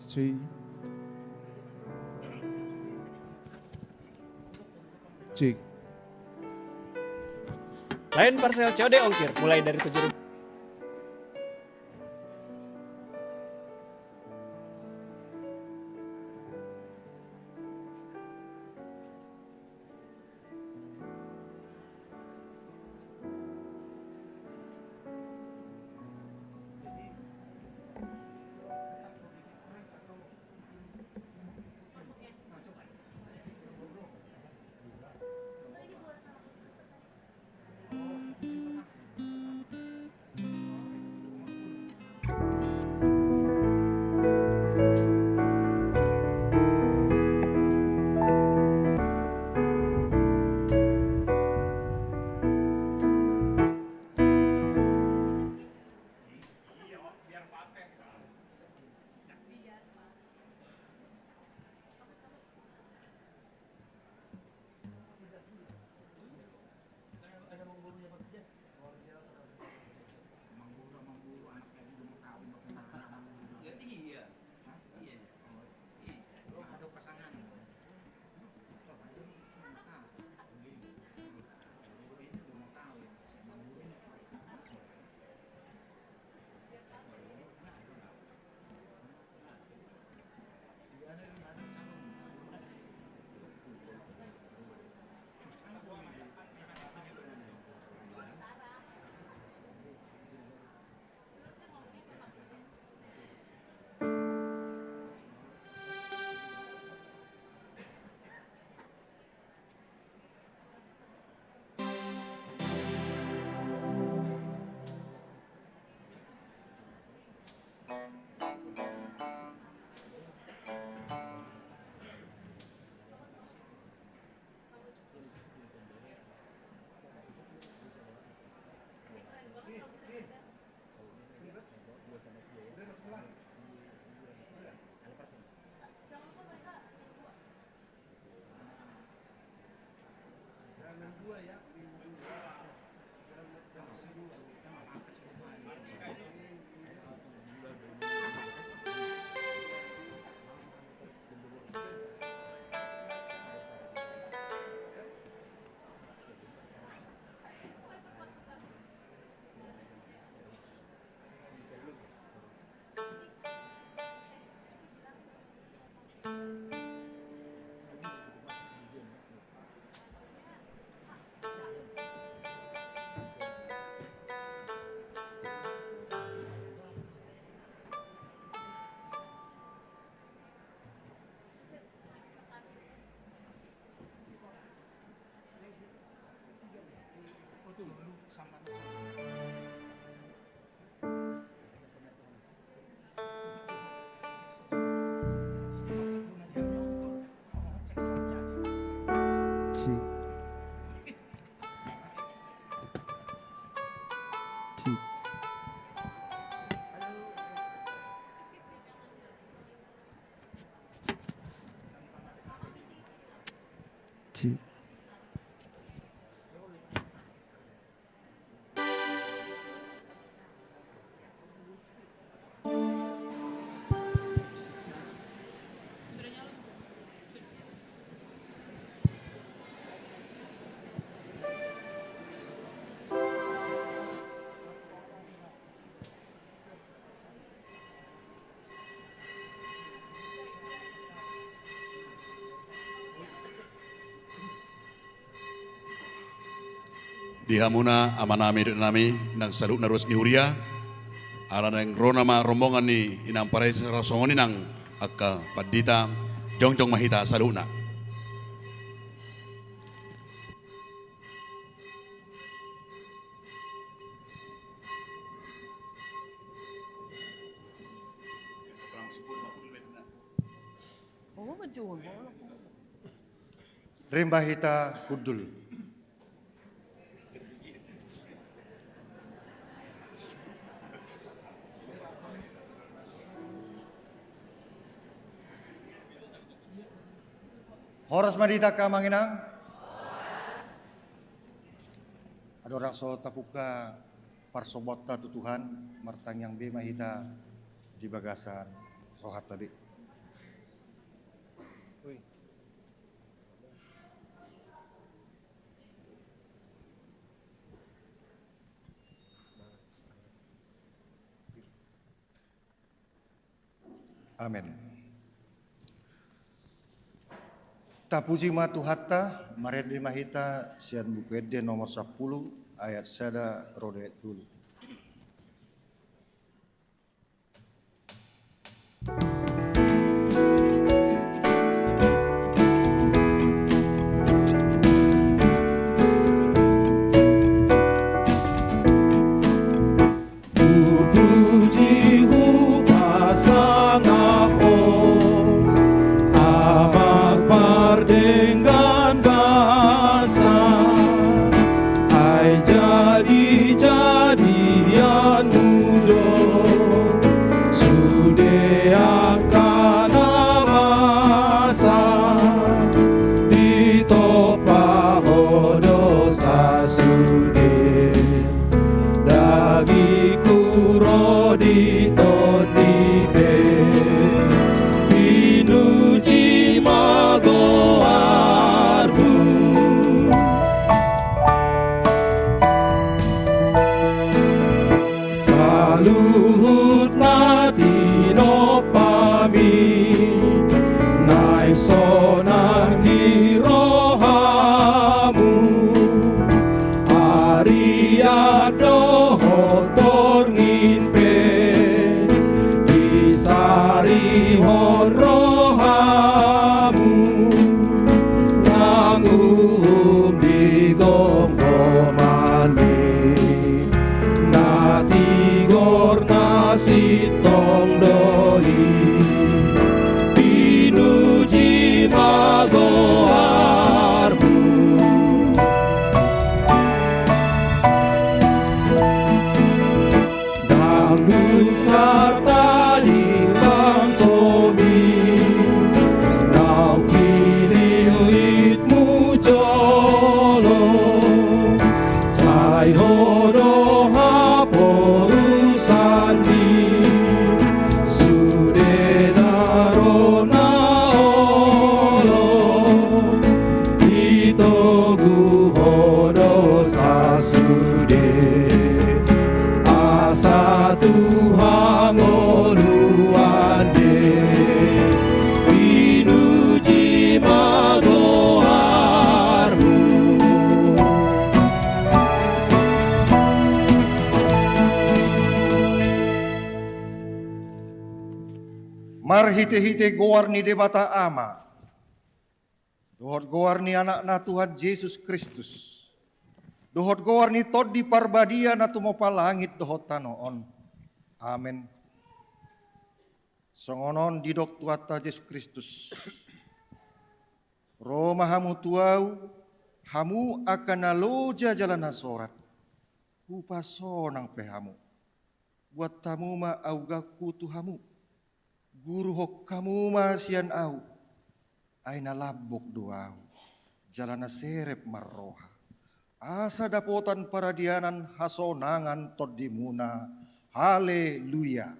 3. Cik. Lain parcel COD ongkir mulai dari 7.000. Cik. Di hamuna amanami nami nang saluk narus ni huria ala nang ronama rombongan ni inang parai rasongoni nang akka padita jongjong mahita saluna. Rembahita Kudul. Horas Madita Kamanginang. Ada orang so tapuka parsobota tutuhan martang yang be mahita di bagasan sohat tadi. Amin. Tapuji matu hatta, maredi mahita, sian buku nomor 10, ayat sada rodet dulu. Luhut nati no pami naik sonang di rohamu Arya dohot porngin pe disari hon rohamu nangum di gomgomane sitong doi pinuji magoarmu dangdut karta di bangsomi nau pililitmu jolo sai hodo haporu sandi Tuhan ngoluande pinuji magoarmu Marhite-hite goarni debata ama. Dohot goarni anak na Tuhan Yesus Kristus. Dohot goarni tod di parbadia na tumopa langit dohot tanoon. Amin. Songonon didok tuata Yesus Kristus. Roma hamu tuau, hamu akan naloja jalan sorat. Upasonang pehamu. Buat tamu ma augaku tuhamu. Guru hok kamu ma sian au. Aina labok doau. Jalana serep marroha. Asa dapotan paradianan hasonangan todimuna. Haleluya.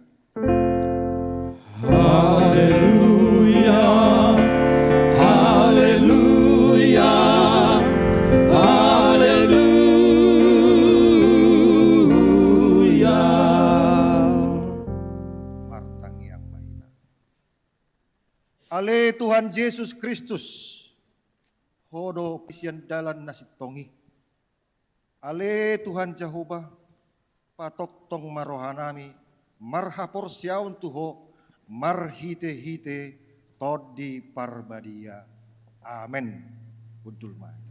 Haleluya. Haleluya. Haleluya. Martangi ang mahina. Ale Tuhan Yesus Kristus. Hodo pisian dalan nasitongi. Ale Tuhan Jehovah. Patok tong marohanami marhapor siaun tuho marhite-hite todi parbadia. Amen. Kudul mahita.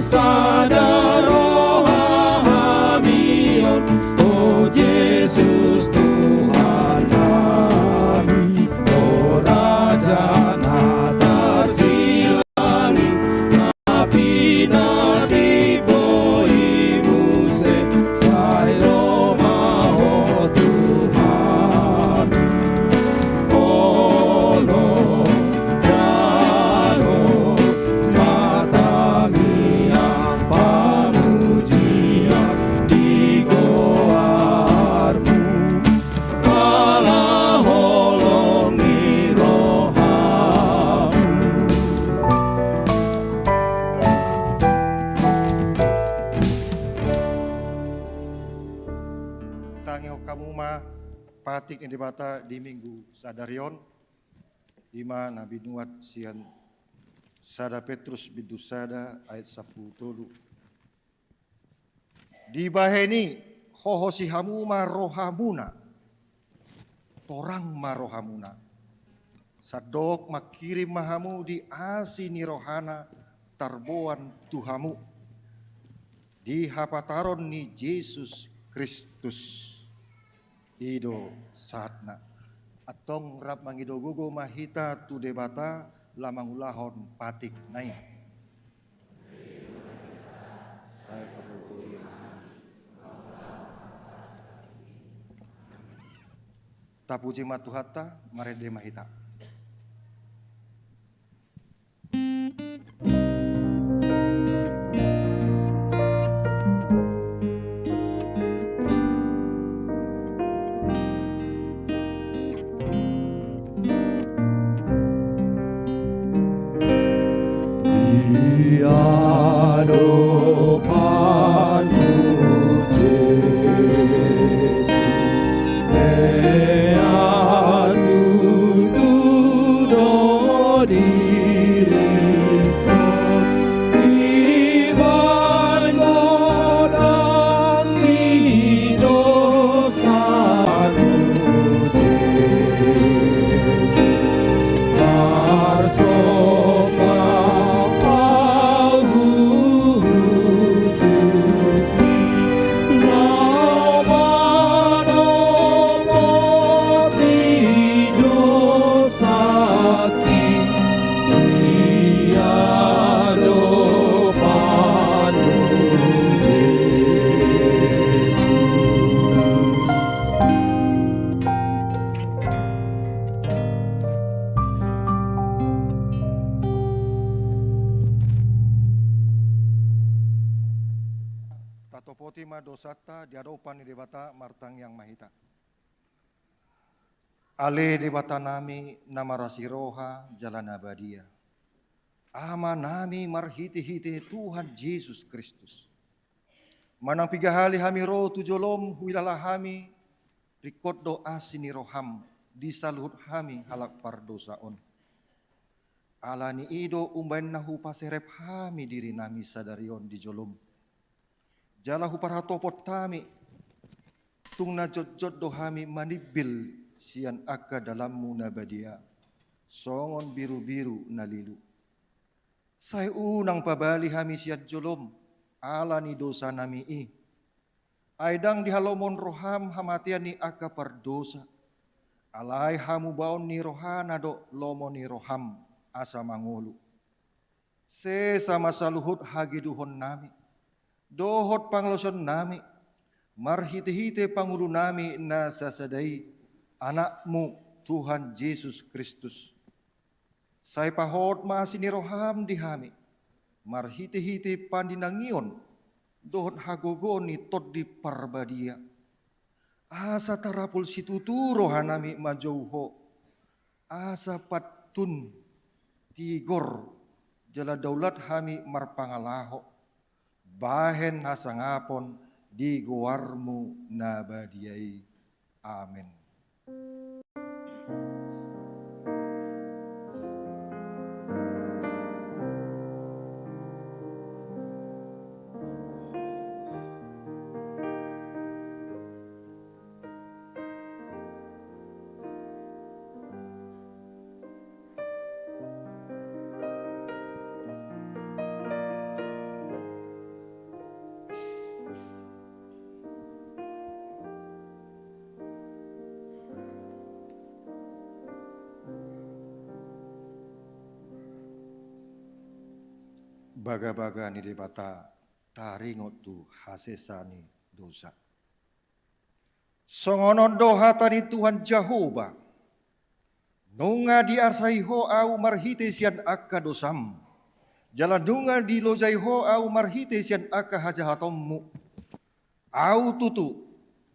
Marsada roha hamion martangi kamu ma patik ni debata di minggu sadarion ima nabi nuat sian sada Petrus bidusada ayat 10 tolu. Di baheni hoho si hamuma rohamuna torang marohamuna sadok makirim mahamu di asini rohana tarboan Tuhamu di hapataron ni Yesus Kristus ido saatna atong rap mangidogogo mahita tu debata lamang ulahon patik naik. Tapuji matuhata marede mahita. Potima dosata diadopan di debata martang yang mahita. Ale debata nami nama rasiroha jalan abadia. Ama nami marhiti-hiti Tuhan Yesus Kristus. Manang pigahali hami roh tujolom huilala hami rikot doa sini roham disaluhut hami halak pardosaon. Alani ido umbain nahu paserep hami diri nami sadarion di jolom. Jalahu parhatopot tami tung na jot-jot dohami manibil sian akka dalammu nabadia songon biru-biru nalilu. Say unang pabali hami siat jolom ala ni dosa nami i. Aidang dihalomon roham hamatian ni akka pardosa. Alai hamu baon ni rohana do lomo ni roham asa mangulu. Se sama saluhut hagiduhon nami. Dohot pangloson nami, marhiti-hiti pangulu nami na sasadai anakmu Tuhan Yesus Kristus. Say pahot maasini roham dihami, marhiti-hiti pandinangion, dohot hagogo ni tod di parbadia. Asa tarapul situtu rohanami majauho, asa patun tigor jala daulat hami marpangalaho. Bahen hasangapon di guarmu nabadiai. Amin. Baga-baga ni debata taringot tu hasesani dosa. Songonon doha tani Tuhan Jehovah. Nunga di arsai ho au marhite sian akka dosam. Jalan dunga di lojai ho au marhite sian akka hajahatommu. Au tutu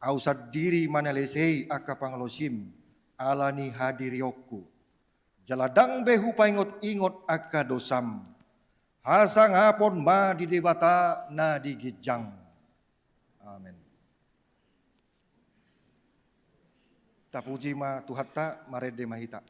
au sadiri manalesei akka panglosim alani hadirioku. Jaladang behu paingot-ingot akka dosam. Hasang hapon ma di debata na di gijang. Amin. Tapuji ma tuhatta marede mahita.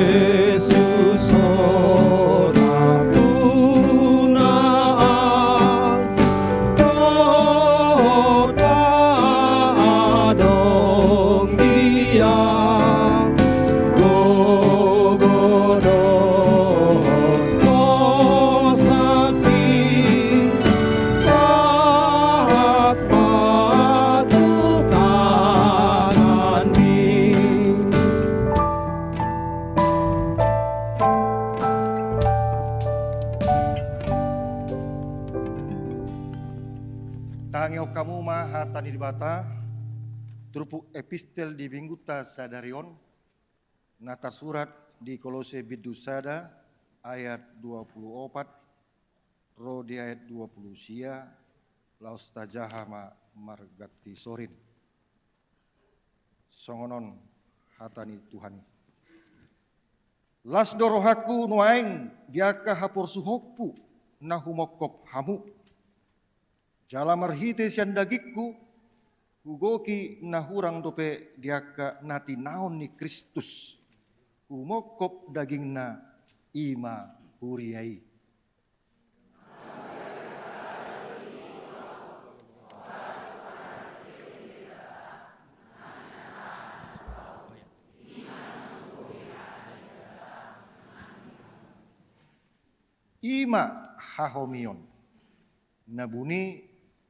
Yesus ora punaan kota adong dia gogodon kosaki saat matutan mi. Tangyo kamu ma hatani dibata, trupu epistel di Bingguta sadarion, nata surat di Kolose Bidusada ayat 24, ro di ayat 20 sia, laus tajahama margati sorin. Songonon hatani Tuhani. Las dorohaku nuaing diaka hapor suhoku nahumokop hamu. Jala marhite sian dagikku, hugoki nahurang dope diaka nati naon ni Kristus. Humokop dagingna ima huriai. Ima hahomion, nabuni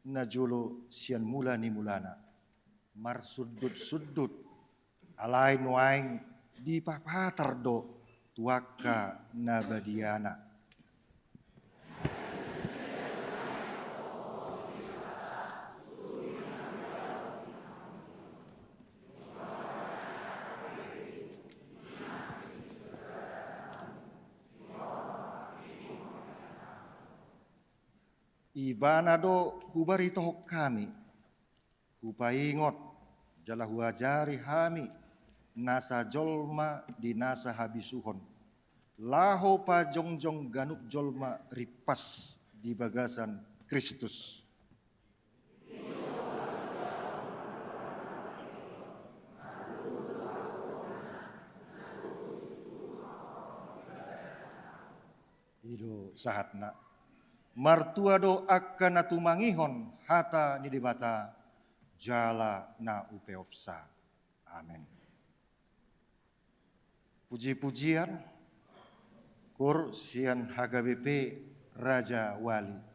najolo sian mula ni mulana, mar sudut alai nuaing di papatar do tuaka nabadiana. Ibanado hubarito kami, hupaingot jala huajari hami, nasa jolma di nasa habisuhon, laho pa jongjong ganuk jolma ripas di bagasan Kristus. Ido sahatna. Martuado akan natumangihon hata ni dibata jala na upeopsa. Amin. Puji-pujian kur sian HKBP Raja Wali.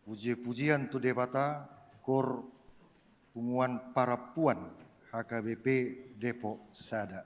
Puji-pujian tu debata kor punguan para puan HKBP Depok Sada.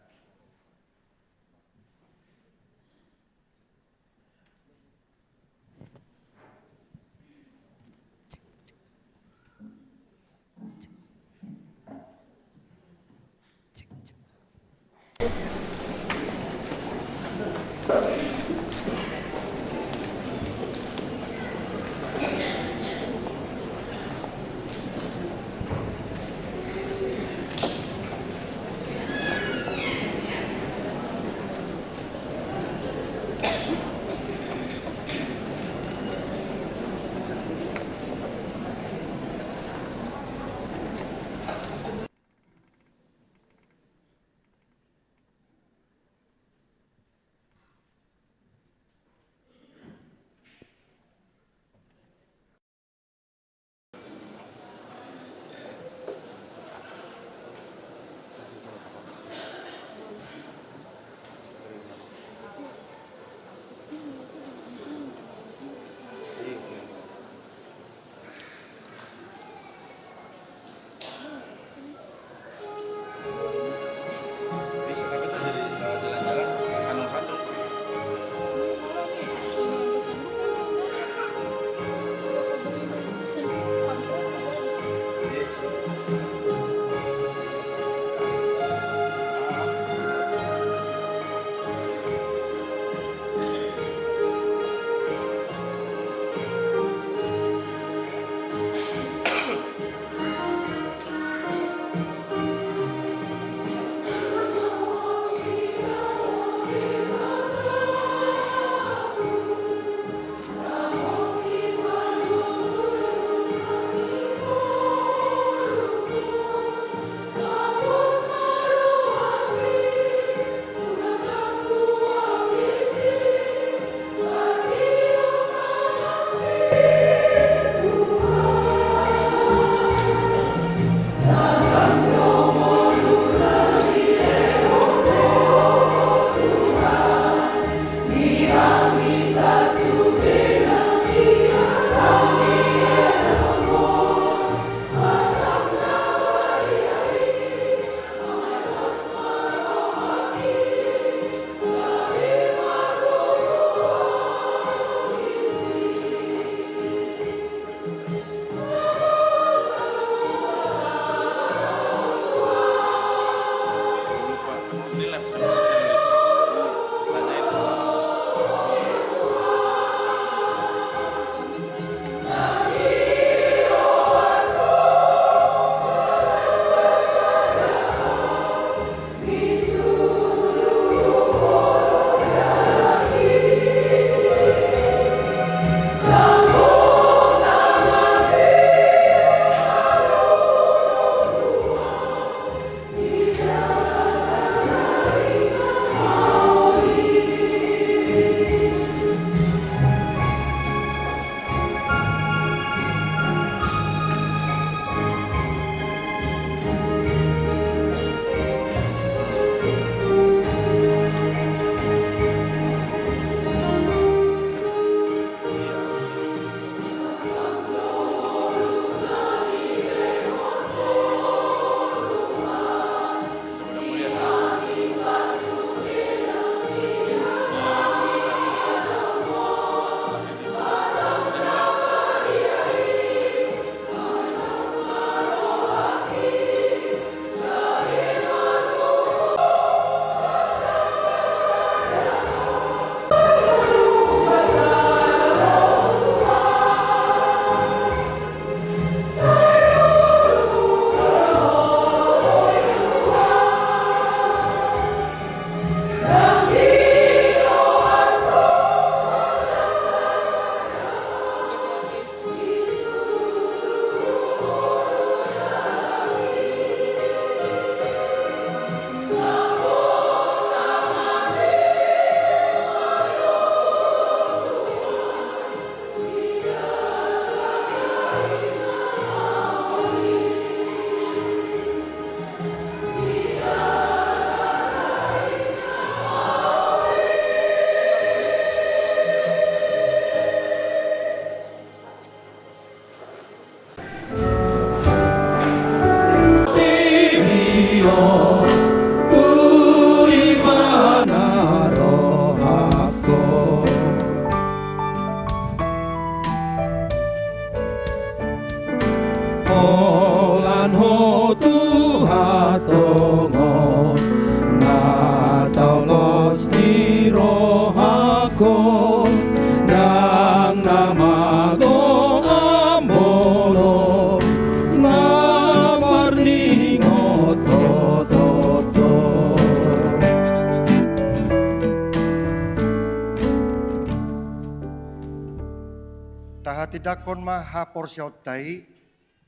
tidakon maha porsiaut tai,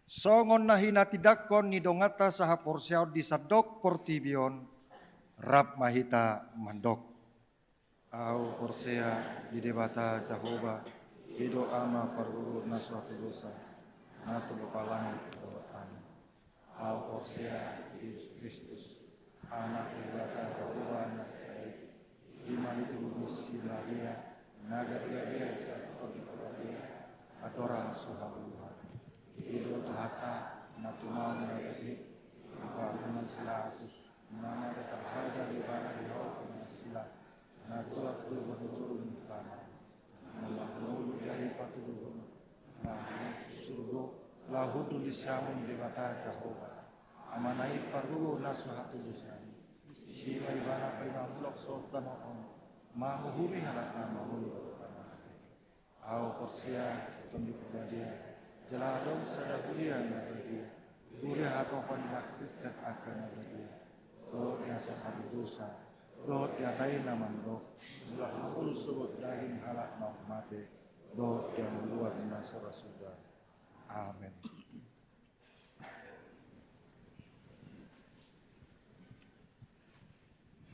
songon nahina tidakon ni dongata saha porsiaut di sadok portibion, rap mahita mandok. Au porsea di debata Jehovah, hido ama parguru na suatu dosa, natu bapalangit doan. Au porsea Yesus Kristus, anak debata Jehovah na secai, lima itu misilaria, naga biasa dia, adora suhabuha. Hido tahata natu mau nagari, bangunan silatus, nama tetap harga di mana di hau sila. Natu aku berturun tanah, melalui dari paturuhun, surga lahudu disamun debata Jehovah, amanai parguru nasuhatu busani, sila ibana paima mulak sultan on, mahuhumi halak nama hulu tanah. Au porsia tondi perbadia, jeladong sadahulia nabadia, kuliah atau panlaktis dan akan nabadia, doh yang sesat dosa. Dohot diatain naman doh, mulak mengulu sebut daging halak mau mati, dohot yang membuat nasara sudah. Amin.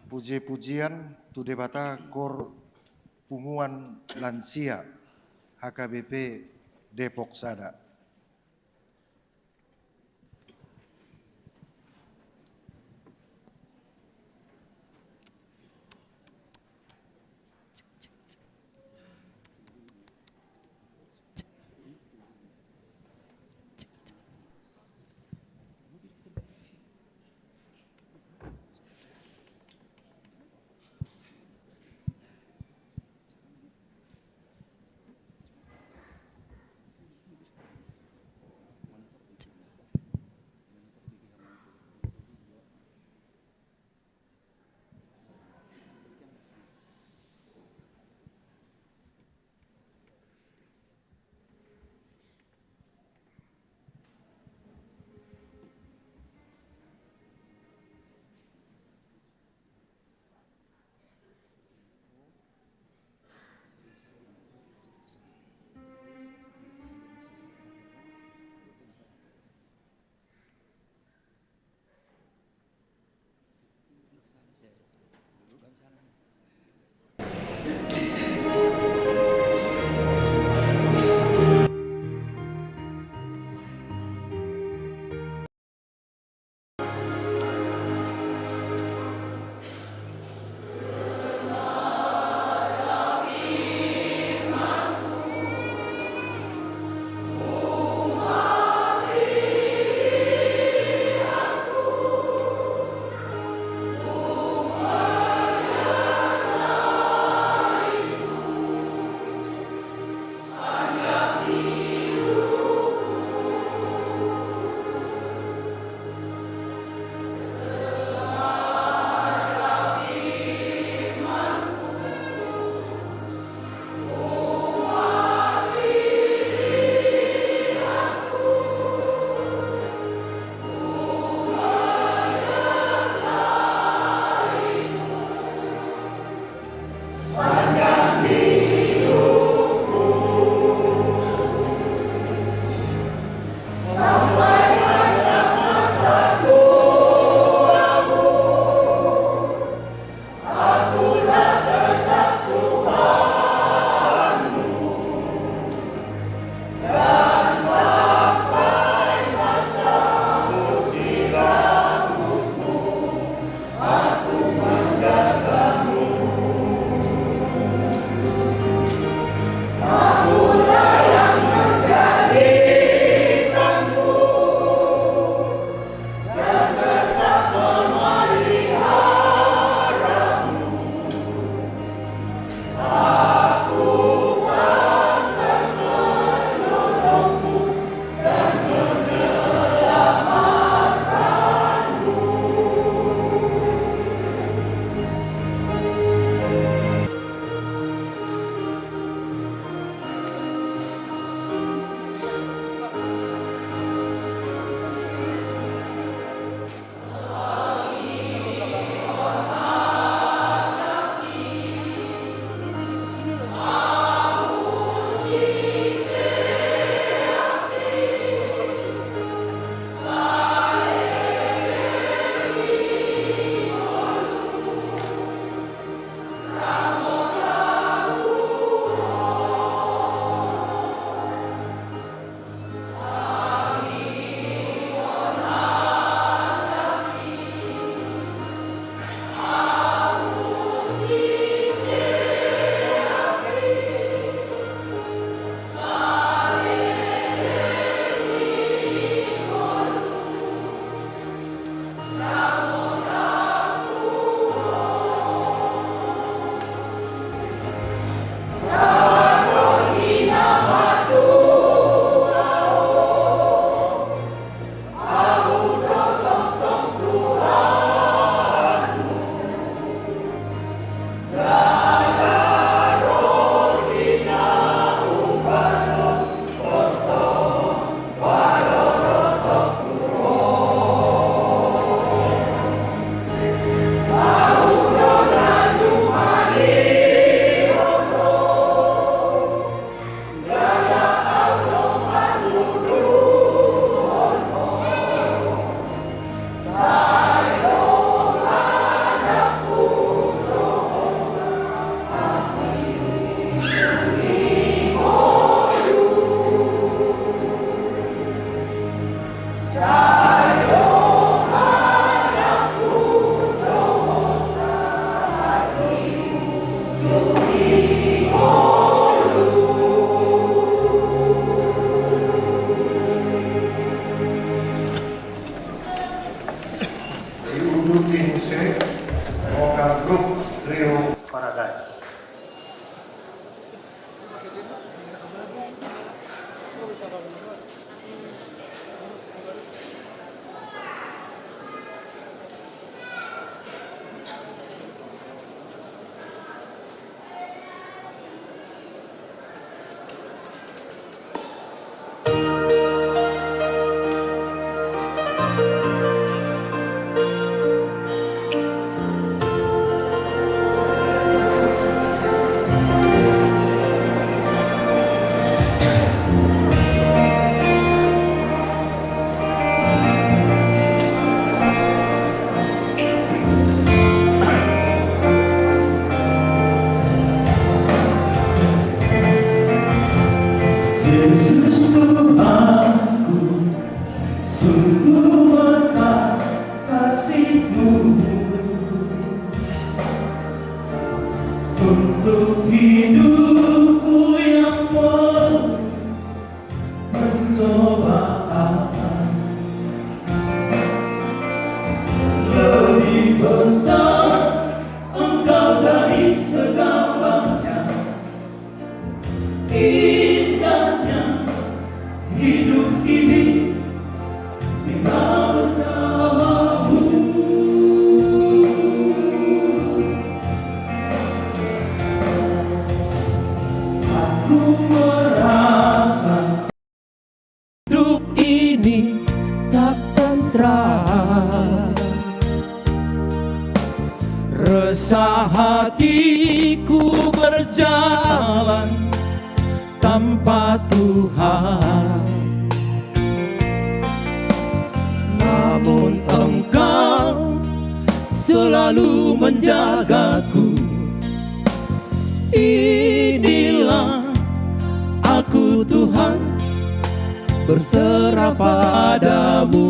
Puji-pujian tu debata kor punguan lansia HKBP Depok Sada. Paradise. Yesus Tuhanku, sungguh besar kasih-Mu untuk hidupku yang penuh pencobaan. Lebih besar Engkau dari segalanya, indahnya hidup ini bila bersamamu. Aku merasa hidup ini tak tentram, resah hatiku berjalan tanpa Tuhan. Namun Engkau selalu menjagaku. Inilah aku Tuhan, berserah padamu.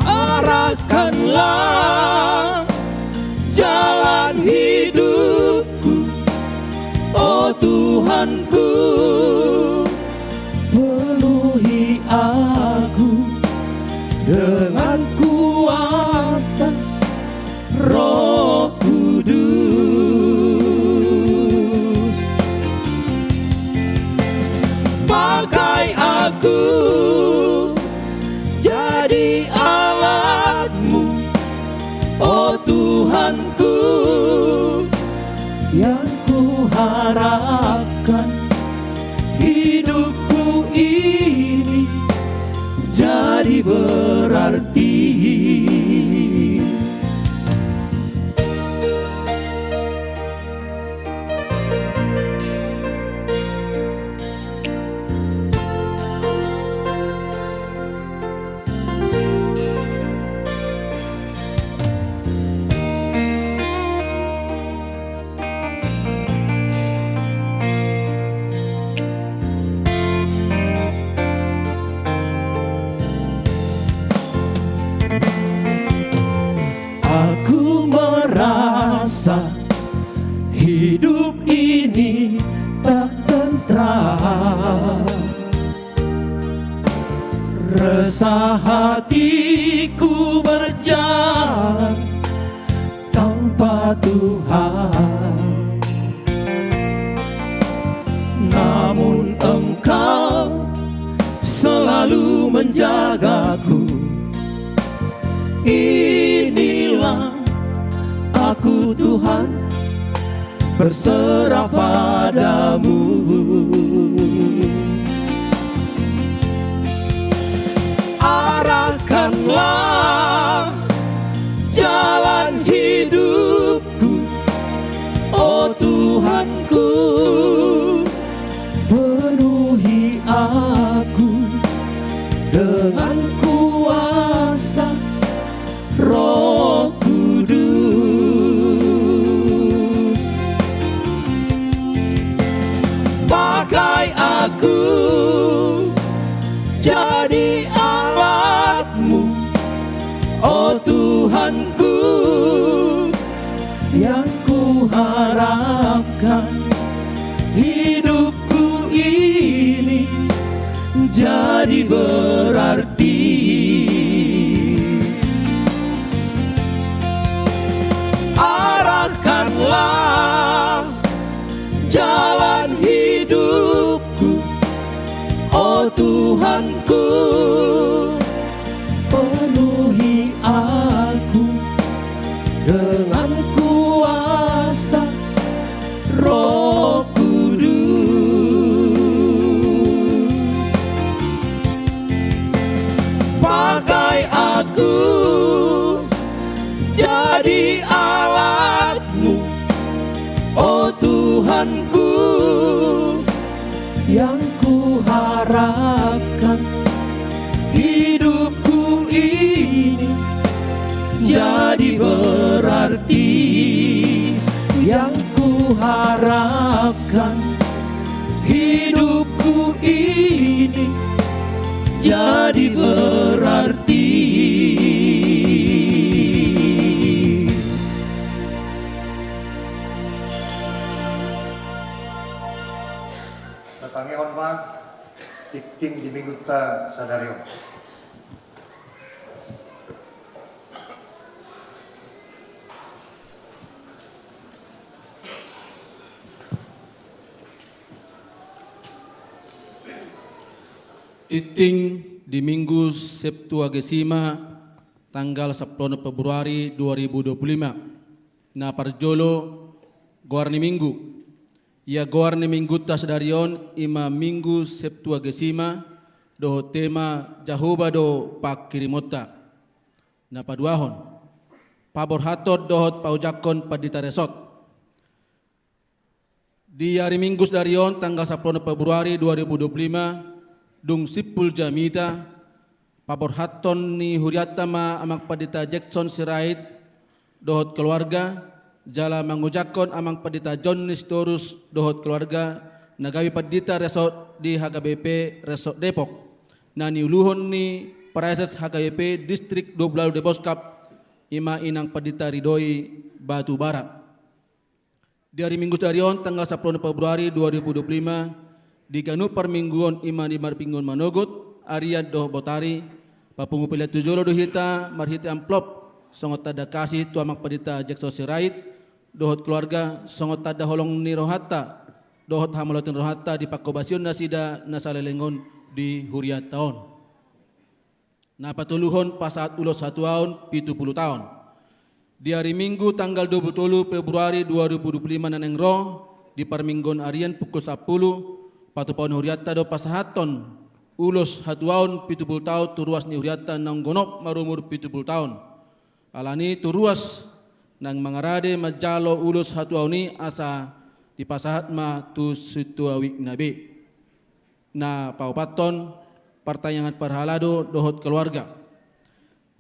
Arahkanlah jalan hidupku, oh Tuhanku. Penuhi aku dengan kuasa Roh Kudus. Pakai aku jadi alat-Mu, oh Tuhanku, yang ku harapkan hidupku ini jadi berarti. Aku merasa hidup ini tak tentram, resah hatiku berjalan tanpa Tuhan. Namun Engkau selalu menjagaku. Inilah aku Tuhan, berserah padamu. Arahkanlah jalan hidupku, oh Tuhanku. Penuhi aku dengan kuasa Roh Kudus. Pakai aku jadi alat-Mu, oh Tuhanku, yang ku harapkan hidupku ini jadi berarti. Tuhanku, yang ku harapkan. Hidupku ini jadi berarti, yang ku harapkan. Hidupku ini jadi berarti. Datangi on mak, tikting di minggu ta sadario. Titing di Minggu Septuagesima tanggal 10 Februari 2025. Na parjolo goarni minggu. Ya goarni minggu tas darion ima Minggu Septuagesima do tema Jahuba do pakirimota. Na paduahon. Pabor hatot dohot paujakon padita resot. Di hari Minggu darion tanggal 10 Februari 2025 dung sipul jamita pabor haton ni huriata ma amang padita Jackson Sirait dohot keluarga jala mangujakon amang padita John Nistorus dohot keluarga nagawi padita resort di HKBP Resort Depok na niuluhon ni Parases HKBP Distrik 12 Deboskap ima inang padita Ridoi Batu Bara. Di hari Minggu darion tanggal 10 Februari 2025 di Ganu Permingguan ima di Marpinggon Manogot, Ariad doh Botari, papungu pilat tujolo do hita, marhiti amplop, songot tada kasih tuamak padita Jackson Sirait, dohot keluarga, songot tada holong ni rohata, dohot hamalotin rohata di pakobasyon na sida nasalelengon di huriat taon. Napatuluhon pasaat ulos 1 tahun, 70 tahun. Di hari Minggu tanggal 20 Februari 2025 naneng roh, di Perminggon Arian pukul 10, patu paun huriata do pasahaton ulos 1 tahun 70 tahun turuas ni huriata nang gonop marumur 70 tahun. Alani turuas nang mangarade majalo ulos 1 tahun ni asa di pasahat ma tu situawik nabi. Na paupaton pertanyaan parhalado dohot keluarga.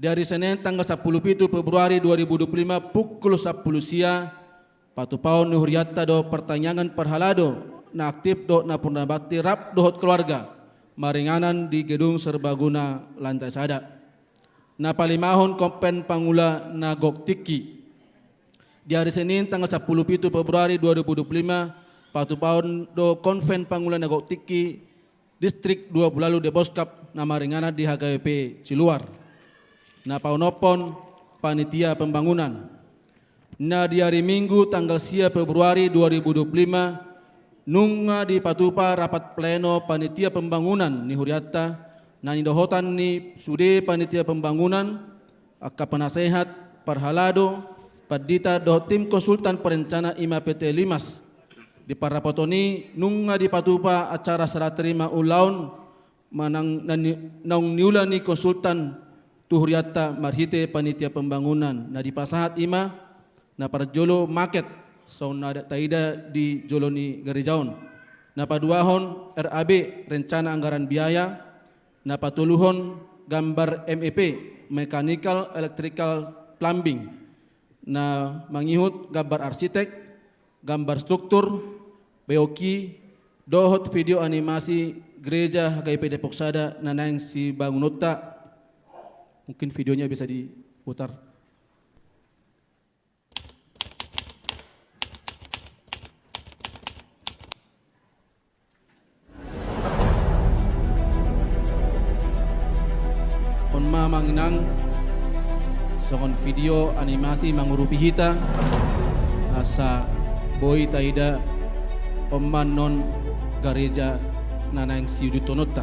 Dari Senin tanggal 10 Februari 2025 pukul 10 sia patu paun ni huriata do pertanyaan parhalado na aktif do na purna bakti rap dohot keluarga maringanan di gedung serbaguna lantai sada. Na palimahon kompen pangula na Goktiki. Di hari Senin tanggal 10 Februari 2025 patu paun do konven pangula na Goktiki Distrik 20 Deboskap na maringanan di HKBP Ciluar. Na paunopon panitia pembangunan. Na di hari Minggu tanggal 10 Februari 2025 nunga di patupa rapat pleno panitia pembangunan ni huriata na nidohotan ni sude panitia pembangunan akka penasehat parhalado padita do tim konsultan perencana ima PT Limas di parapotoni nunga di patupa acara serah terima ulaun manang naung niula ni konsultan tu huriata marhite panitia pembangunan na di pasahat ima na parjolo market sauna taida di Joloni Garijaon. Na paduahon RAB rencana anggaran biaya. Na patuluhon gambar MEP mechanical electrical plumbing. Na mangihut gambar arsitek, gambar struktur, beoki, dohot video animasi gereja HKBP Depok Sada nanang si bangunota. Mungkin videonya bisa diputar. Manginang songon video animasi mangurupi hita asa boy taida oman non gereja nanang siudutonota.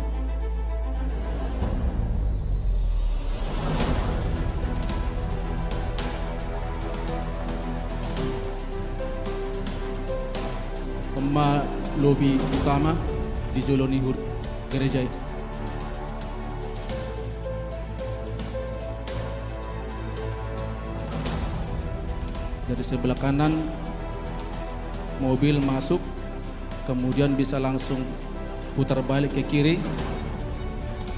Oma lobi utama di Joloni gereja. Dari sebelah kanan mobil masuk kemudian bisa langsung putar balik ke kiri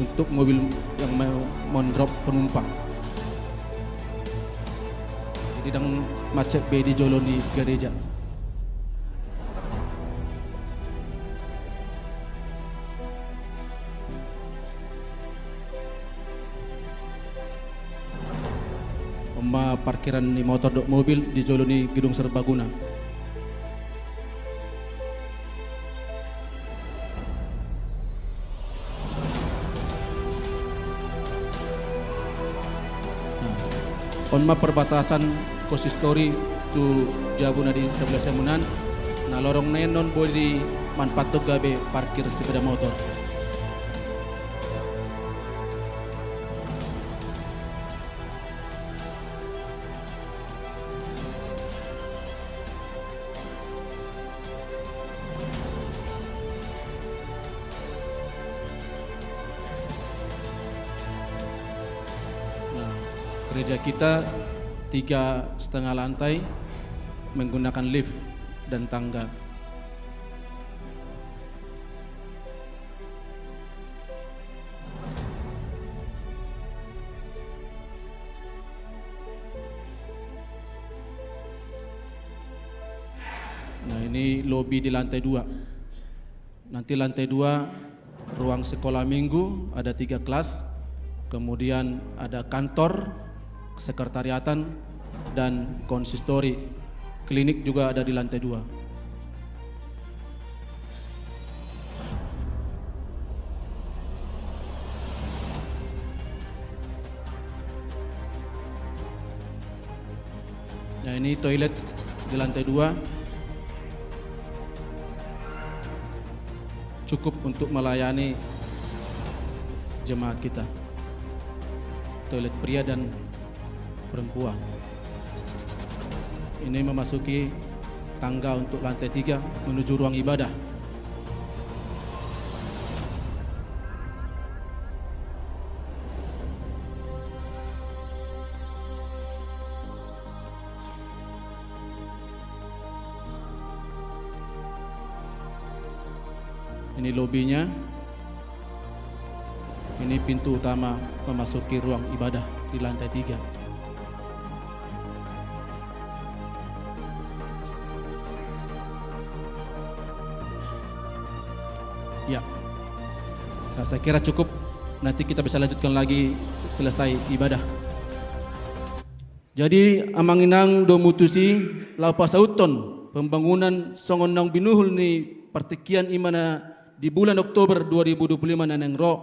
untuk mobil yang mau mendrop penumpang. Jadi dang macet be di jolon di gereja. Oma parkiran di motor dok mobil di jolon di gedung serbaguna. Onma perbatasan konsistori tu jabuna di sebelah semunan. Nah lorong nenon boleh di manfaat gabe parkir sepeda motor. Gereja kita 3,5 lantai menggunakan lift dan tangga. Nah ini lobi di lantai 2. Nanti lantai 2 ruang sekolah minggu, ada 3 kelas. Kemudian ada kantor, sekretariatan, dan konsistori. Klinik juga ada di lantai 2. Nah ini toilet di lantai 2. Cukup untuk melayani jemaat kita. Toilet pria dan perempuan. Ini memasuki tangga untuk lantai 3 menuju ruang ibadah. Ini lobinya. Ini pintu utama memasuki ruang ibadah di lantai 3. Ya, nah, saya kira cukup. Nanti kita bisa lanjutkan lagi selesai ibadah. Jadi amanginang do mutusi lau pasauton pembangunan songonang binuhul ni pertikian imana di bulan Oktober 2025 naneng ro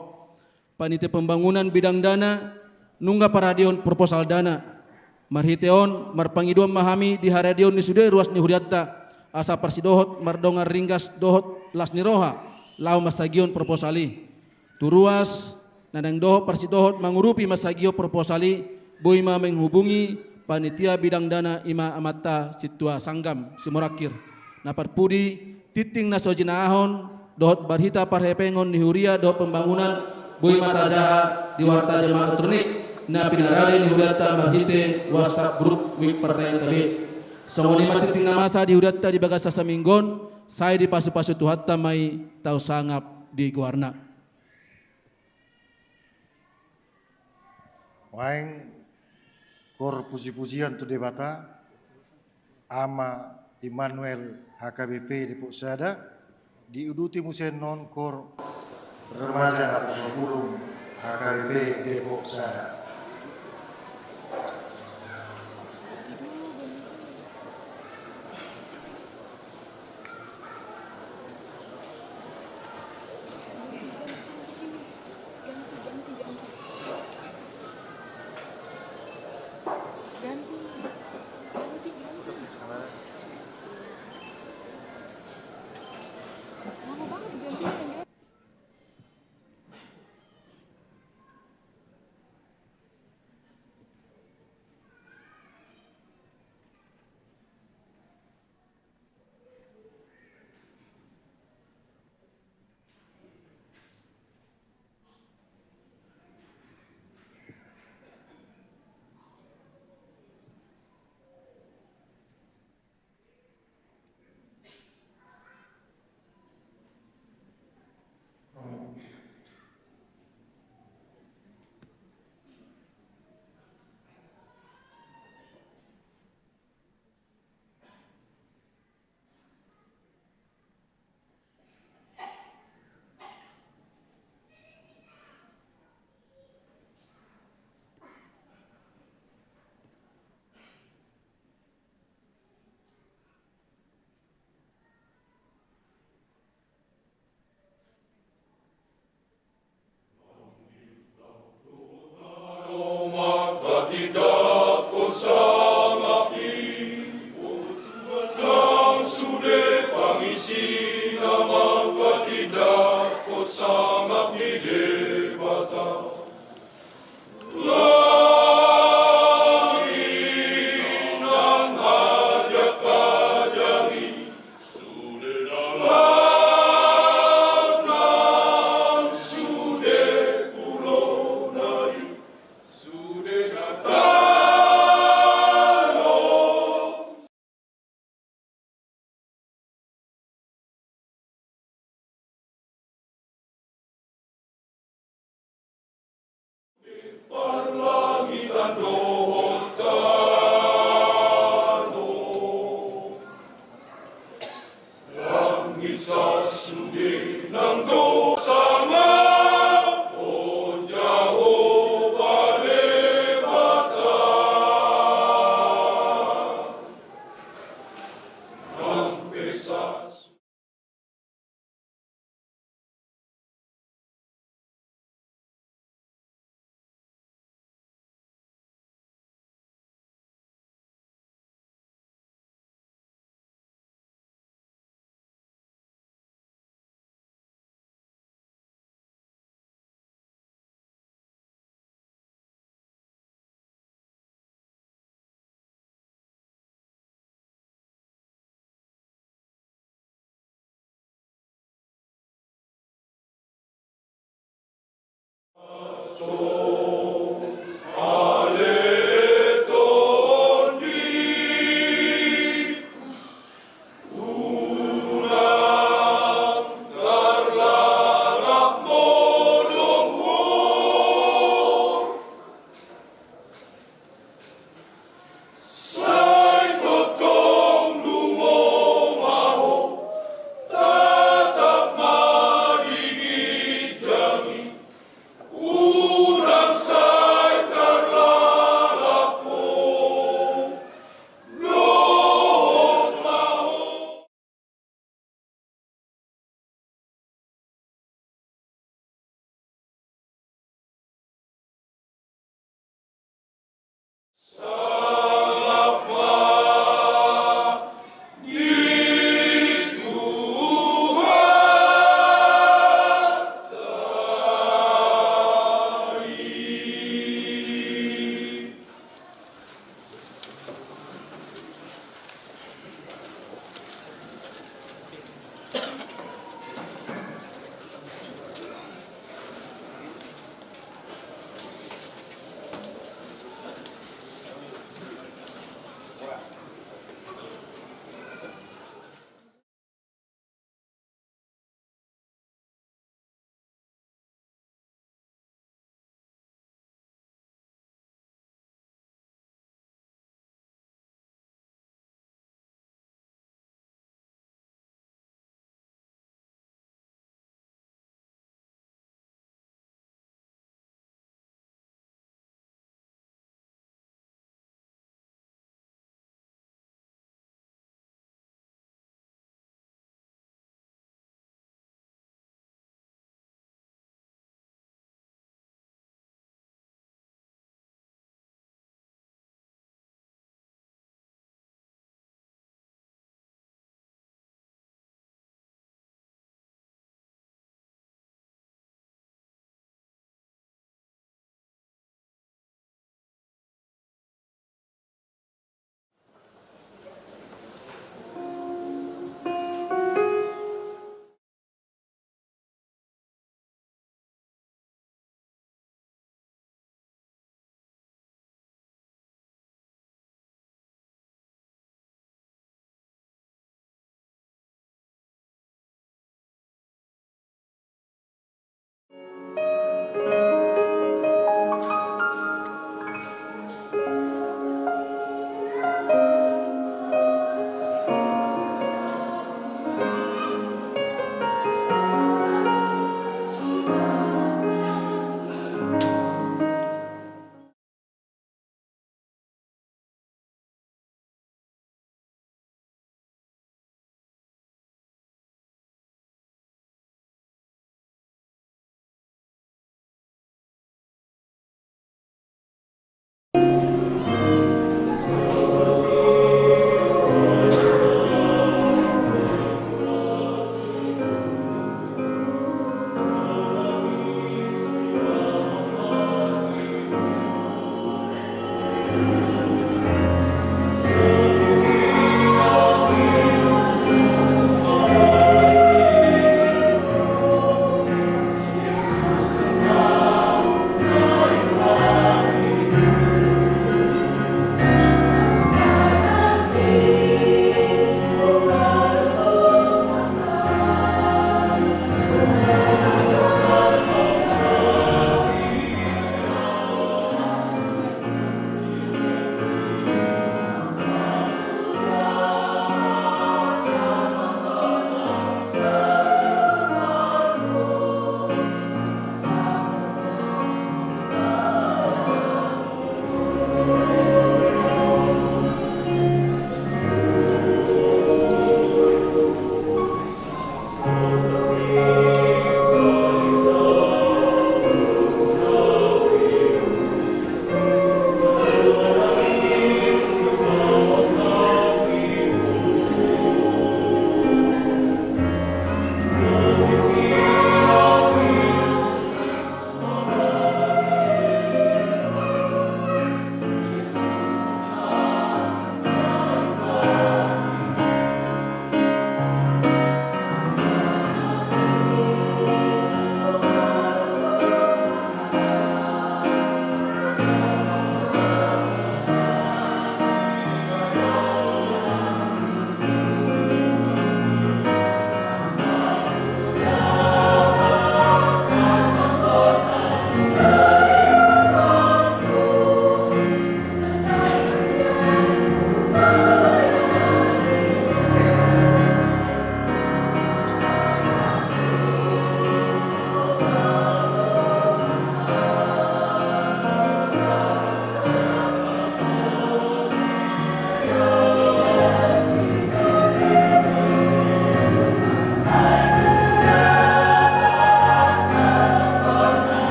panitia pembangunan bidang dana nungga paradion proposal dana marhiteon marpangiduan mahami di haradion ni sudah ruas ni huriatta asa parsidohot mardongar ringgas dohot las ni roha lau masagion proposali turuas nanang dohot parsidohot mangurupi masagio proposali boima menghubungi panitia bidang dana ima amata situa sanggam simurakir napar pudi titing nasojinaahon dohot barhita parhepengon ni huria dohot pembangunan boima tajaha di warta jemaah elektronik na pinarali ni huriatta mahite WhatsApp grup wik partai tabe songoni matiting na masa di huriatta di bagasa saminggon saya di pasu-pasu tuhatta mai tau sangap di guarna. Waing kor puji-pujian tu debata ama Immanuel HKBP Depok Sada diuduti musen non kor remaja atau sebelum HKBP Depok Sada. Una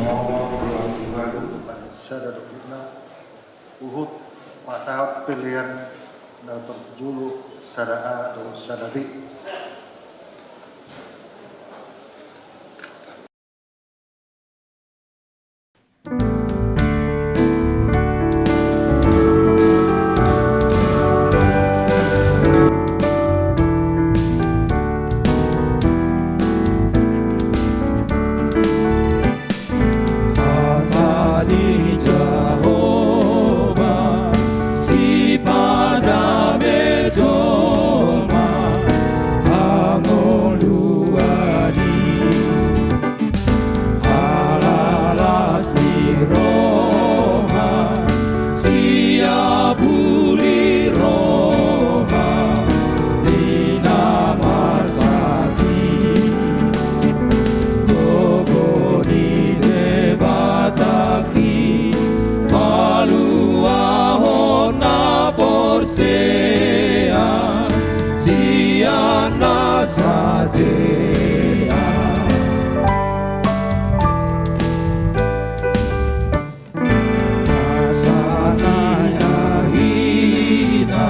Mau Tuhan sadar kita uhut masalah pilihan dan berjulu sadar atau sadari. Hatani Jehovah si padame jolma angoluani halalas ni roha siap pulih roha di nama sakit Gogoni debataki paluahona porsea siana sajea Asanaya hina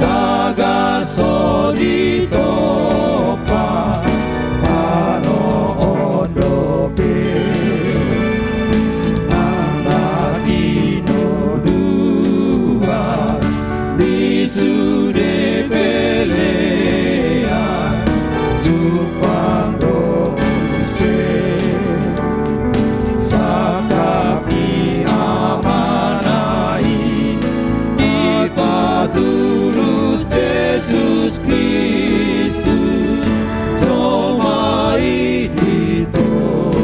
daga solitopa pano ondope nanda dino dua bisude pelea jupang dose sakapi amanai ipatulus Yesus Kristus Jomai ditobus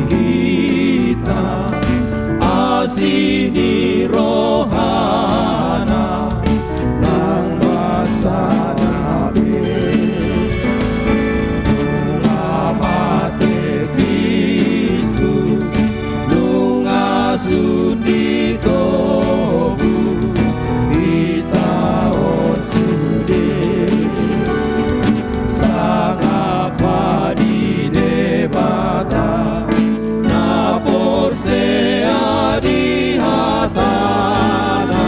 kita asini rohana nang basana be amate Kristus lunga sundi tobus itaon sude sangapa di debata na porsea di hatana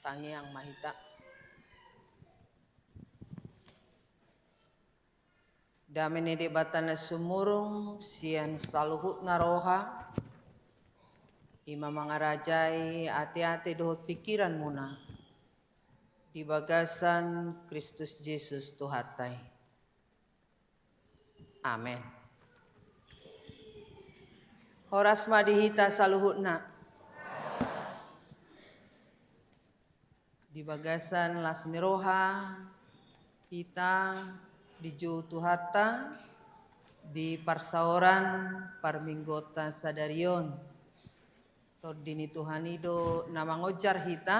Tangi Yang Mahita. Damene de batana sumurung sian saluhut naroha. Ima mangarajai ati-ati dohot pikiran muna. Di bagasan Kristus Yesus Tuhatai. Amin. Horas madihita saluhutna. Di bagasan lasniroha kita di Ju Tuhata di parsaoran parminggota sadarion tordini Tuhanido nama ngojar hita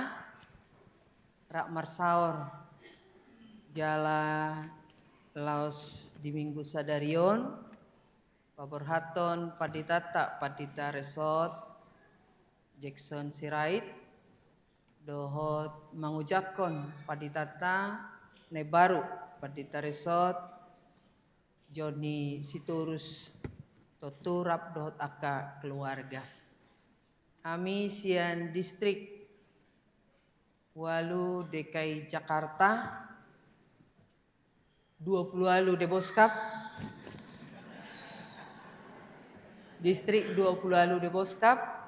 rak marsaor jala laos di minggu sadarion paborhaton paditata padita resort Jackson Sirait dohot mangujakon paditata ne baru padita resort Joni Siturus toturap dohot aka keluarga. Kami sian distrik Walu DKI Jakarta 20 Walu Deboskap distrik 20 Walu Deboskap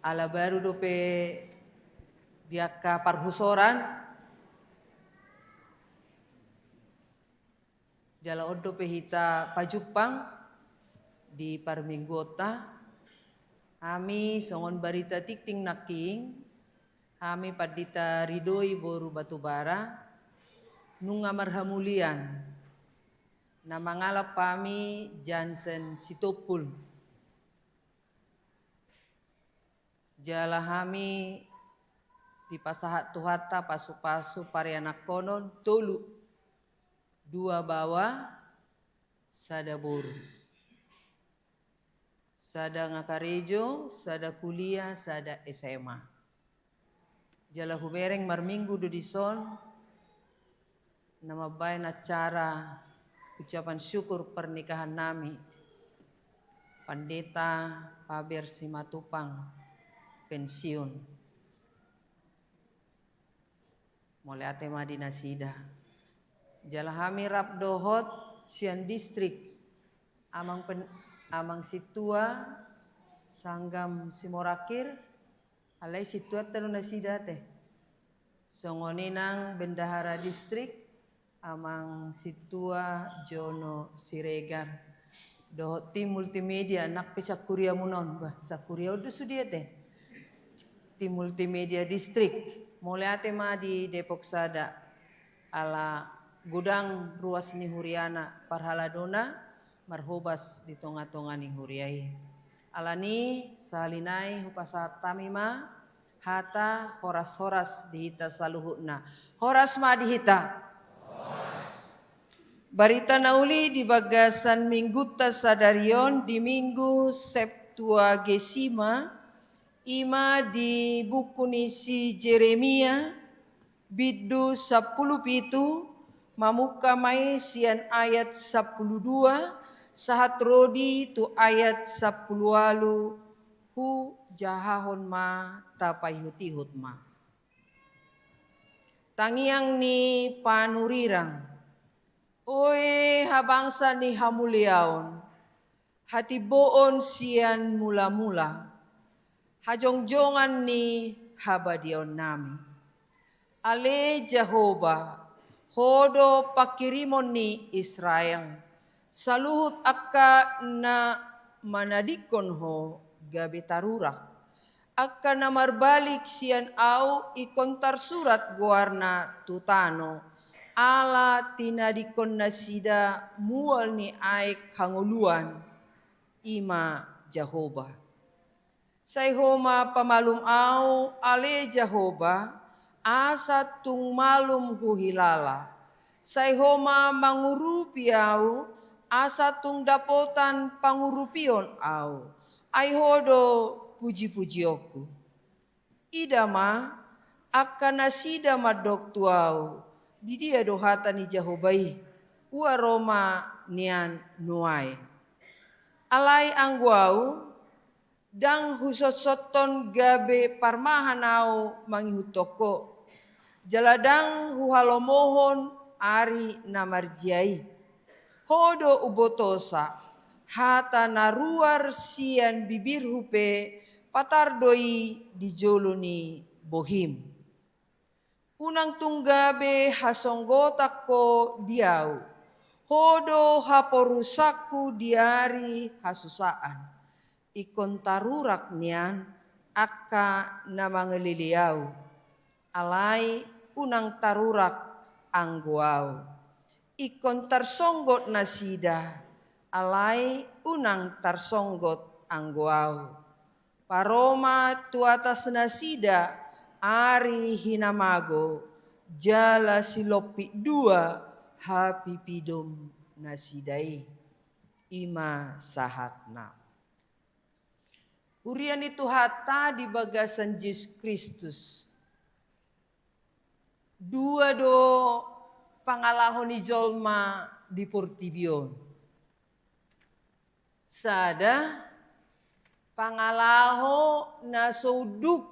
ala baru dope diaka parhusoran jala odo pehita pajupang di parminggota kami songon barita tikting naking kami padita ridoi boru batubara nunga marhamulian nama ngalap kami Jansen Sitopul jala kami di pasahat tuhata pasu-pasu parianak konon tolu 2 bawa sada boru sada ngakarejo sada kuliah sada SMA jala hubereng marminggu do dison nama bayan acara ucapan syukur pernikahan nami Pendeta Paber Simatupang pensiun mulai ate Madinah Sida jala kami rap dohot sian distrik amang situa sanggam Simorakir alai situa telu nasida teh songoninang bendahara distrik amang situa Jono Siregar dohot tim multimedia nak pisa kuria munon bah sakuria udah sudia teh tim multimedia distrik mulai ate ma di Depok Sada ala gudang ruas ni Huriana parhaladona marhobas di tonga-tonga ni Huriai alani salinai hupasat tamima hata horas-horas dihita saluhutna horas ma dihita barita nauli di bagasan mingguta sadarion di minggu Septuagesima ima di buku nisi Jeremia bidu 10 mamuka mai sian ayat 12 sahat rodi tu ayat 10 hu jahahon ma tapayhutihut ma tangiang ni panurirang oe habangsa ni hamuliaon hati boon sian mula-mula hajongjongan ni habadion nami ale Jehovah hodo pakirimon ni Israel saluhut akka na manadikon ho gabe tarurak akka na marbalik sian au ikontar surat guarna tutano ala tinadikon na sida mual ni aik hanguluan ima Jehovah sayhoma pamalum au ale Jehovah asa tung malum huhilala sayhoma mangurupi au asa tung dapotan pangurupion au aihodo puji-puji oku idama akan nasida madok tuau di dia dohata ni Jehobai ua Roma nian nuai alai angguau dang husosoton gabe parmahanau mangihutoko. Jaladang huhalomohon ari namarjiai. Hodo ubotosa hata naruar sian bibir hupe patardoi dijoloni bohim. Unang tunggabe hasonggotakko diau. Hodo haporusaku diari hasusaan. Ikon tarurak nian akka namangeliliau. Alai unang tarurak angguau. Ikon tarsonggot nasida. Alai unang tarsonggot angguau. Paroma tuatas nasida ari hinamago. Jala silopi dua hapipidom nasidai. Ima sahatna. Urian itu hata di bagasan Yesus Kristus. Dua do pangalahon ijolma di Portibion. Sada pangalaho na soduk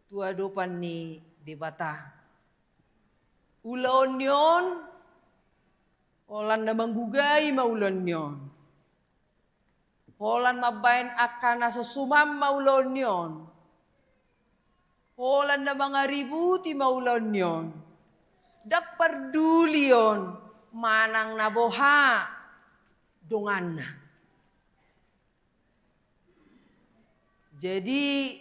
tua dopan ni debata. Ulon yon, olan na manggugai maulon yon. Holan mabayan akan na susumam maulon yon. Holan na mga ributi maulon yon. Dak parduli yon, manang naboha dongan na. Jadi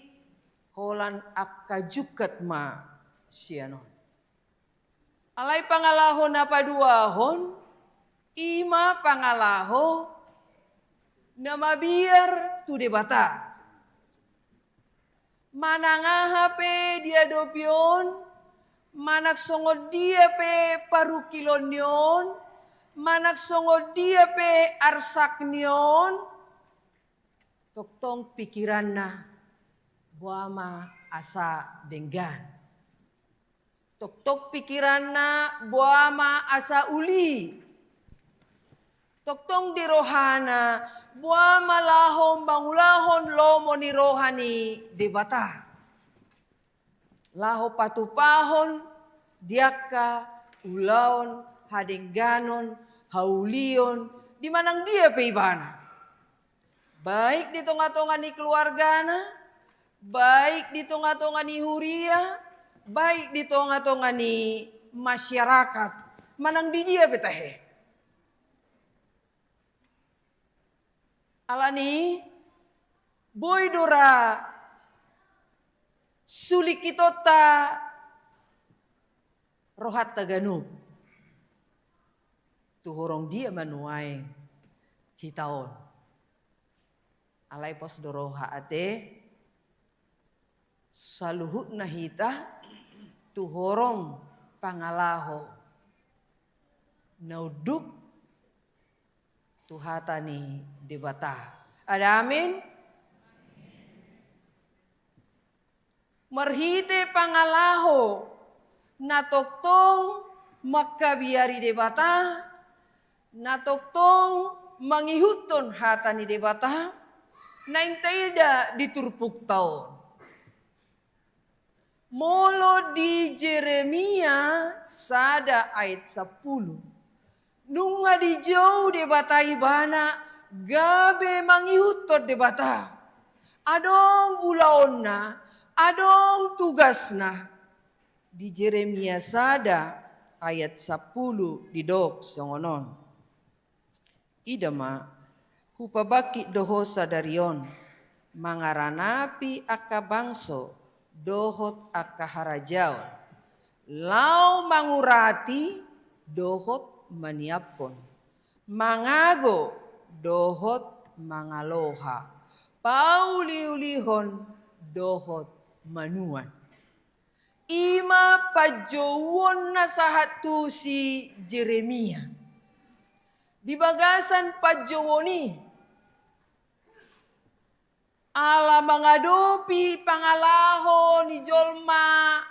holan akajukat ma sianon. Alay pangalaho na paduahon, ima pangalaho na mabiar tu debata. Manangaha pe dia dopion, manak songod dia pe parukilon yon, manak songod dia pe arsak nyon, toktong pikiran na buama asa denggan. Tok-tok pikiran na buama asa uli. Toktong di rohana buama lahom bangulahon lomo ni rohani debata. Laho patupahon diaka ulaon hadengganon haulion di manang dia peibana. Baik di tonga-tonga ni keluargana, baik di tonga-tonga ni huria, baik di tonga-tonga ni masyarakat, manang di dia petahe. Alani, boy dora, sulik kitota, rohat taganu. Tuhorong dia manuai hitaon. Alay pos doroha ate, saluhut na hita, tuhorong pangalaho. Nauduk tuhatani debata. Ada amin? Merhite pangalaho natoktong makabiari debata, natoktong mangihuton hatani debata, naintaida diturpuk taon. Molo di Jeremia sada ayat 10. Nunga di jauh debata ibana gabe mangihutot debata. Adong ulaonna, adong tugasna. Di Jeremia sada ayat 10 di dok songonon. Idama hupabaki dohosa darion mangaranapi aka bangso dohot aka harajaon. Lau mangurati dohot maniapon. Mangago dohot mangaloha. Pauliulihon dohot manuan. Ima pajowon na sahatu si Jeremia. Di bagasan pajowoni. Ala mangadopi pangalaho ni jolma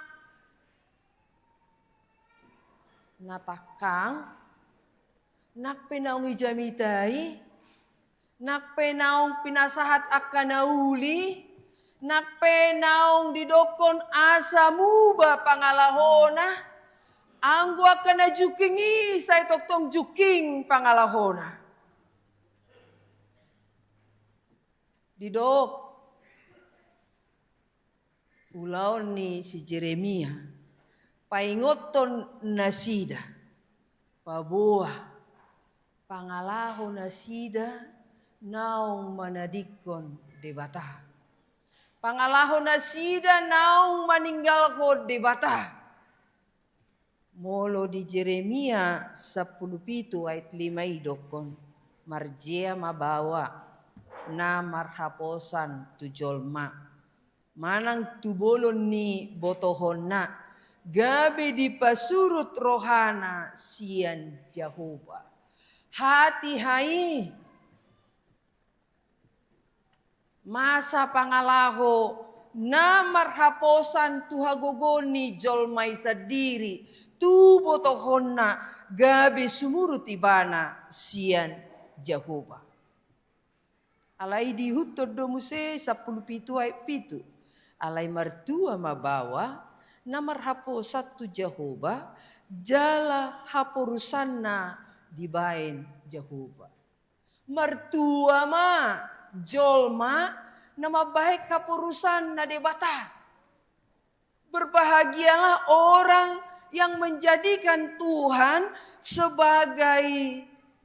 natakang nak penaungi jamitai Nakpenaong pinasahat akan nauli, nakpenaong didokon asa muba pangalahona, anggo akan na jukingi sa itoktong juking pangalahona. Didok, ulaon ni si Jeremia, paingoton nasida, pabuah, pangalaho nasida, naong manadikon debata. Pangalaho nasida naong maninggal ko debata. Molo di Jeremia 17 ayat 5 idokon. Marjea mabawa na marhaposan tu jolma. Manang tubolon ni botohon na. Gabe di pasurut rohana sian Jehovah. Hati hai. Masa pangalaho na marhaposan tuhagogoni jolmay sadiri tu botohon na gabi sumurut ibana sian Jehovah. Alay dihutod do muse 17 ay 7. Alay martua mabawa na marhaposat tu Jehovah jala haporusan na dibain Jehovah. Martua ma jolma na mabaik kapurusan na debata. Berbahagialah orang yang menjadikan Tuhan sebagai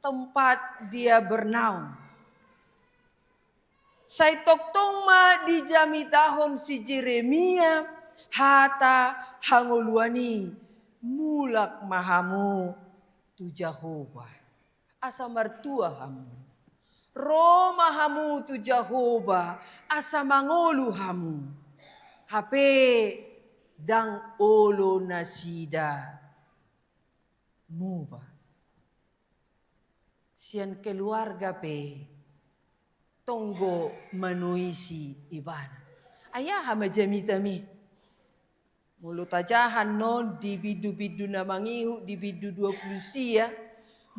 tempat dia bernaung. Say toktong ma di jami tahun si Jeremia hata hangoluani mulak mahamu tu Jehovah. Asa martua hamu. Roma hamu tu Jehovah asa mangolu hamu. Hape dang olo nasida muba. Sian keluarga pe tonggo manuisi ibana. Ayah hama jamitami. Mulut ajahan non di bidu-bidu na mangihu di bidu 20 sia.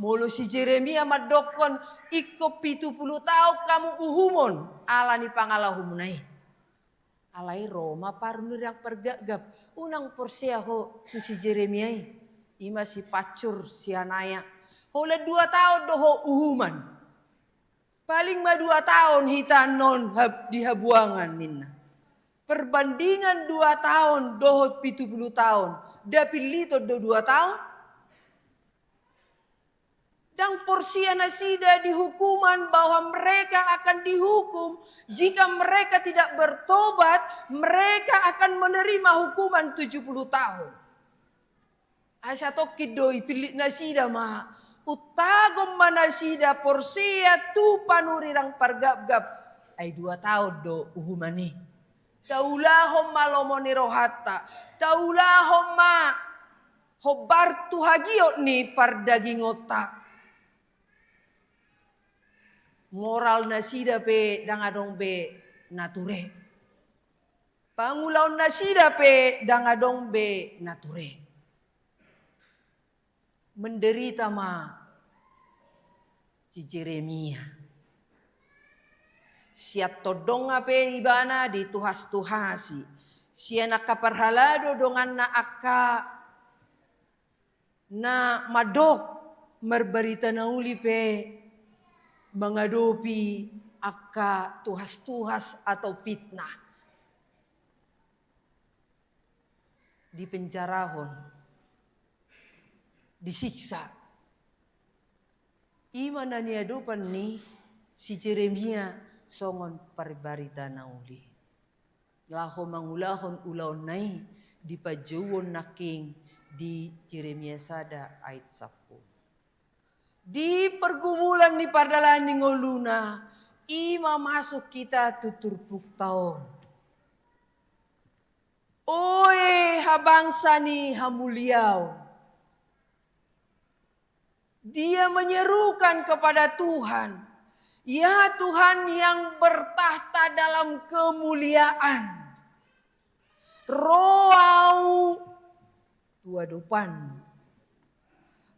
Mulu si Jeremia madokon iko 70 tahun kamu uhumon ala ni pangalahumunai. Alai Roma parunir yang pergagap unang porsiaho tu si Jeremia ima si pacur si anaya. Hole 2 tahun doho uhuman. Paling ma 2 tahun hitan non dihabuangan ninna. Perbandingan 2 tahun doho 70 tahun. Dapilito do 2 tahun. Dan porsia nasida dihukuman bahwa mereka akan dihukum. Jika mereka tidak bertobat, mereka akan menerima hukuman 70 tahun. Asa tokidoi pilit nasida ma. Utagom manasida porsia tu panurirang pargap-gap. Ay 2 tahun do uhumani. Taulahom malomoni rohata. Taulahom ma hobar tu hagiot ni pardaging otak. Moral nasida pe dangadong be nature. Pangulaon nasida pe dangadong be nature. Menderita ma si Jeremia. Siat todong ape ibana di tuhas-tuhasi. Siya nakaparhalado dongan na akka na madok merbarita na uli pe mengadopi akka tuhas-tuhas atau fitnah. Dipenjarahon, disiksa. Iman na niadopan ni si Jeremia songon paribarita na uli. Laho mangulahon ulaon nai di pajuwon naking di Jeremia sada ayat 10. Di pergumulan ni pardalan ni ngoluna, ima masuk kita tuturpuk tahun. Oe habangsa ni hamuliaon. Dia menyerukan kepada Tuhan. Ya Tuhan yang bertahta dalam kemuliaan. Roau tua depan.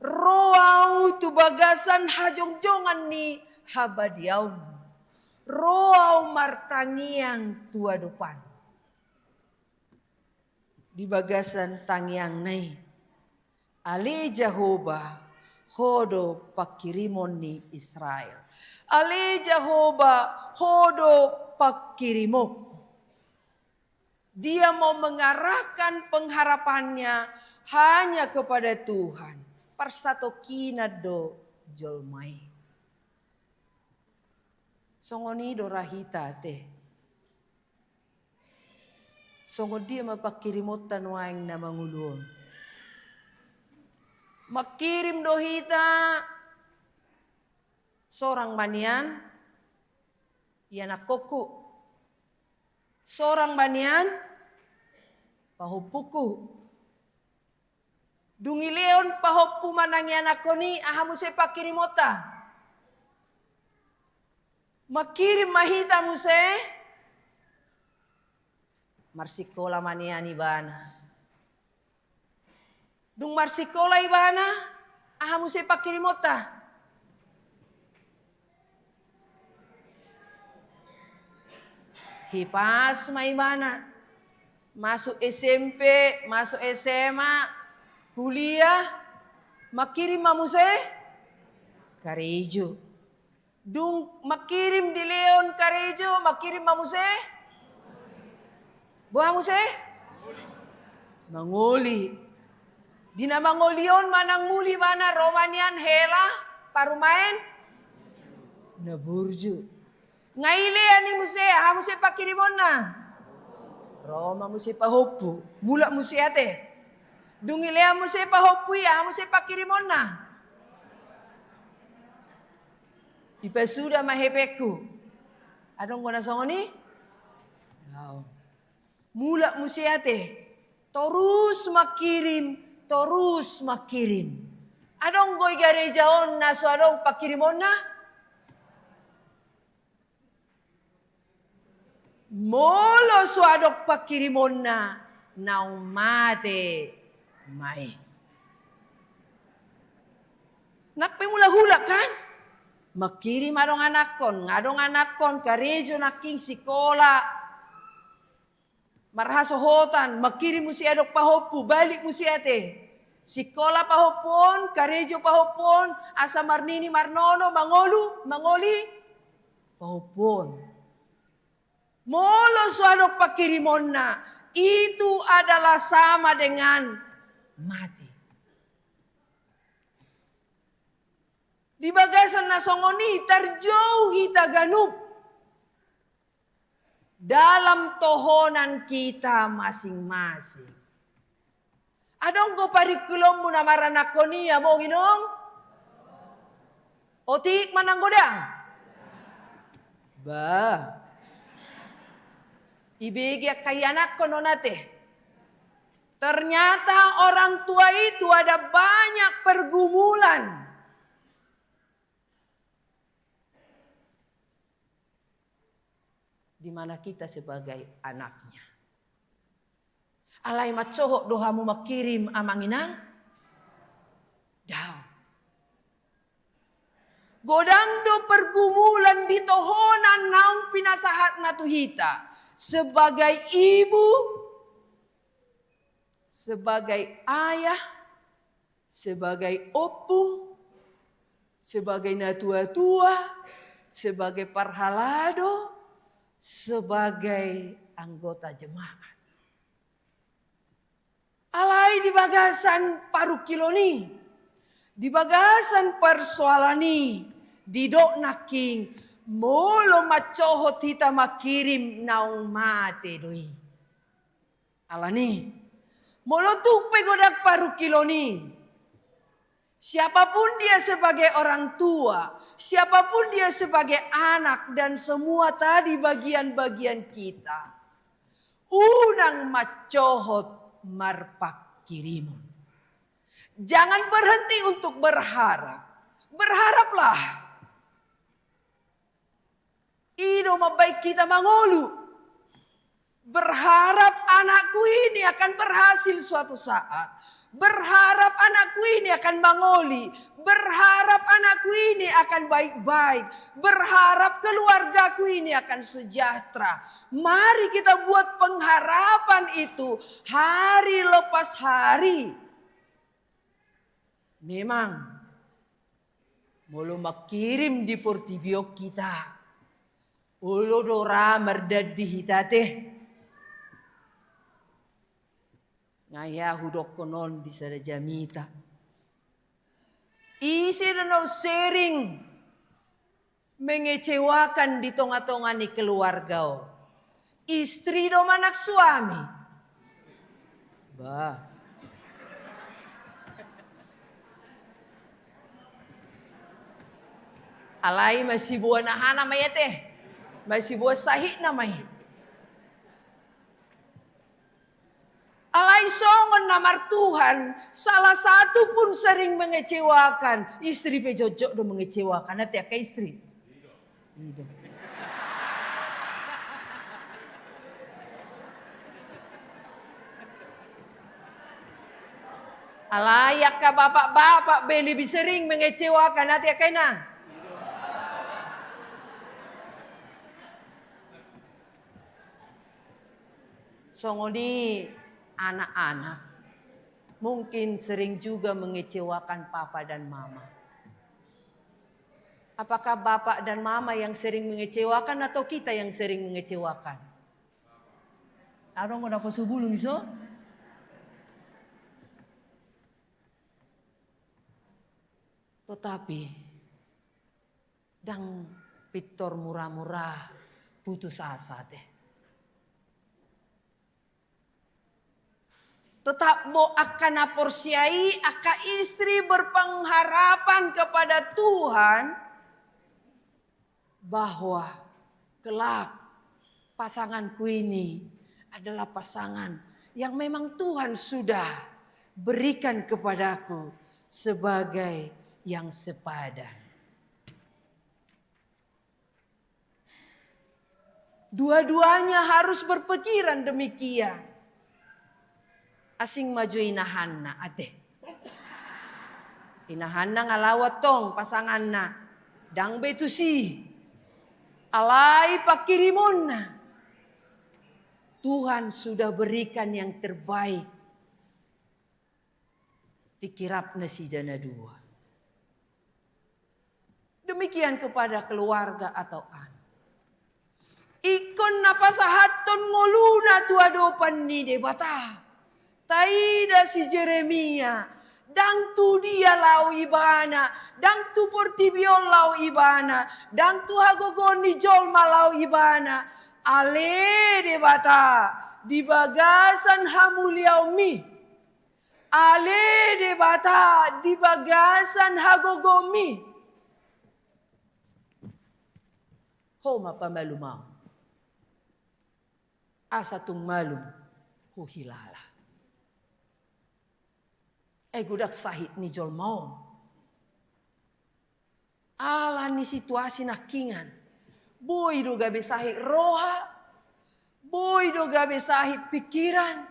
Roau tu bagasan hajong-jongan ni habadiaun. roau martangiang tua depan. Di bagasan tangiang nai. Ale Jehovah hodo pakirimon ni Israel. Ale Jehovah hodo pakirimok. Dia mau mengarahkan pengharapannya hanya kepada Tuhan. Persato kinado jolmai. Songoni dorahita teh. Songo dia mapakirimotan waing na mangulun. Makirim dohita seorang banian yana koku. Seorang banian pahupuku. Dungi leon pahupu manangi anakoni ahamu se pakirimota. Makirim mahita muse marsikola maniani bana. Dung marsikola ibana ahamu se pakirimota. Hipas maibana. Masuk SMP, masuk SMA, kuliah, makirim mamuse Karejo. Dung makirim di Leon Karejo, makirim mamuse buah muse mangoli. Dina mangolion manang muli mana romanian hela parumain naburju. Ngaile ani muse ha muse pakirimon na. Roma muse pahopu, mula muse ate. Dungile muse pahopu ya muse pakirimon na. Ipasuda mahepeku. Adong kona songoni? Wow. Mula muse ate. Terus makirim. Adong goy garejaon na so adong pakirimon na. Molo suadok pakirimon na naung mate mai. Nakpe mula hula kan? Makirim adong anakon karejo naking sikola. Marhasohotan, makirim musi adok pahopu, balik musi ate. Sikola pahopon, karejo pahopon, asa marnini marnono, mangoli, pahopon. Molo suadok pakirimon na, itu adalah sama dengan mati. Di bagasan nasongoni terjauhi taganup. Dalam tohonan kita masing-masing. Adong ko parikulom mo na maranakoni ya mo ginong? Otik manang godang? Bah. Ibigya kay anak ko nate. Ternyata orang tua itu ada banyak pergumulan. Di mana kita sebagai anaknya. Alay matsoho dohamu makirim amang inang. Daw. Godando pergumulan di tohonan naung pinasahat na tuhita. Sebagai ibu, sebagai ayah, sebagai opung, sebagai natua-tua, sebagai parhalado, sebagai anggota jemaat. Alai di bagasan parukiloni, di bagasan persoalani, di dok naking, molo macohot hita makirim naung mate doi. Alani. Molo tupe godak parukiloni. Siapapun dia sebagai orang tua. Siapapun dia sebagai anak. Dan semua tadi bagian-bagian kita. Unang macohot marpak kirimun. Jangan berhenti untuk berharap. Berharaplah. Ido mabaik kita mangolu. Berharap anakku ini akan berhasil suatu saat. Berharap anakku ini akan mangoli. Berharap anakku ini akan baik-baik. Berharap keluargaku ini akan sejahtera. Mari kita buat pengharapan itu hari lepas hari. Memang mulu makirim di portibio kita. Ulo dora merdad di hitate. Ngaya hudok konon di sada jamita. Isi danau sering mengecewakan di tonga-tonga ni keluarga. Istri do anak suami. Bah. Alai masih buah nahana mayate. Masih buah sahih namanya. Alai songon namar Tuhan, salah satu pun sering mengecewakan. Istri pejojok do mengecewakan, nanti ke istri. Tidak. Alai ka bapak-bapak lebih sering mengecewakan, nanti kena. Songoni anak-anak mungkin sering juga mengecewakan papa dan mama. Apakah bapak dan mama yang sering mengecewakan atau kita yang sering mengecewakan? Arong kenapa subulung iso? Tetapi dang pitor murah-murah putus asa teh. Tetap mo akan aporsiai aka istri berpengharapan kepada Tuhan bahwa kelak pasanganku ini adalah pasangan yang memang Tuhan sudah berikan kepadaku sebagai yang sepadan. Dua-duanya harus berpikiran demikian. Asing maju inahanna ate. Inahanna ngalawat tong pasanganna. Dang betu si. Alai pakirimonna. Tuhan sudah berikan yang terbaik. Dikirapna si dana dua. Demikian kepada keluarga atau anak. Ikon napasahaton ngoluna tuadopan ni debata. Taida si Jeremia, dang tu dia lau ibana, dang tu portibiol lau ibana, dang tu hagogoni jolma lau ibana, ale de bata di bagasan hamuliau mi, ale de bata di bagasan hagogomi, homa pamalumau, asa tung malum huhilala. Gudak sahit ni jol mau. Ala ni situasi nakingan. Boy do gabe sahit roha. Boy do gabe sahit pikiran.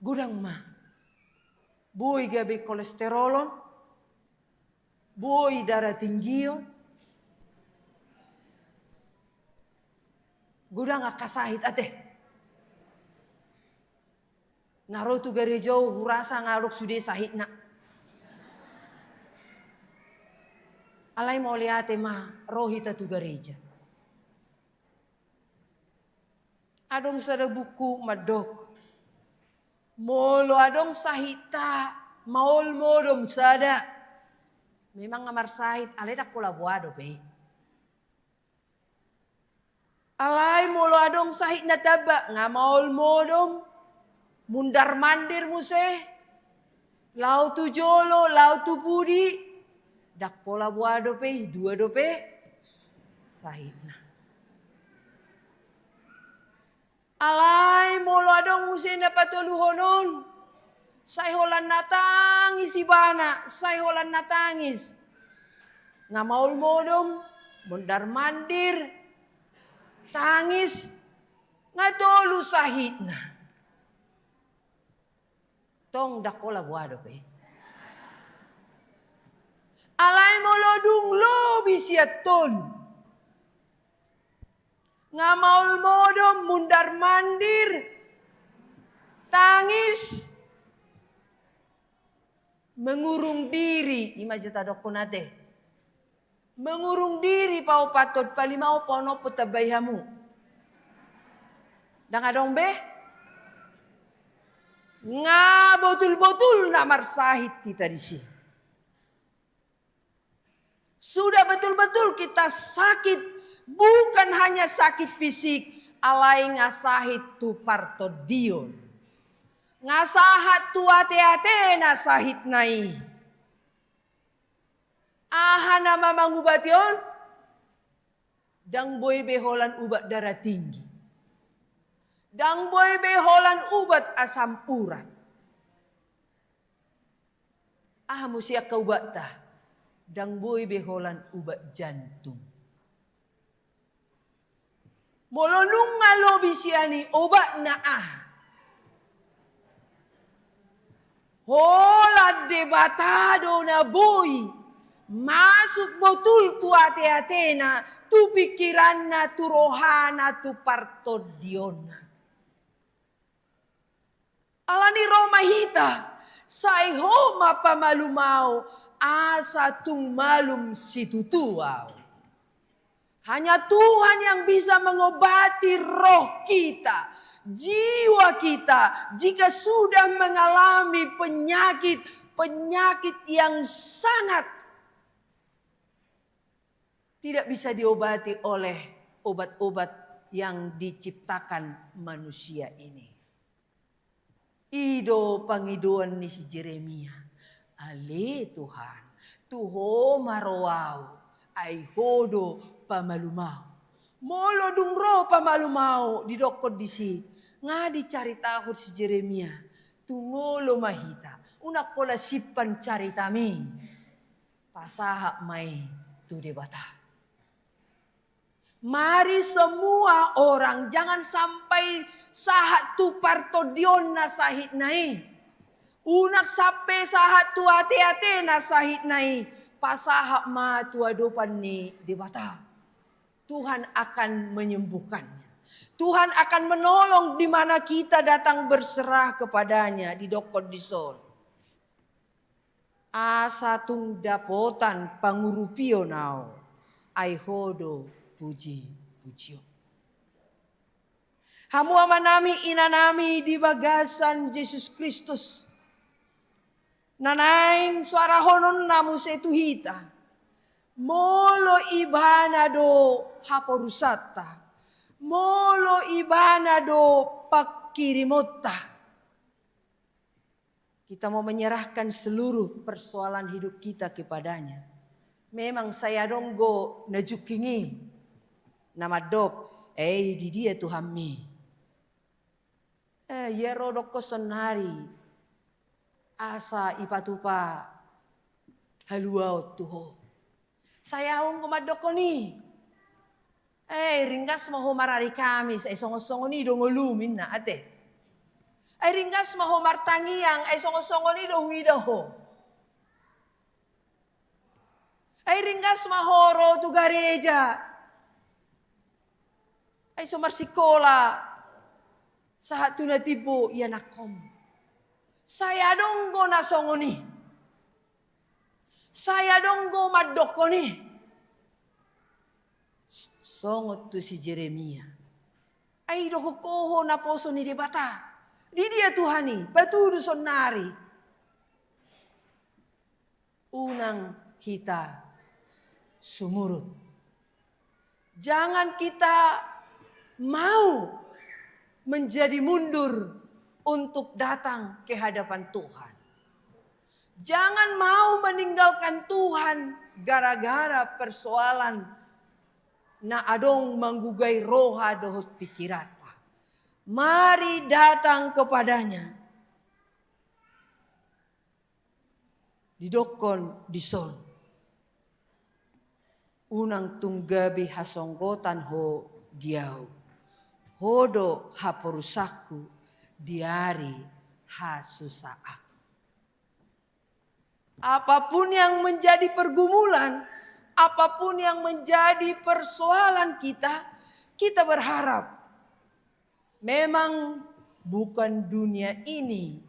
Gudang mah. Boy gabe kolesterolon. Boy darah tinggion. Gudang akasahit ate. Naro tu garejau hurasa ngaruk sude sahit nak. Alai mau lihat mah rohita tu gareja. Adong sada buku madok. Molo adong sahita maol modom sada. Memang ngamar sahit alai dak pola buado pe. Alai molo adong sahit na taba ngamaol modom. Mundar mandir museh, lau tu jolo, lau tu budi, dak pola buah dope, dua dope, sahidna. Alai molo adong museh dapat toluhonon, say holan natangis ibana, say holan natangis, ngamaul modom, mundar mandir, tangis, ngatolu sahidna. Tong dakola buado pe. Alay mo lodung lobi siya tolu. Nga maul modo mundar mandir. Tangis. Mengurung diri. Ima juta dokunate. Mengurung diri pau patod palimau pono putabayhamu. Dangadong be. Nga betul-betul namar sahid kita di sini. Sudah betul-betul kita sakit, bukan hanya sakit fisik, alai ngasahit tu partodion. Ngasahat tu ate-ate na sahit nai. Aha nama mangubation? Dang boy beholan ubat darah tinggi. Dang boy beholan ubat asam urat. Ah musia kaubat tah. Dang boy beholan ubat jantung. Molonung ngalobi siani obat na ah. Hola debatado na boy. Masuk betul tu ate-ate na. Tu pikiran na, tu rohana, tu partodiona. Alani Roma hita. Sai homa pamalumau. Asa tung malum situtuau. Hanya Tuhan yang bisa mengobati roh kita, jiwa kita, jika sudah mengalami penyakit yang sangat tidak bisa diobati oleh obat-obat yang diciptakan manusia ini. Ido pangiduan ni si Jeremia. Ale Tuhan, Tuho marowau, ay hodo pamalumau. Molo dung ro pamalumau di dokod disi. Nga dicari tahun si Jeremia, tungolo mahita. Unak pola sipan cari tami. Pasahak mai tu debata. Mari semua orang jangan sampai sahat tu partodion na sahit nai. Unak sampai sahat tu ate-ate na sahit nai. Pasahak ma tu adopan ni debata. Tuhan akan menyembuhkannya. Tuhan akan menolong di mana kita datang berserah kepadanya di dokod di sol. Asa tung dapotan pangurupio nao. Ai hodo puji-pujio. Hamu amanami inanami di bagasan Yesus Kristus. Nanaing suara honon namu setuhita. Molo ibana do haporusata. Molo ibana do pakirimota. Kita mau menyerahkan seluruh persoalan hidup kita kepadanya. Memang saya donggo najukingi. Nama dok, di dia Tuhan mi. Yerodok kosonari. Asa ipatupa haluau tuho. Saya hong kumadoko ni. Ringgas maho marari kami. Ay songo-songo ni dongolumin na ate. Ay ringgas maho martangiang. Ay songo-songo ni dongidaho. Ay ringgas mahoro tu gareja. Ay somarsikola. Sahat tu natibo yanakom. Saya donggo nasongo ni. Saya donggo madoko ni. Songot tu si Jeremia. Ay dohokoho na poso ni debata. Di dia Tuhani. Batudu sonari. Unang kita sumurut. Jangan kita mau menjadi mundur untuk datang ke hadapan Tuhan. Jangan mau meninggalkan Tuhan gara-gara persoalan na adong manggugai roha dohot pikirata. Mari datang kepadanya. Didokon dison. Unang tunggabi hasonggotan ho diau. Hodo haporusaku diari hasusaak. Apapun yang menjadi pergumulan, apapun yang menjadi persoalan kita, kita berharap memang bukan dunia ini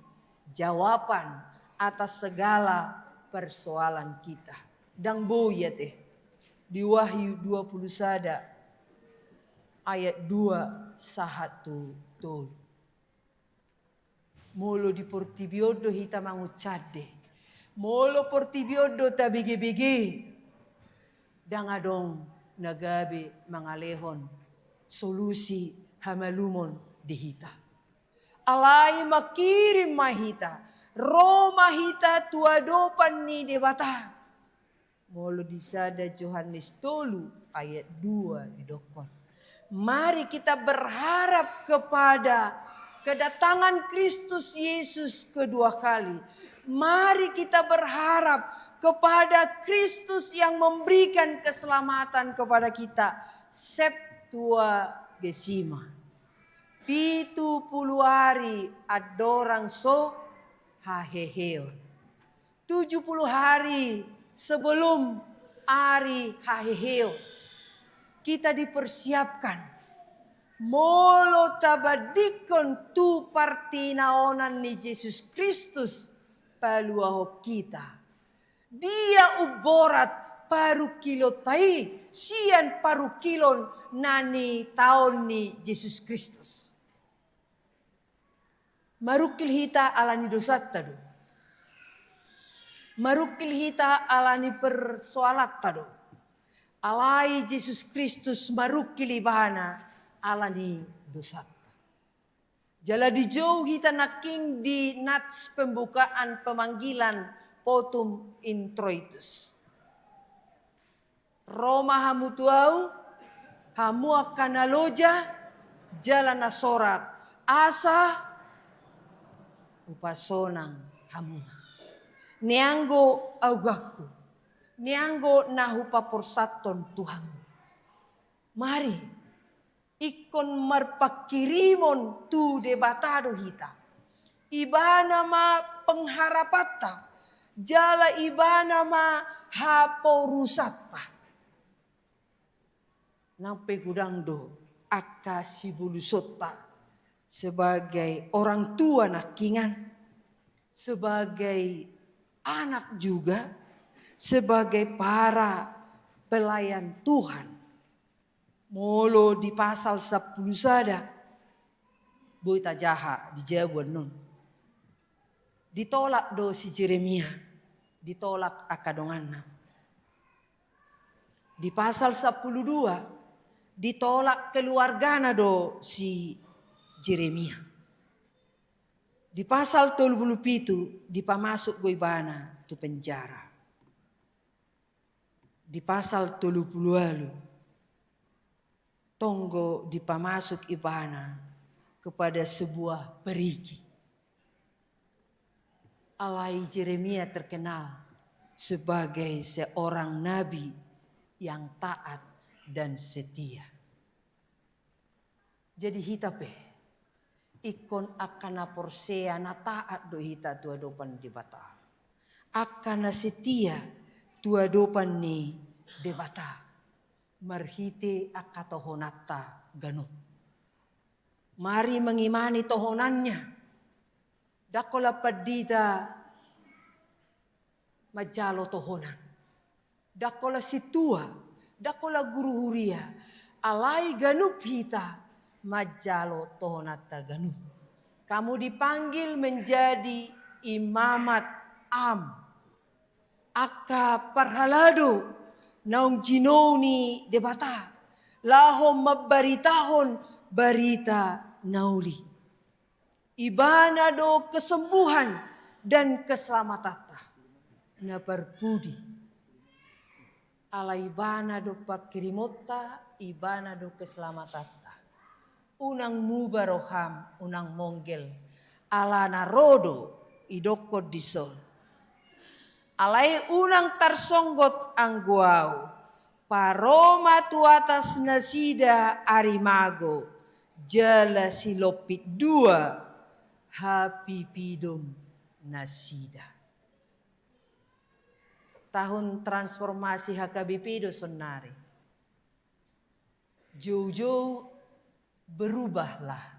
jawaban atas segala persoalan kita. Dan boya teh di Wahyu 21 ayat 2 sahatu tol. Molo di portibiodo hita mangucade. Molo portibiodo tabige-bige. Dangadong nagabe mangalehon solusi hamalumon dihita. Alai makirim mahita. Roma hita tuadopan ni debata. Molo disada Yohanes 3 ayat 2 didokon. Mari kita berharap kepada kedatangan Kristus Yesus kedua kali. Mari kita berharap kepada Kristus yang memberikan keselamatan kepada kita. Septuagesima. 70 hari adorang so haheheon. 70 hari sebelum hari haheheon. Kita dipersiapkan. Molo tabadikon tu partinaonan ni Yesus Kristus paluaho kita. Dia uborat paru kilo tai sian paru kilon nani taon ni Yesus Kristus. Marukil hita alani dosat tado. Marukil hita alani persoalat tado. Alai Yesus Kristus marukil ibana alani dosat. Jala dijauh hita naking di nats pembukaan pemanggilan potum introitus. Roma hamutuau hamu akan aloja jalan nasorat asa upasonang hamuna. Nianggo augaku. Nianggo nahupa porsaton Tuhan. Mari ikon marpakirimon tu debatado hita. Ibana ma pengharapata. Jala ibana ma haporusata. Nampe gudangdo akasibulusota. Sebagai orang tua nakingan, sebagai anak juga, sebagai para pelayan Tuhan. Molo di pasal 10 sada, boita jaha di Jabuan nun. Ditolak do si Jeremia, ditolak akadonganna. Di pasal 12, ditolak keluargana do si Jeremia. Di pasal 37 dipamasuk goibana tu penjara. Di pasal 30 tonggo dipamasuk ibana kepada sebuah perigi. Alai Jeremia terkenal sebagai seorang nabi yang taat dan setia. Jadi hitape ikon akana porsea na taat do hita tua dopan debata. Akana setia tua dopan ni debata. Marhite akatohonata gano. Mari mengimani tohonannya. Dakola padita majalo tohonan. Dakola situa, dakola guru huria. Alai ganup hita. Majalo tohonata ganu. Kamu dipanggil menjadi imamat am. Aka parhalado naung jinoni debata. Lahom mabaritahon barita nauli. Ibana do kesembuhan dan keselamatan. Na perpudi. Ala ibana do pakirimota, ibana do keselamatan. Unang mubaroham, unang monggel. Ala narodo, idoko dison. Alai unang tarsonggot angguau. Paroma tuatas nasida arimago. Jala silopit dua. Hapipidom nasida. tahun transformasi HKBP do sonari. Jauh-jauh berubahlah.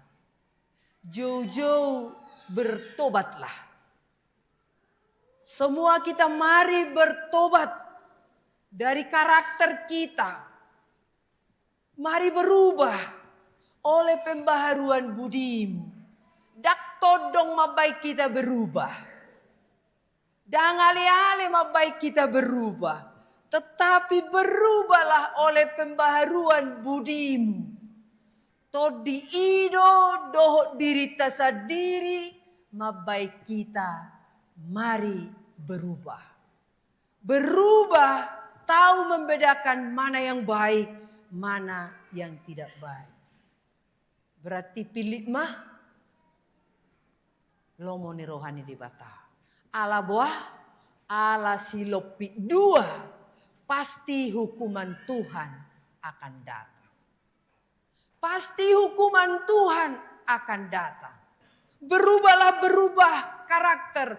Jauh-jauh bertobatlah. Semua kita mari bertobat dari karakter kita. Mari berubah oleh pembaharuan budimu. Dak todong mabaik kita berubah. Dang ale-ale mabaik kita berubah. Tetapi berubahlah oleh pembaharuan budimu. Todi ido dohot diri tasadiri mabaik kita mari berubah. Berubah tahu membedakan mana yang baik, mana yang tidak baik. Berarti pilih mah lomoni rohani di bata. Ala buah, ala silopi dua, pasti hukuman Tuhan akan datang. Pasti hukuman Tuhan akan datang. Berubahlah, berubah karakter,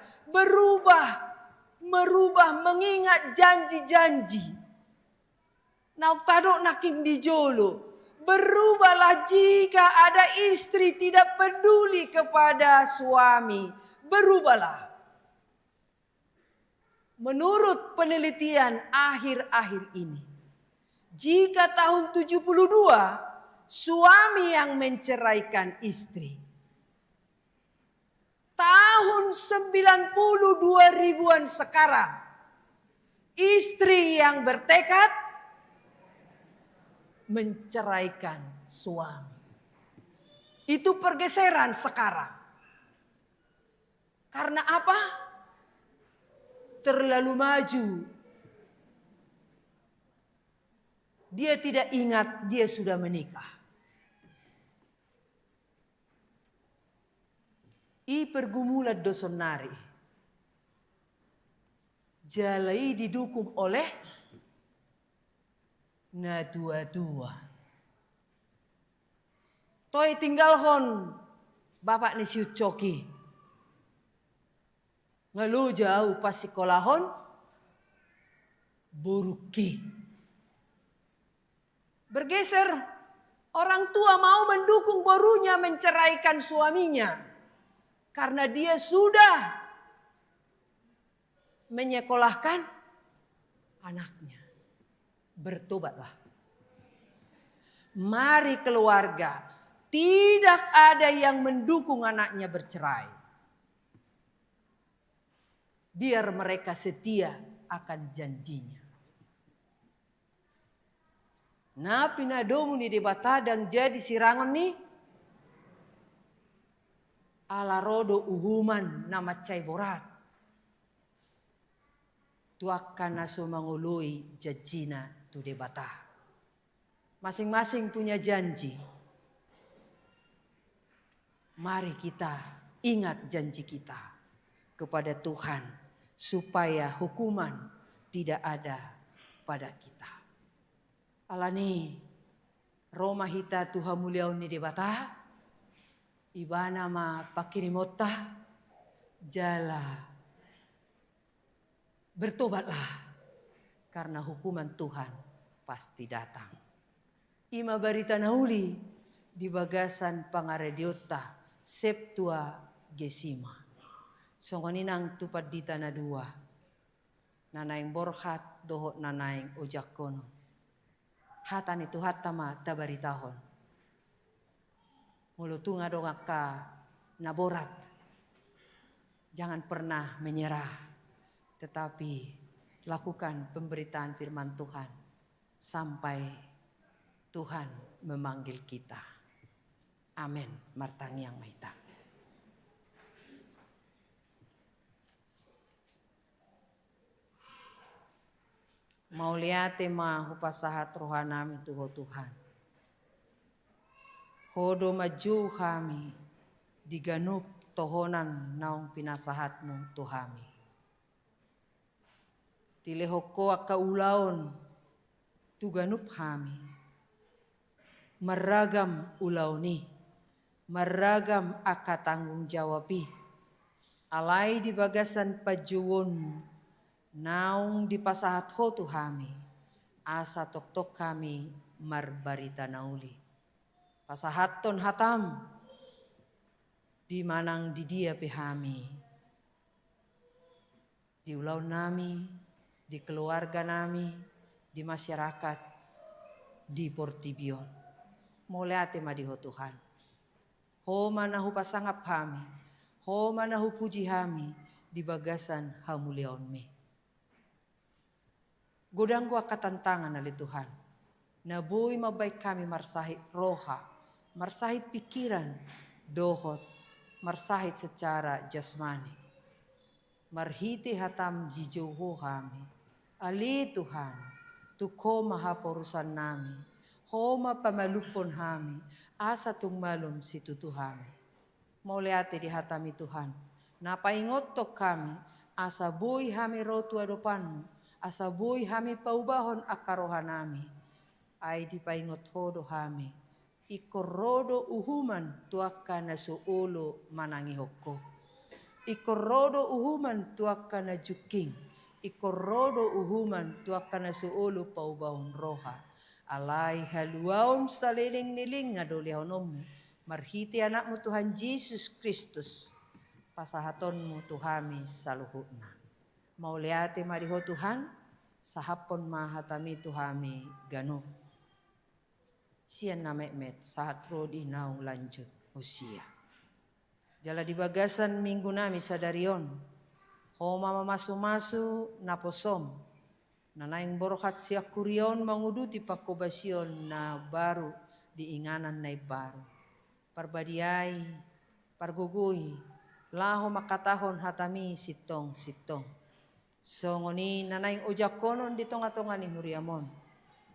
merubah mengingat janji-janji. Nauk tadok naking di jolo. Berubahlah jika ada istri tidak peduli kepada suami. Berubahlah. Menurut penelitian akhir-akhir ini, jika tahun 72 suami yang menceraikan istri, tahun 92 sekarang istri yang bertekad menceraikan suami. Itu pergeseran sekarang. Karena apa? Terlalu maju. Dia tidak ingat dia sudah menikah. I pergumulan dosonari. Jalai didukung oleh na dua-dua. Toi tinggal hon bapak ni siut coki. Ngalu jauh pas sekolahon buruki. Bergeser, orang tua mau mendukung borunya menceraikan suaminya. Karena dia sudah menyekolahkan anaknya. Bertobatlah. Mari keluarga, tidak ada yang mendukung anaknya bercerai. Biar mereka setia akan janjinya. Nah pinadomu ni di batadang jadi sirangon nih. Ala rodo uhuman nama cai borat. Tuakan naso mangului jajina tu debata. Masing-masing punya janji. Mari kita ingat janji kita kepada Tuhan supaya hukuman tidak ada pada kita. Alani Roma hita Tuhan muliaun ni debata. Ibana ma pakirimota jala. Bertobatlah karena hukuman Tuhan pasti datang. Ima barita nauli di bagasan pangarediota septua gesima. Songoninang tupad di tanah dua. Nanaing borhat dohot nanaing ojak kono. Hatan itu hatama tabaritahon. Mulutunga dongaka naborat. Jangan pernah menyerah. Tetapi lakukan pemberitaan firman Tuhan. Sampai Tuhan memanggil kita. Amin. Martangi yang mahita. Mau lihat tema hupasahat rohanami tuho Tuhan. Hodo maju kami diganup tohonan naung pinasahatmu Tuhami. Tilehoko aka ulaon tuganup kami. Meragam ulaoni, meragam aka tanggung jawabi. Alai di bagasan pajuwon naung dipasahat ho Tuhami, asa tok-tok kami marbarita nauli. Pasahaton hatam, di manang di dia pihami. Di ulau nami, di keluarga nami, di masyarakat, di Portibion. Mulai madiho Tuhan. Ho manahu pasangap kami, ho manahu puji kami, di bagasan hamuliaon me. Godang gua katantangan ali Tuhan. Nabuy mabaik kami marsahit roha, marsahit pikiran, dohot, marsahit secara jasmani. Marhiti hatam jijoho kami. Ali Tuhan, tuko maha porusan nami, homa pamalupon kami, asa tungmalum situ Tuhan. Mauliati di hatami Tuhan, napaingot tok kami, asa boy kami rotu adopanmu, asa boy kami paubahon akarohan nami, ay di paingot hodo kami, ikorodo uhuman tuaka na suulo manangihoko. Ikorodo uhuman tuaka na juking, ikorodo uhuman tuaka na suulo paubahon roha. Alay haluaon sa liling-niling nga dolihonom, marhiti anakmu Tuhan Yesus Kristus, pasahaton mo Tuhami sa luhut na. Mauliati mariho Tuhan, sa hapon mahatami Tuhami gano. Siyan na memet, sahat rodi naong lanjut usia. Jala di bagasan minggu nami sa darion, homa mamasu-masu na posom, nanaing borokat siya kurion manguduti pakobasyon na baru diinganan na baru. Parbadiay, parguguy, laho makatahon hatami sitong-sitong. So ngoni nanaing ojakonon ditong atongan ni Huriamon.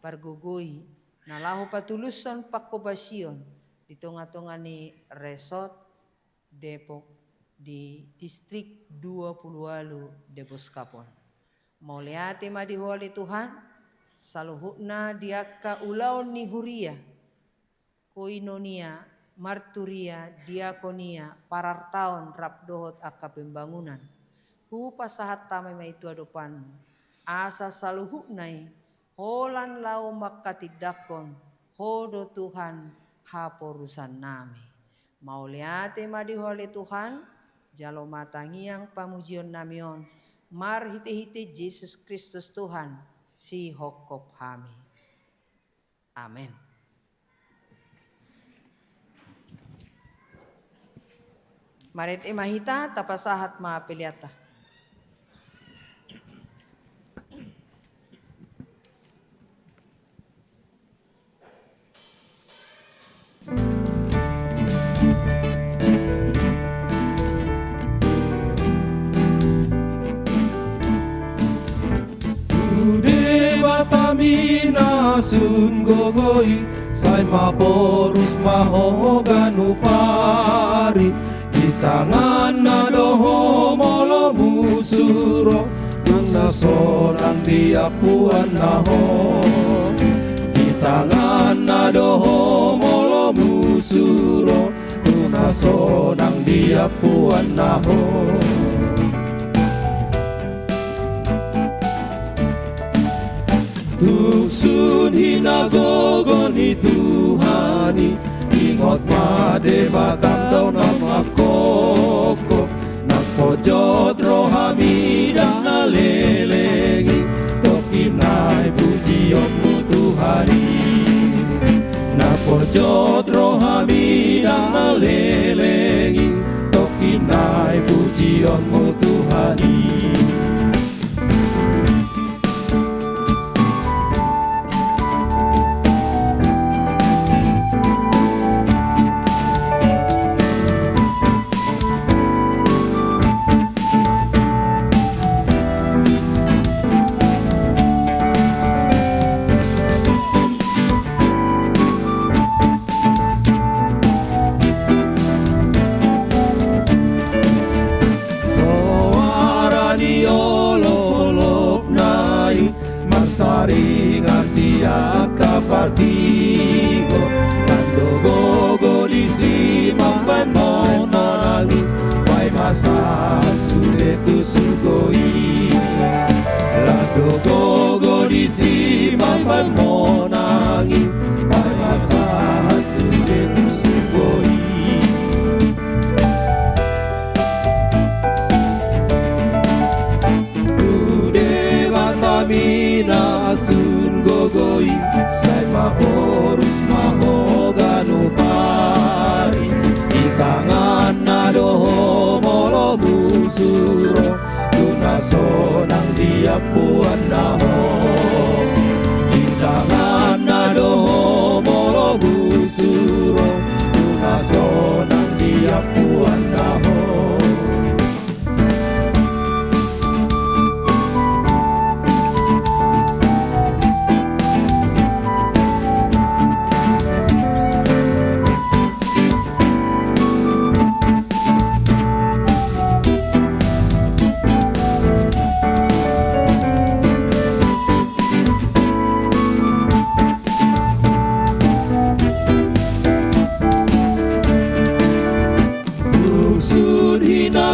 Parguguy, nalahu patuluson pakobasyon ditong atongan ni Resort Depok di Distrik 28 de Boscapon. Mauliati madihuali Tuhan, saluhukna diaka ulaon ni Huria, koinonia, marturia, diakonia, parartaon rapdohot aka pembangunan. Hupa sahat tamay maitu adopan, asa saluhuknay, holan lau makatidakon, hodo Tuhan haporusan nami. Mauliati madihuali Tuhan, jalo matangiang pamujion namion, mar hiti-hiti Yesus Kristus Tuhan, si hokop kami. Amin. Marit imahita tapasahat maapiliata. Batamina sun gogoi sai maporus mahoganu pari kitangan na doho molo musuro tuna sorang dia puan naho kitangan na doho molo musuro tuna sorang dia puan naho. Tuksun hinagogon ni Tuhani, ingot made batam daw na makoko, nagpojot rohami dan nalelengi, tokinay pujiyon mo Tuhani. Nagpojot rohami dan nalelengi, tokinay pujiyon mo Tuhani. busuro tunaso nang dia puan daho indangan nadoho molo busuro tunaso nang dia puan daho.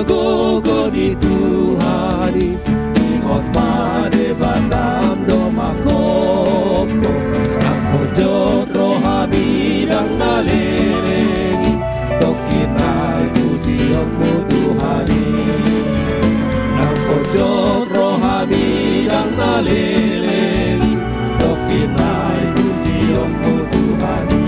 Gogo di Tuhani Imot made batam do makoko Nang pojok rohami dang nalelengi Tokinai pujianmu Tuhani Nang pojok rohami dang nalelengi Tokinai pujianmu Tuhani.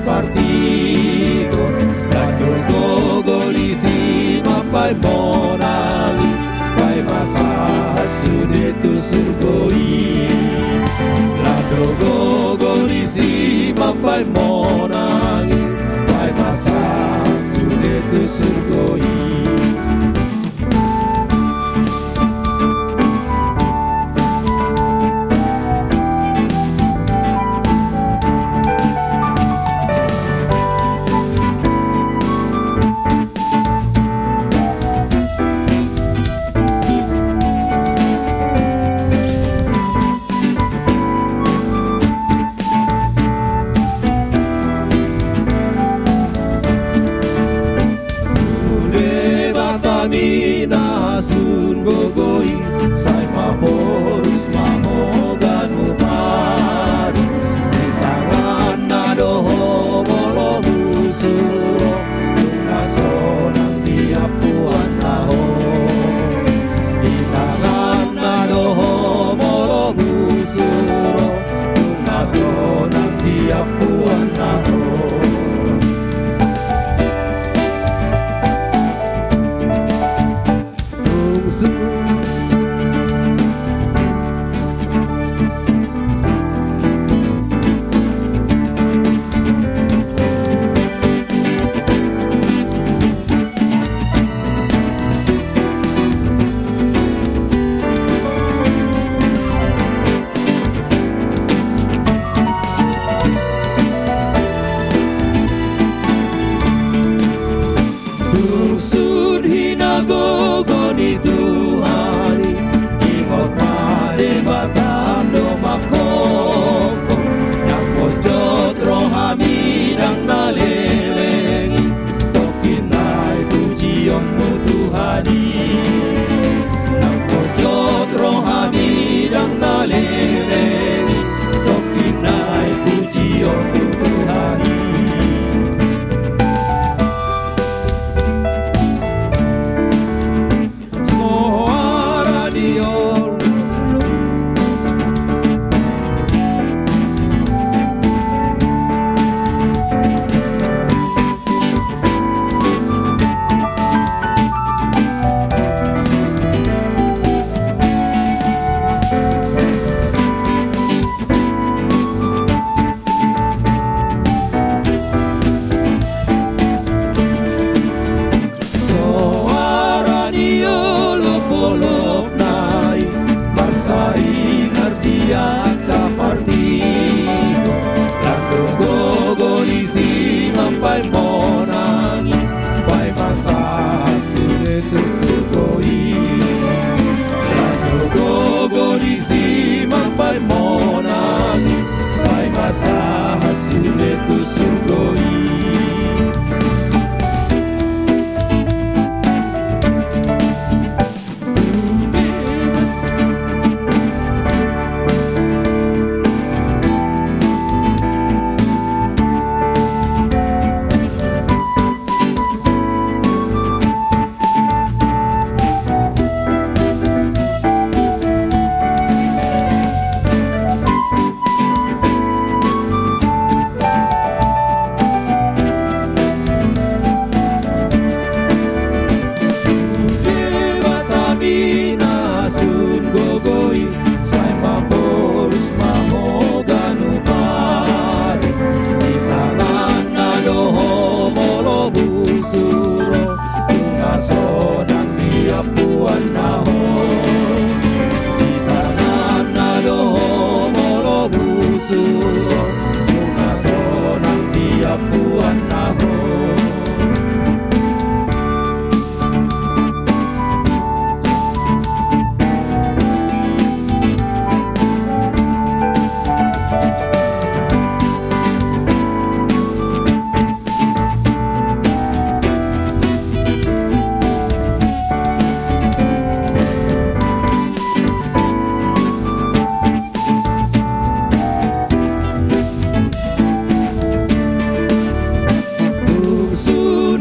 Partido Dando gogo di sima pai monali Pai masa sude tu surgoi Dando gogo di sima pai monali Pai masa sude tu surgoi.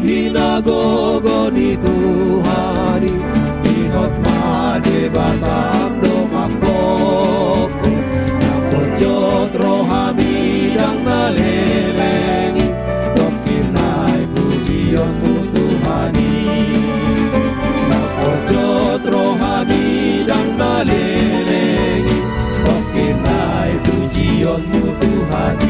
hinagogo ni Tuhani inot madebatam domakoko napojot rohami dang nalelengi tokinai pujionmu Tuhani napojot rohami dang nalelengi tokinai pujionmu Tuhani.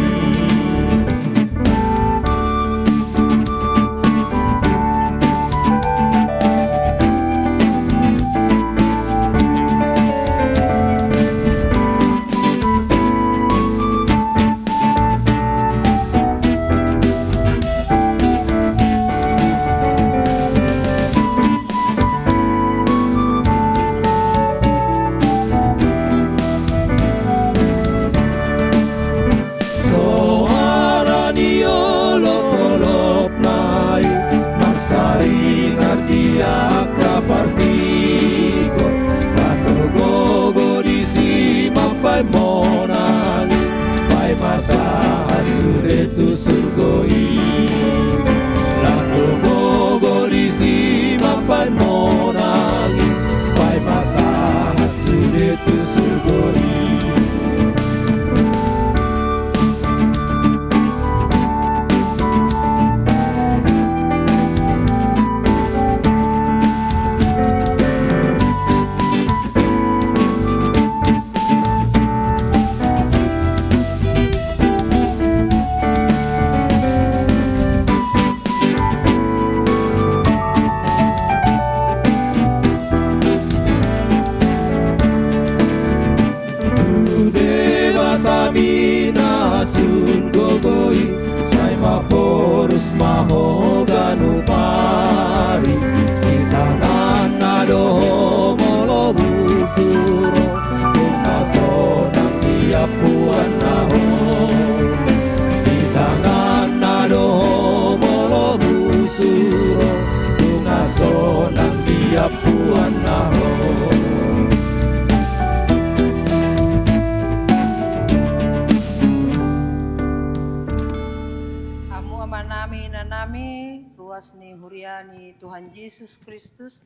Ni huriani Tuhan Yesus Kristus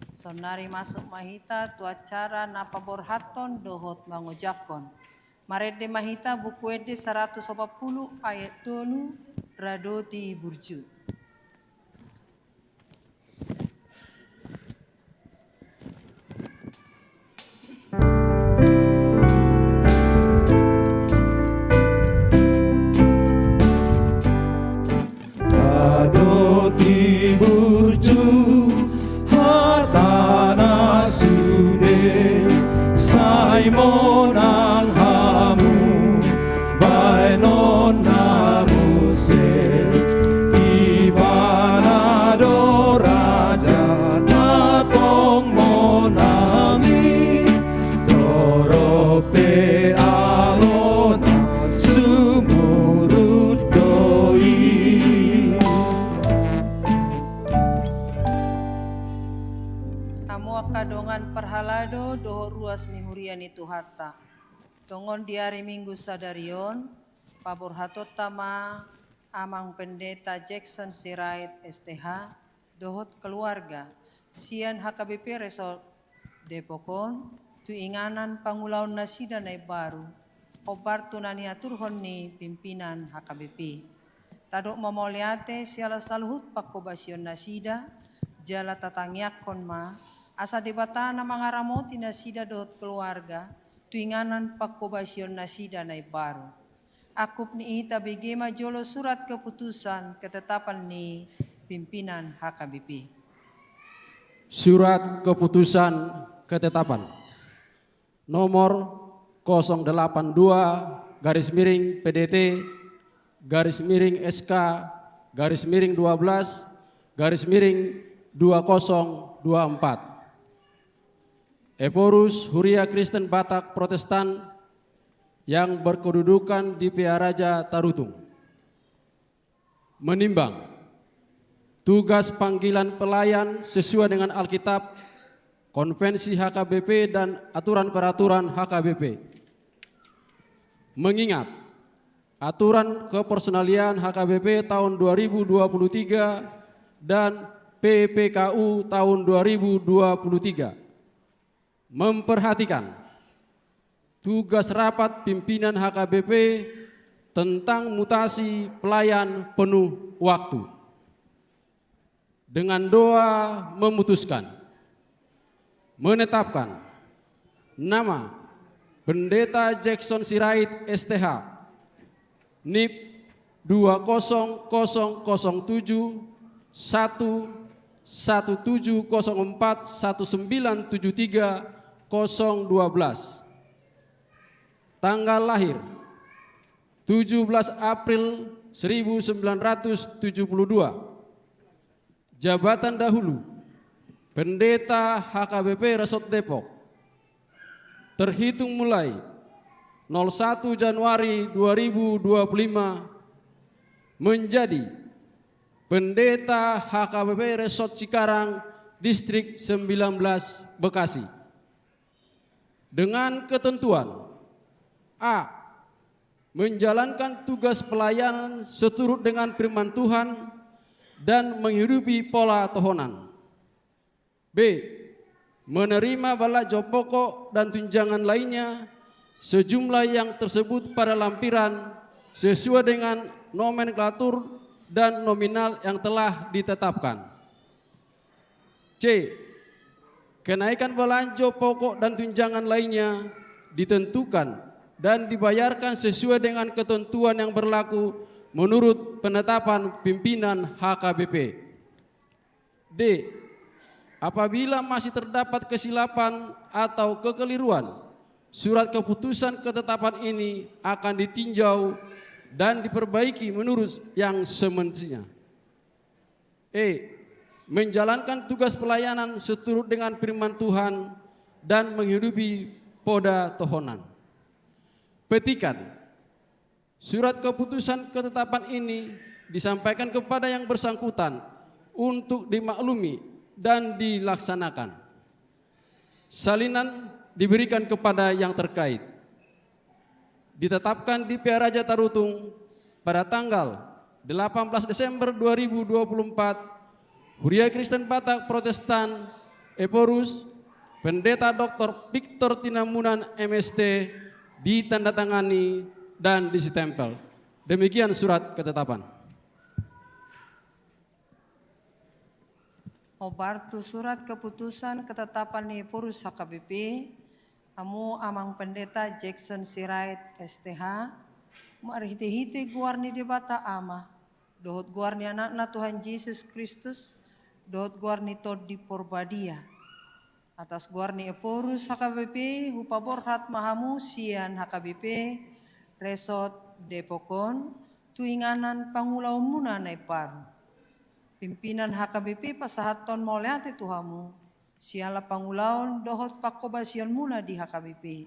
sonari masuk mahita tu acara napaborhaton dohot mangojakon marede mahita buku ede 140 ayat 2 radoti burju. Monang hamu bai non hamu se ibana do raja natong monami torope alona sumurut doi. Kamu akadongan perhalado doho ruas ni huriani tuhata. Tongon di hari Minggu sadarion, pabor hatot tama amang pendeta Jackson Sirait STH, dohot keluarga, sian HKBP Resort Depokon, tu inganan pangulaun nasida nai baru, obar tunani aturhon ni pimpinan HKBP. Tadok mamoliate siala saluhut pakobasion nasida, jala tatangyak konma, asa debatana mangaramoti nasida dohot keluarga, tuinganan pakobasion nasida nai baru. Akup ni ita begema jolo surat keputusan ketetapan ni pimpinan HKBP. Surat keputusan ketetapan nomor 082 garis miring PDT garis miring SK garis miring 12 garis miring 2024. Evorus Huria Kristen Batak Protestan yang berkedudukan di Piaraja Tarutung menimbang tugas panggilan pelayan sesuai dengan Alkitab, Konvensi HKBP dan aturan-peraturan HKBP. Mengingat aturan kepersonalian HKBP tahun 2023 dan PPKU tahun 2023. Memperhatikan tugas rapat pimpinan HKBP tentang mutasi pelayan penuh waktu. Dengan doa memutuskan menetapkan nama Pendeta Jackson Sirait STH NIP 20007 11704 1973 012. Tanggal lahir 17 April 1972. Jabatan dahulu Pendeta HKBP Resort Depok. Terhitung mulai 01 Januari 2025 menjadi Pendeta HKBP Resort Cikarang Distrik 19 Bekasi. Dengan ketentuan A. Menjalankan tugas pelayanan seturut dengan firman Tuhan dan menghidupi pola tohonan. B. Menerima bala job pokok dan tunjangan lainnya sejumlah yang tersebut pada lampiran sesuai dengan nomenklatur dan nominal yang telah ditetapkan. C. Kenaikan belanja pokok dan tunjangan lainnya ditentukan dan dibayarkan sesuai dengan ketentuan yang berlaku menurut penetapan pimpinan HKBP. D. Apabila masih terdapat kesilapan atau kekeliruan, surat keputusan ketetapan ini akan ditinjau dan diperbaiki menurut yang semestinya. E. Menjalankan tugas pelayanan seturut dengan firman Tuhan dan menghidupi poda tohonan. Petikan. Surat keputusan ketetapan ini disampaikan kepada yang bersangkutan untuk dimaklumi dan dilaksanakan. Salinan diberikan kepada yang terkait. Ditetapkan di PA Raja Tarutung pada tanggal 18 Desember 2024, Huria Kristen Batak Protestan Eporus Pendeta Dr. Victor Tinamunan MST ditandatangani dan disitempel. Demikian surat ketetapan. Obartu surat keputusan ketetapan Eporus HKBP Amu amang Pendeta Jackson Sirait STH marhite-hite guarni di bata ama dohot guarni anak Tuhan Yesus Kristus dohot guarni tod di porbadia atas guarni Eporus HKBP hupaborhat mahamu sian HKBP Resort Depokon tuinganan pangulau muna naiparu pimpinan HKBP pasahaton moleate tuhamu siala pangulaon dohot pakobasion muna di HKBP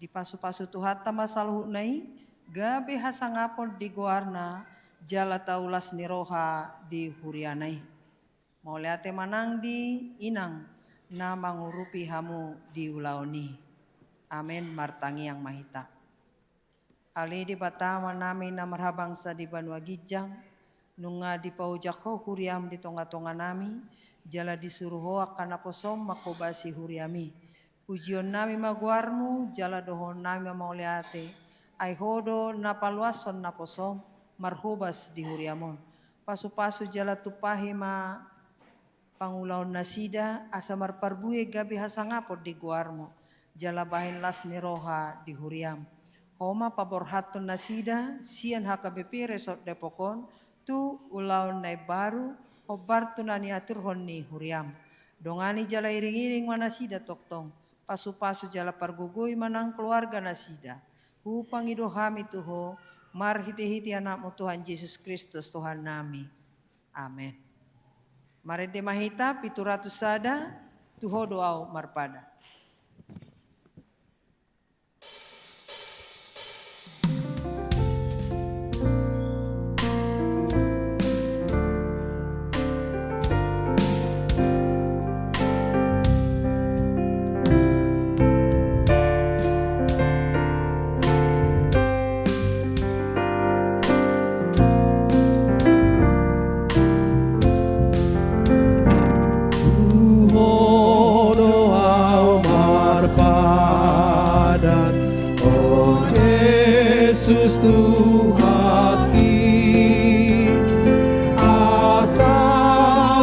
di pasu-pasu tuhata masaluh nai gabe hasangapon di goarna jala taulas niroha di hurianai moleate manang di inang na mangurupi hamu di ulaoni. Amin martangi yang mahita. Ali di batama nami na marhabangsa di Banua Gijang nunga di paujakho huriam di tonga-tonga nami jala disuruh akan aposom makobasi huriami. Pujion nami maguarmu jala dohon nami mauleate. Aihodo napaluason naposom marhubas di huriamon. Pasu-pasu jala tupahi ma pangulaon nasida asamar parbuye gabi hasangapod di guarmo. Jala bahin las niroha di huriam. Homa paborhaton nasida sian HKBP Resort Depokon tu ulaon nai baru obar tunani aturhon ni huriam. Dongani jala iring-iring manasida toktong. Pasu-pasu jala pargugui manang keluarga nasida. Hupang idohami tuho. Marhiti-hiti anakmu Tuhan Yesus Kristus Tuhan nami. Amin. Mari demahita pituratus sada. Tuho doau marpada.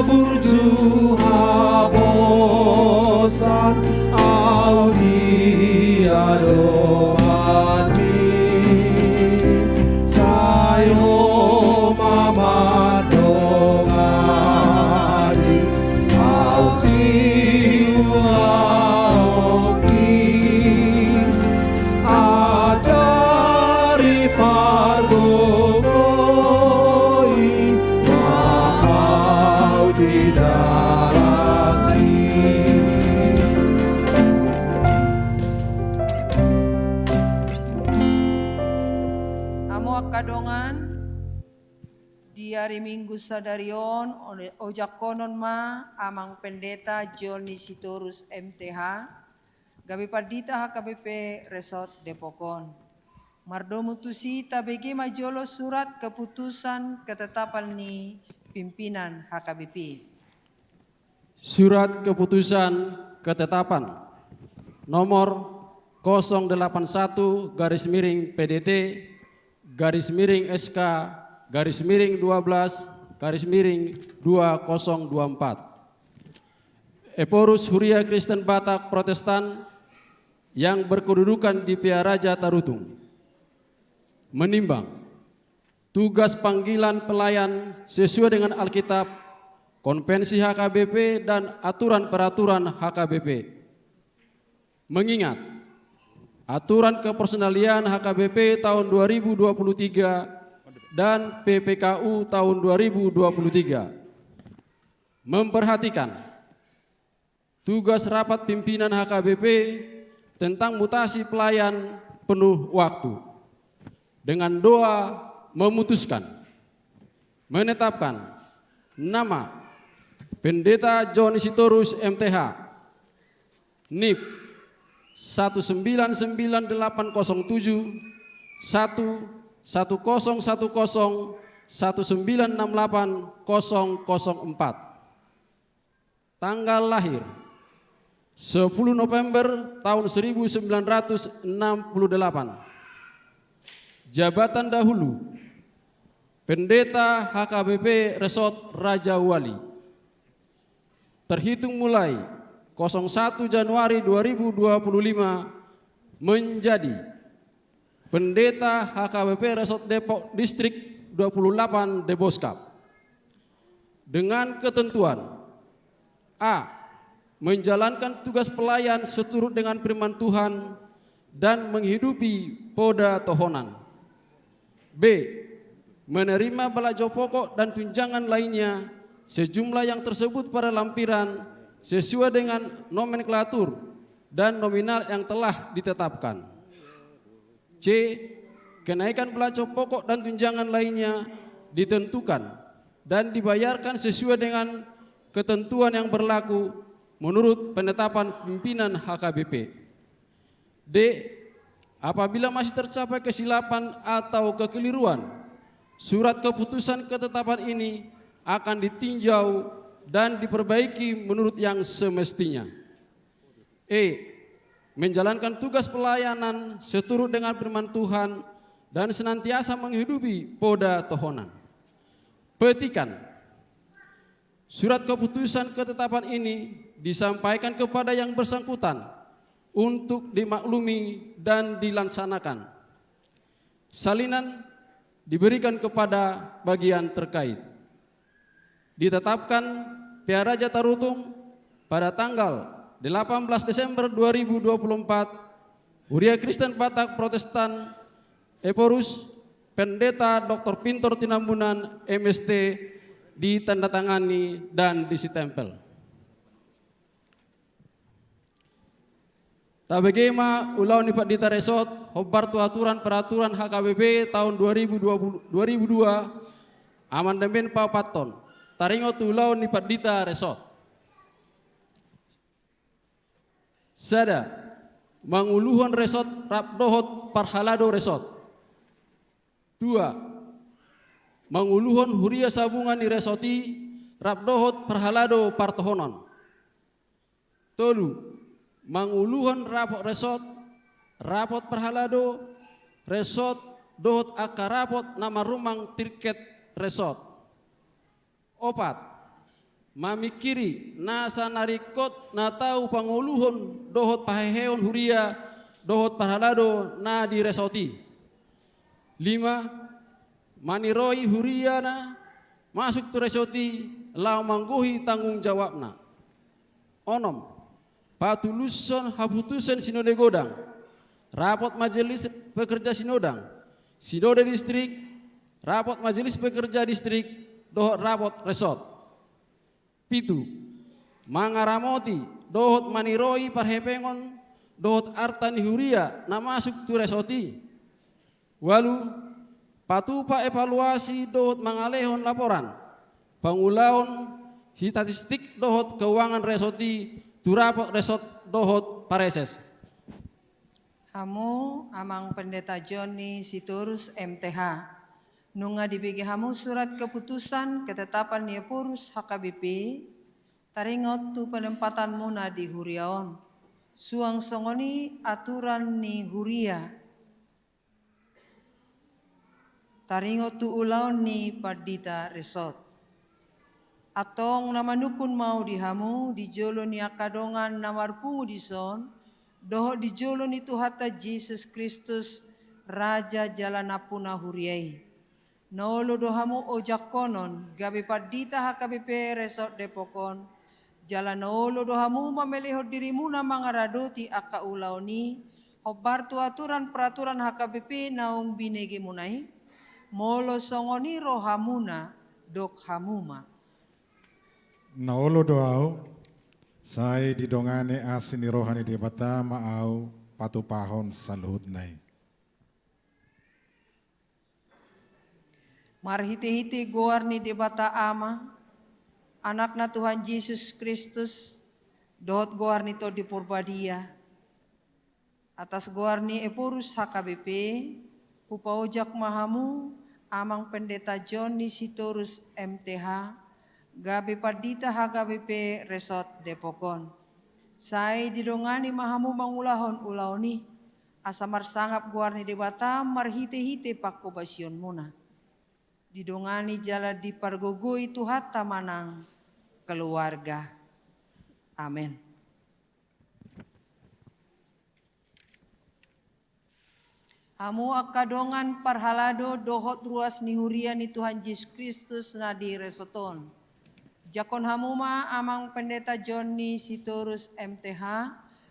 burju habosan audia domani sayo mama domani au siulaoki ajari pargoi mau di darati. Amo kadongan di hari Minggu sadarion ojak konon ma amang pendeta Joni Sitorus MTH gabi pardita HKBP Resort Depokon. Mardomu tusi tabegi majolo surat keputusan ketetapan ni pimpinan HKBP. Surat keputusan ketetapan nomor 081 PDT SK 12 2024. Eporus Huria Kristen Batak Protestan yang berkedudukan di Piaraja Tarutung menimbang tugas panggilan pelayan sesuai dengan Alkitab, Konvensi HKBP dan aturan peraturan HKBP. Mengingat aturan kepersonalian HKBP tahun 2023 dan PPKU tahun 2023 memperhatikan tugas rapat pimpinan HKBP tentang mutasi pelayan penuh waktu. Dengan doa memutuskan menetapkan nama Pendeta Joni Sitorus MTH NIP 1999807 111010 1968 tanggal lahir 10 November tahun 1968. Jabatan dahulu Pendeta HKBP Resort Raja Wali. Terhitung mulai 01 Januari 2025 menjadi Pendeta HKBP Resort Depok Distrik 28 Deboskap. Dengan ketentuan A. Menjalankan tugas pelayan seturut dengan firman Tuhan dan menghidupi poda tohonan. B. Menerima balajo pokok dan tunjangan lainnya sejumlah yang tersebut pada lampiran sesuai dengan nomenklatur dan nominal yang telah ditetapkan. C. Kenaikan balajo pokok dan tunjangan lainnya ditentukan dan dibayarkan sesuai dengan ketentuan yang berlaku menurut penetapan pimpinan HKBP. D. Apabila masih tercapai kesilapan atau kekeliruan, surat keputusan ketetapan ini akan ditinjau dan diperbaiki menurut yang semestinya. E. Menjalankan tugas pelayanan seturut dengan firman Tuhan dan senantiasa menghidupi poda tohonan. Petikan. Surat keputusan ketetapan ini disampaikan kepada yang bersangkutan untuk dimaklumi dan dilaksanakan. Salinan diberikan kepada bagian terkait. Ditetapkan Piaraja Tarutung pada tanggal 18 Desember 2024, Huria Kristen Batak Protestan Eporus Pendeta Dr. Pintor Tinambunan MST ditandatangani dan disitempel. Tabegema ulau ni Pardita Resort hobar tu aturan peraturan HKBP tahun 2002 amandemen papaton taringo tu ulau ni Pardita Resort. Sada manguluhan resort Rapdohot Parhalado Resort. 2. Manguluhan Huria Sabungan ni Resoti Rapdohot Parhalado Partohonon. 3. Manguluhan rapot resort, rapot Parhalado, resort dohot akarapot nama rumang tirket resort. 4. mamikiri nasa narikot na tau panguluhon dohot paheheon huria dohot parhalado na diresoti. 5. Maniroi huria na masuk tu resoti lau mangguhi tanggung jawabna. 6. Patuluson haputusan sinode godang, rapot majelis pekerja sinodang, sinode distrik, rapot majelis pekerja distrik, dohot rapot resort. 7. Mangaramoti dohot maniroi parhepengon dohot artani huria na masuk tu resoti. 8. Patupa evaluasi dohot mangalehon laporan, pangulaon statistik dohot keuangan resoti turapot resort dohot pareses. Hamu amang pendeta Joni Sitorus MTH. Nunga dibagi hamu surat keputusan ketetapan Niepurus HKBP. Taringot tu penempatan muna di huriaon. Suang songoni aturan ni huria. Taringot tu ulaon ni Pardita Resort. Atong namanukun mau dihamu di jolo ni akadongan namarpungu dison doho di jolo ni Tuhata Yesus Kristus Raja Jalanapuna huriai. Nolo dohamu ojakonon gabi Pardita HKBP Resort Depokon jalanolo dohamu mameliho dirimu na mangaradoti aka ulaoni obartu aturan peraturan HKBP naung binegi munai molo songoni rohamuna dok hamuma. Naolo doau, sai didongane asini rohani di bata maau patupahon saluhutnai. Marhiti-hiti goarni di bata ama, anak na Tuhan Yesus Kristus, dohot goarni to di Purbadia. Atas goarni Epurus HKBP, pupaujak mahamu, amang pendeta Joni Sitorus MTH, gabi Pardita HKBP Resort Depokon. Sai didongani mahamu mangulahon ulaoni. Asamar sangap guarni debata marhite-hite pakko basion muna. Didongani jala di pargogoi Tuhat tamanang keluarga. Amin. Amu akadongan parhalado dohot ruas nihuria ni Tuhan Yesus Kristus na di resoton. Jakon hamuma amang pendeta Joni Sitorus MTH,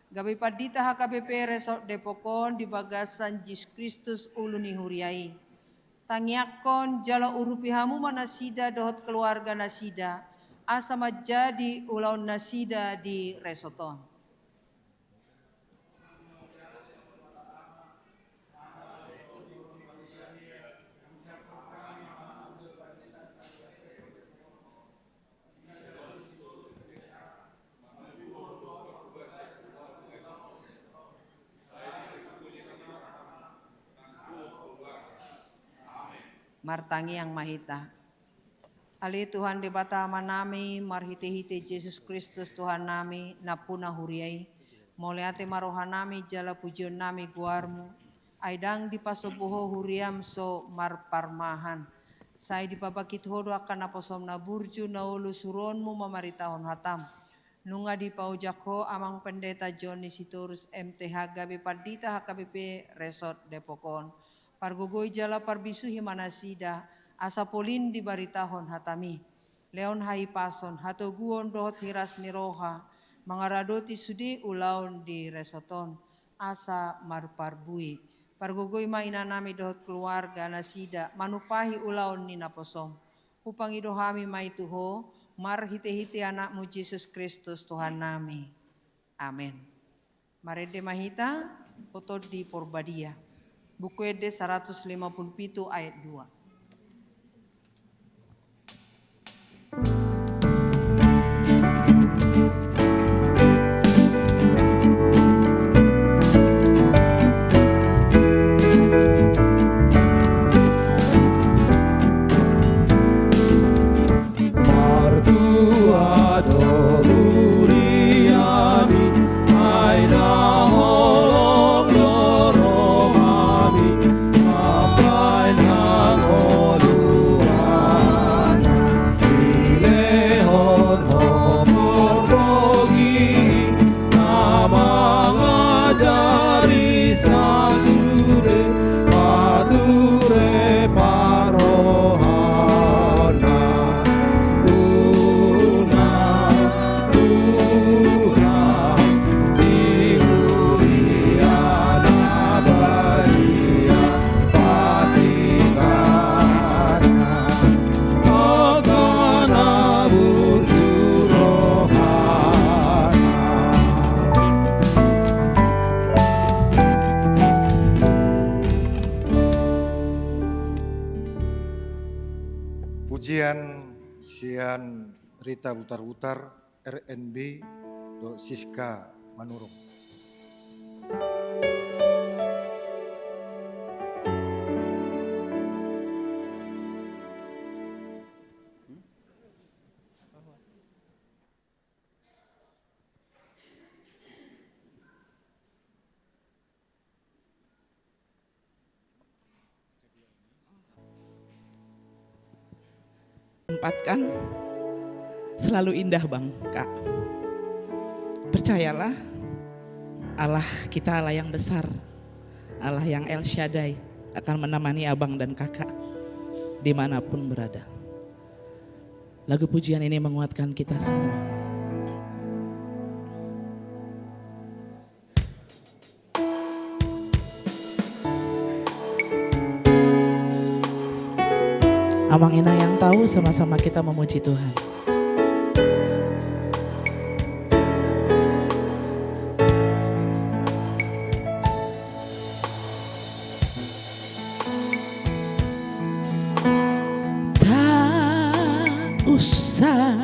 gabi Pardita HKBP Resort Depokon di bagasan Yesus Kristus uluni huriai. Tangiakon jala urupi hamuma nasida dohot keluarga nasida, asa majadi ulaun nasida di resoton. Martangi yang mahita. Ali Tuhan di bata manami marhiti-hiti Yesus Kristus Tuhan nami napuna huriai. Moleate marohanami jala pujion nami guarmu. Aidang di pasobuho huriam so marparmahan. Sai di babakit hodo akan naposom na burju na ulu suronmu mamaritahon hatam. Nunga di paujakho amang pendeta Joni Sitorus MTH gabi Pardita HKBP Resort Depokon. Pargogoi jala parbisu himanasida asa polin di baritahon hatami. Leon hai pason hatoguon dohot hiras niroha mangaradoti sudi ulaun di resoton asa marparbui. Pargogoi mainanami dohot keluarga nasida manupahi ulaun ni naposom. Upang idohami maituho marhite-hite anakmu Yesus Kristus Tuhan nami. Amin. Marede mahita potod di Purbadia. Buku Ede 157 ayat 2. Aina holong rohani, apain hango pujian sian Rita Butar-Butar RNB do Siska Manurung. Tempatkan selalu indah Bang Kak. Percayalah Allah kita Allah yang besar, Allah yang El Shaddai akan menemani abang dan kakak dimanapun berada. Lagu pujian ini menguatkan kita semua. Amang Ina yang tahu, sama-sama kita memuji Tuhan. Tak usah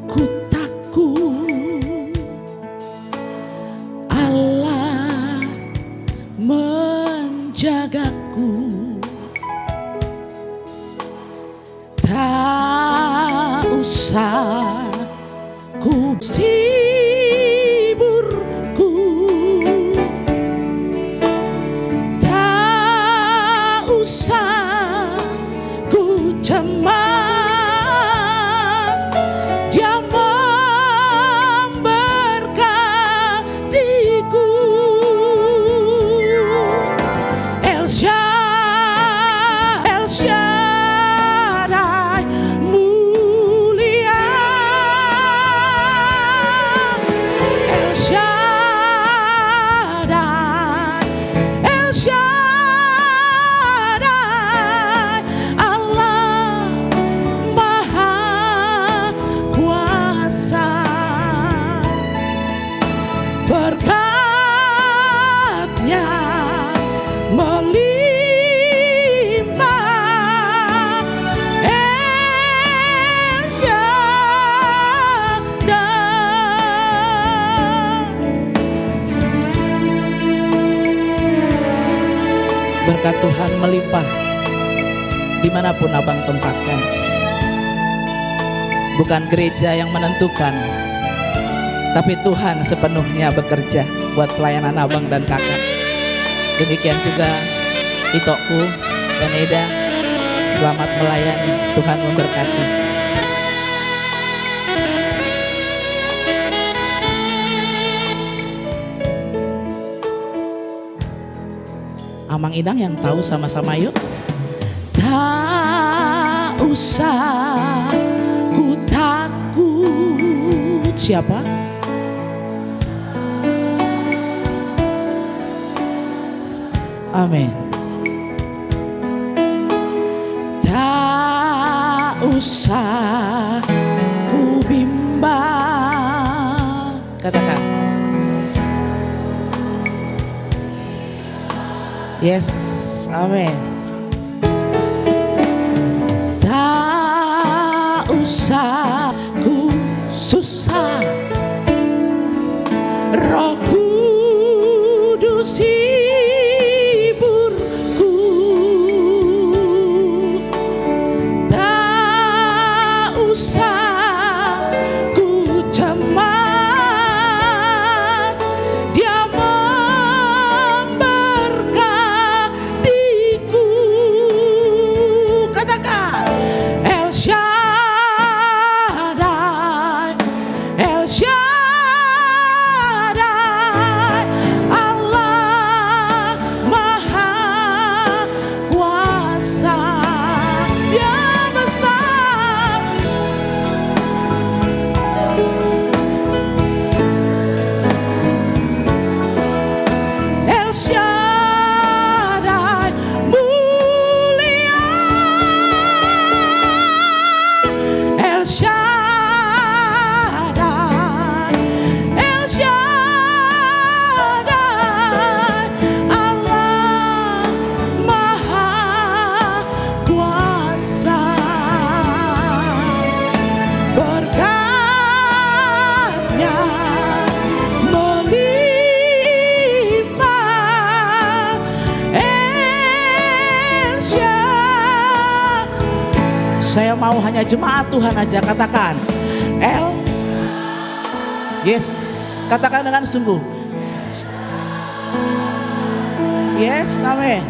ku takut, Allah menjagaku. Tak usah ku siburku, tak usah ku cemas, Dia memberkatiku. El Shaddai berkatnya melimpah. El Shaddai. Berkat Tuhan melimpah dimanapun abang tempatkan. Bukan gereja yang menentukan, tapi Tuhan sepenuhnya bekerja buat pelayanan abang dan kakak. Demikian juga Itokku dan Eda, selamat melayani, Tuhan memberkati. Amang Idang yang tahu, sama-sama yuk. Tak usah ku takut. Siapa? Amin. Tak usah ku bimbang. Katakan. Yes, amin. Tak usah ku susah, Roh Kudus hiburku. Tak usah ku cemas, Dia memberkatiku. Katakan, El Shaddai, El Shaddai. mau hanya jemaat Tuhan aja, katakan yes, katakan dengan sungguh. Yes, amin.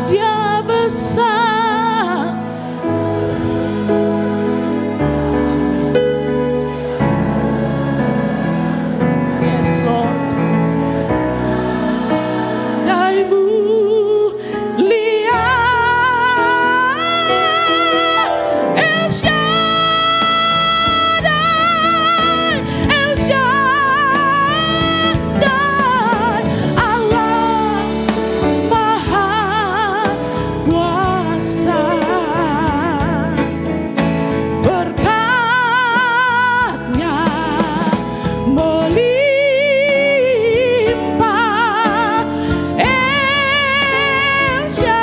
Dia besar. Yes, Lord. Dai-Mu El Shaddai, El Shaddai, Allah Maha Kuasa. Berkat-Nya melimpah. El Shaddai,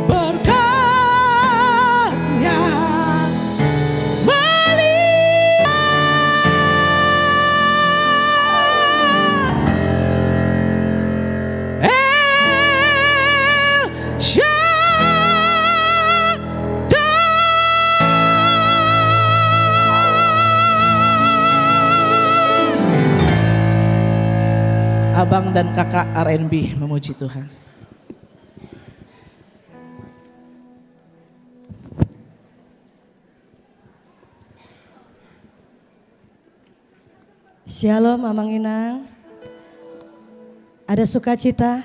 berkat-Nya El Shaddai. Abang dan kakak R&B memuji Tuhan. Shalom Amang Inang. Ada sukacita?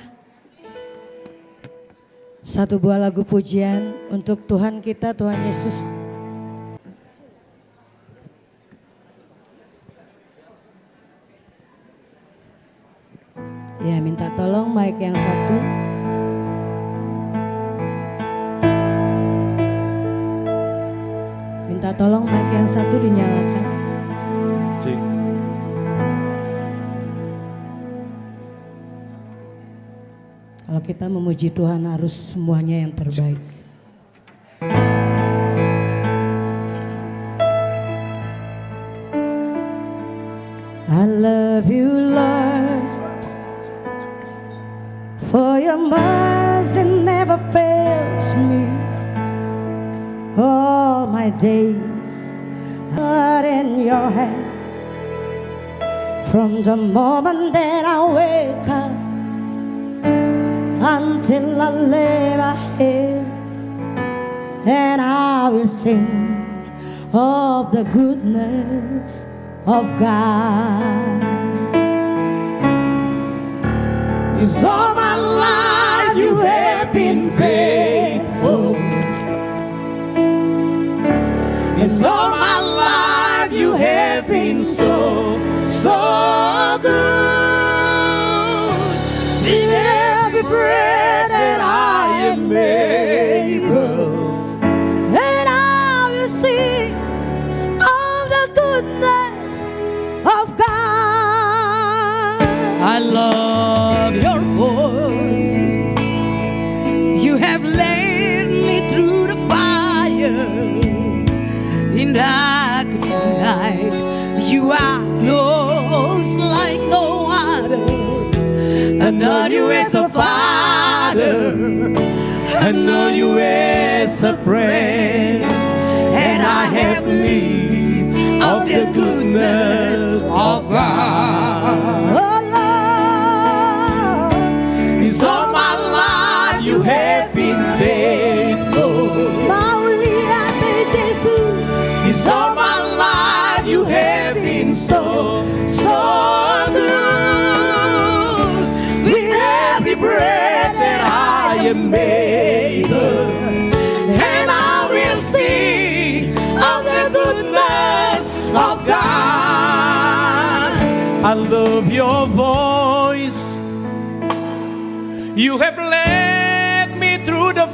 Satu buah lagu pujian untuk Tuhan kita, Tuhan Yesus. Ya, minta tolong mic yang satu. Minta tolong mic yang satu dinyalakan. Kalau kita memuji Tuhan harus semuanya yang terbaik. I love you, Lord, for your mercy never fails me. All my days are in your hand. From the moment that I wake up until I lay my head, and I will sing of the goodness of God. 'Cause all my life you have been faithful. 'Cause all my life you have been so, so good. In every breath that I am able, and I will sing of the goodness of God. I love your voice. You have led me through the fire. In darkest night, you are close like no other. I know you as a father, I know you as a friend, and I have lived of the goodness of God. Oh Lord, 'cause all my life you have been faithful. Mauliate Jesus, 'cause all my life you have been so, so good. With every breath that I am able, and I will sing of the goodness of God. I love your voice. You have led me through the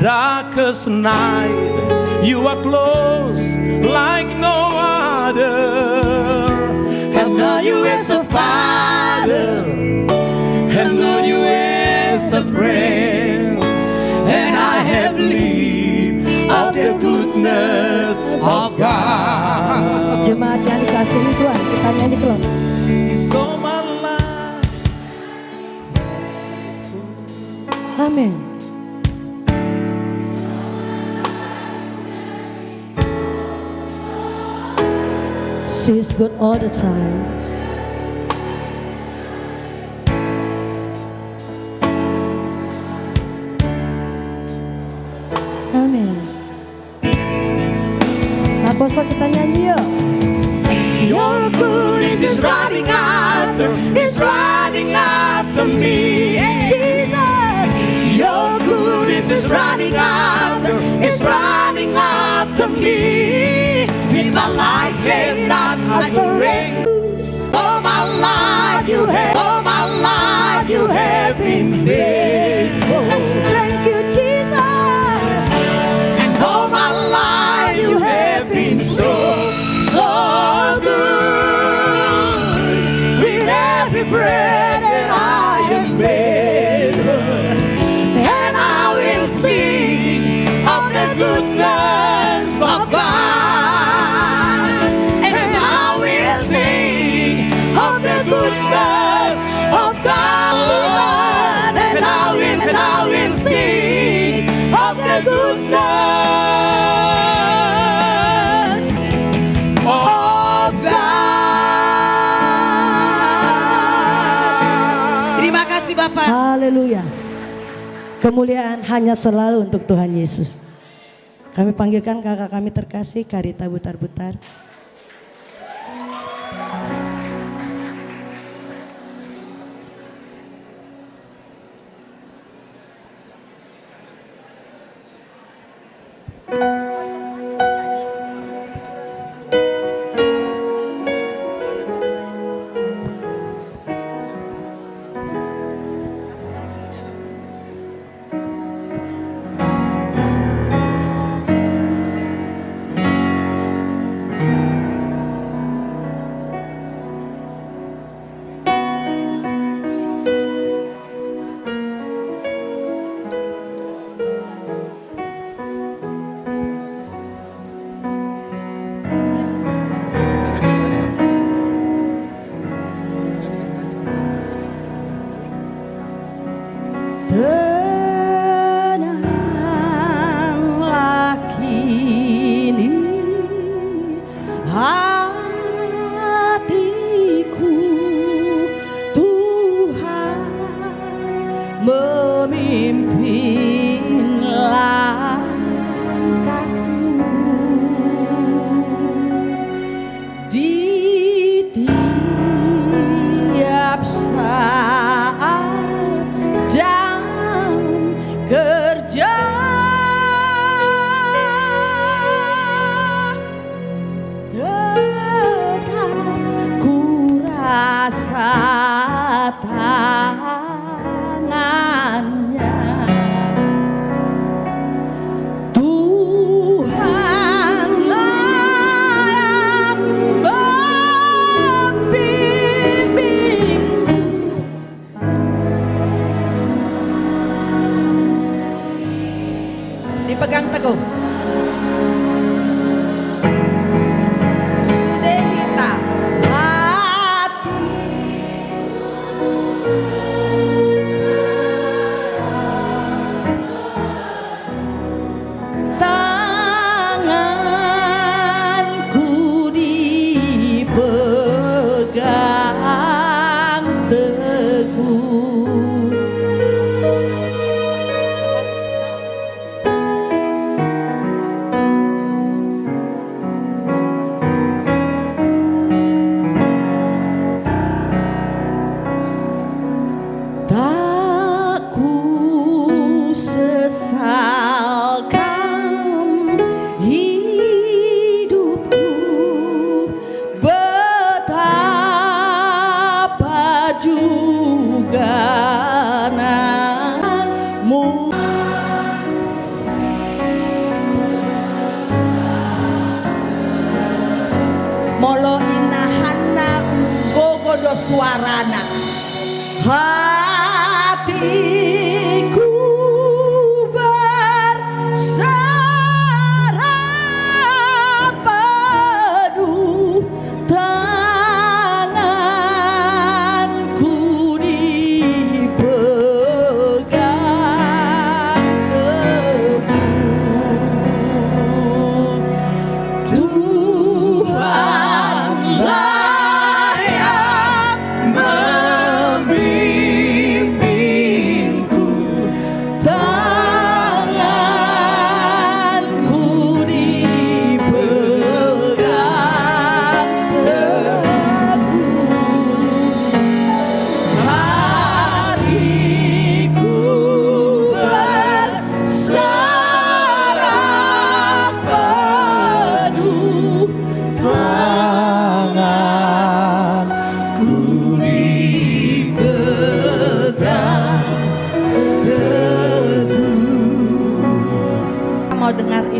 darkest night. You are close like no other. I know you as a father, I know you as a friend, and I have lived of the goodness of God. Jemaat yang dikasihi Tuhan Nyanyi kelon. He's all my life. Amin. She's good all the time. Amin. Apostle kita nyanyi yuk. Your goodness is running after me. Jesus. Your goodness is running after me. In my life and not I surrender. All my life you have been faithful. Thank you, Jesus. And all my life you have been so good. With every breath that I am able, and I will sing of the goodness of God, and I will sing of the goodness of God, and I will sing of the goodness of God. Terima kasih Bapak. Haleluya. Kemuliaan hanya selalu untuk Tuhan Yesus. Kami panggilkan kakak kami terkasih, Karita Butar-Butar. Tenanglah kini hatiku, Tuhan memimpin langkahku di tiap saat dan kerja. Tetap ku rasa tangannya, Tuhanlah yang membimbingku. Dipegang teguh. Sudahita hati, tanganku dipegang teguh. Tak ku sesalkan hidupku, betapa juga namamu. Molo inahana gogodo suarana, hatiku bersarap penuh tanganmu.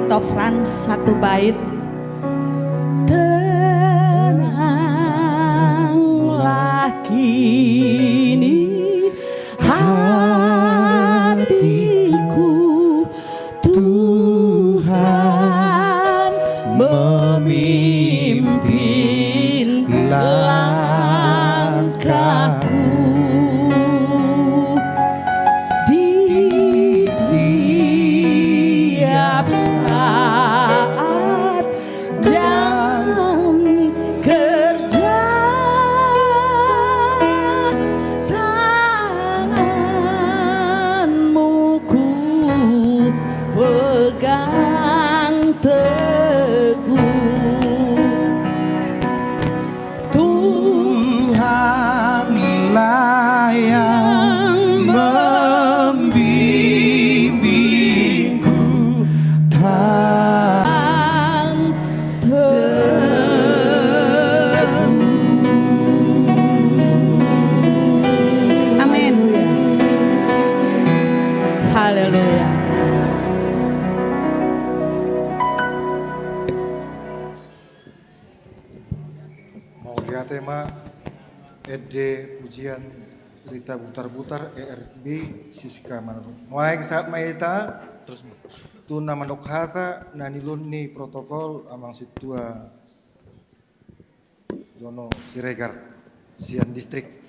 Tofran satu bait. Tenanglah kini hatiku, Tuhan memimpin langkahku. Di tiap saat jam kerja, tanganmu ku pegang teguh. Tuhanlah yang membimbingku, Yang teguh. Amin. Haleluya. mau lihat tema Ede pujian Rita Butar-Butar ERB Siska Manado. Mulai saat maita terus tuna manok hata nanilun ni protokol amang situa Jono Siregar Sian Distrik.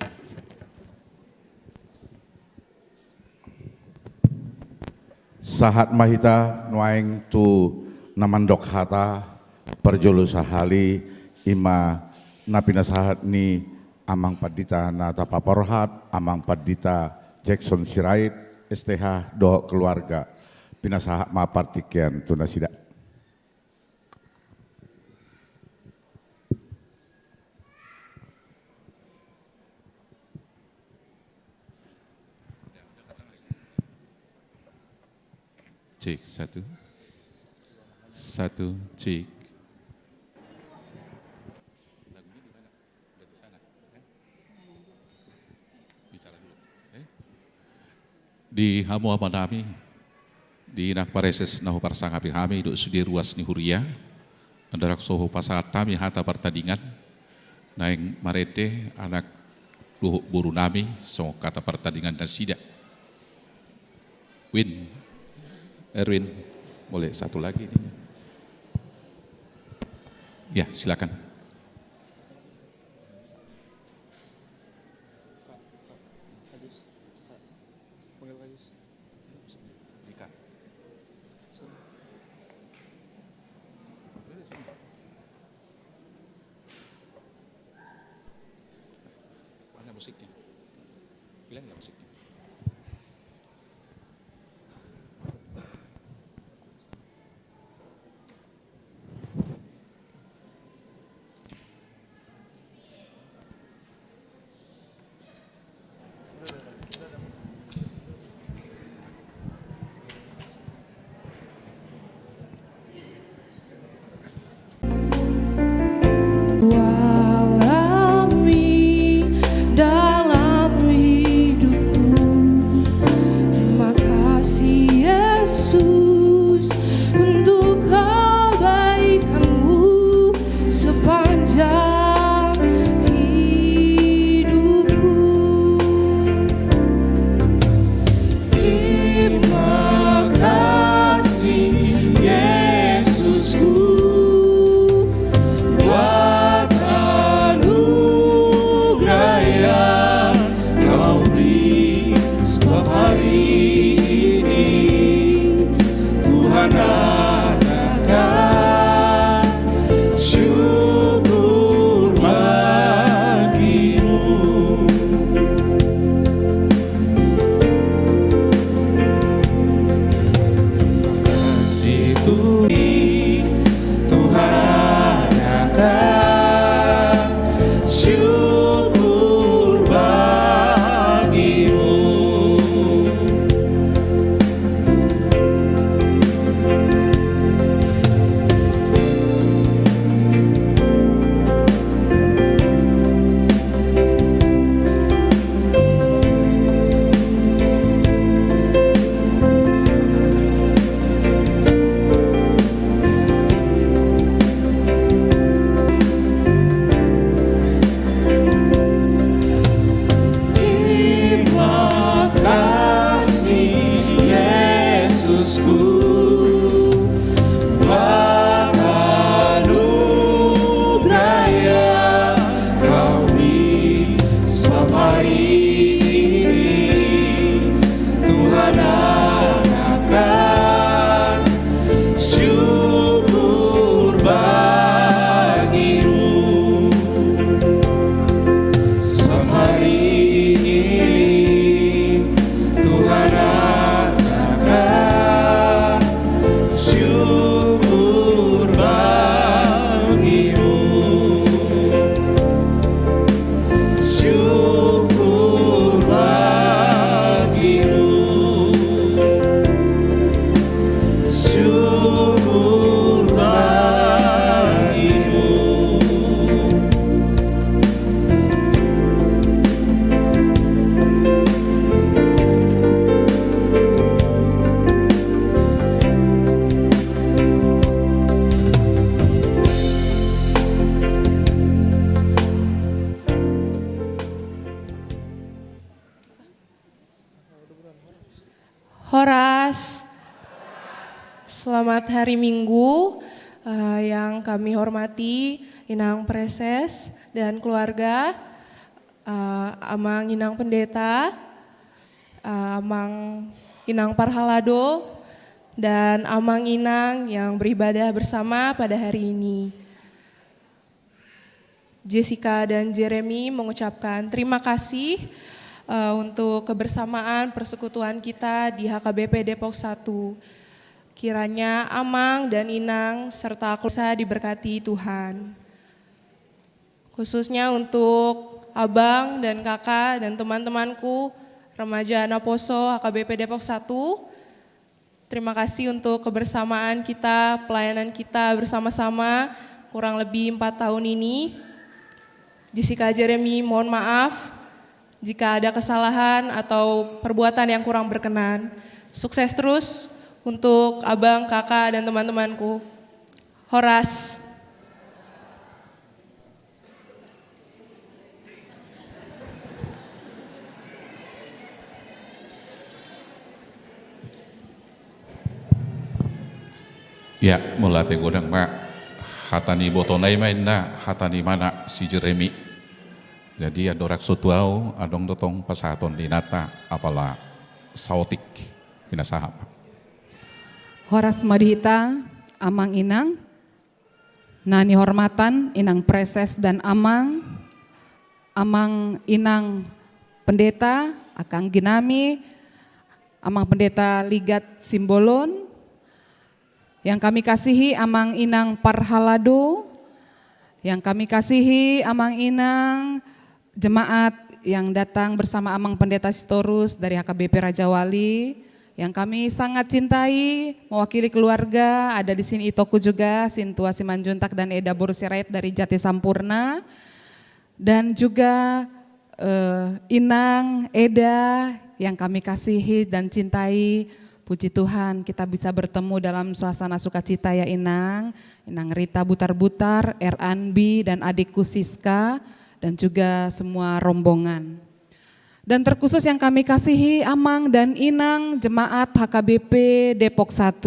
Sahat mahita nuaing tu namandok hata perjolo sahali ima napina sahat ni amang padita nata paparhat amang padita Jackson Sirait STH doh keluarga pinasahat ma partikian tuna sida. Cek satu cek. Di hamu amanami di nak pareses nahu parsangapi hami duk sudi ruas ni huria andarak soho pasangat kami hata pertandingan naing marete anak luhuk buru nami so kata pertandingan dan sida Erwin, boleh satu lagi nih. Ya, silakan. Mana musiknya? Bilang nggak musiknya? Dalam hidupku Horas. Selamat hari Minggu yang kami hormati Inang Preses dan keluarga, Amang Inang Pendeta, Amang Inang Parhalado, dan Amang Inang yang beribadah bersama pada hari ini. Jessica dan Jeremy mengucapkan terima kasih untuk kebersamaan persekutuan kita di HKBP Depok 1. Kiranya Amang dan Inang serta keluarga diberkati Tuhan. Khususnya untuk abang dan kakak dan teman-temanku remaja Anaposo HKBP Depok 1. Terima kasih untuk kebersamaan kita, pelayanan kita bersama-sama kurang lebih 4 tahun ini. Jessica Jeremy mohon maaf jika ada kesalahan atau perbuatan yang kurang berkenan. Sukses terus untuk abang, kakak, dan teman-temanku. Horas. Ya, mulai godang mak hatani botonai main na hatani mana si Jeremy. Jadi adorak sotuau adong dotong pasaton dinata apalah sautik binasahap. Horas Madihita, Amang Inang, Nani Hormatan, Inang Preses dan Amang, Amang Inang Pendeta, Akang Ginami, Amang Pendeta Ligat Simbolon, yang kami kasihi Amang Inang Parhalado, yang kami kasihi Amang Inang jemaat yang datang bersama Amang Pendeta Sitorus dari HKBP Raja Wali, yang kami sangat cintai, mewakili keluarga, ada di sini Itoku juga, Sintua Simanjuntak dan Eda Borusirait dari Jati Sampurna, dan juga Inang, Eda yang kami kasihi dan cintai. Puji Tuhan kita bisa bertemu dalam suasana sukacita ya Inang, Inang Rita Butar-Butar, Eranbi dan adikku Siska, dan juga semua rombongan. Dan terkhusus yang kami kasihi Amang dan Inang jemaat HKBP Depok 1.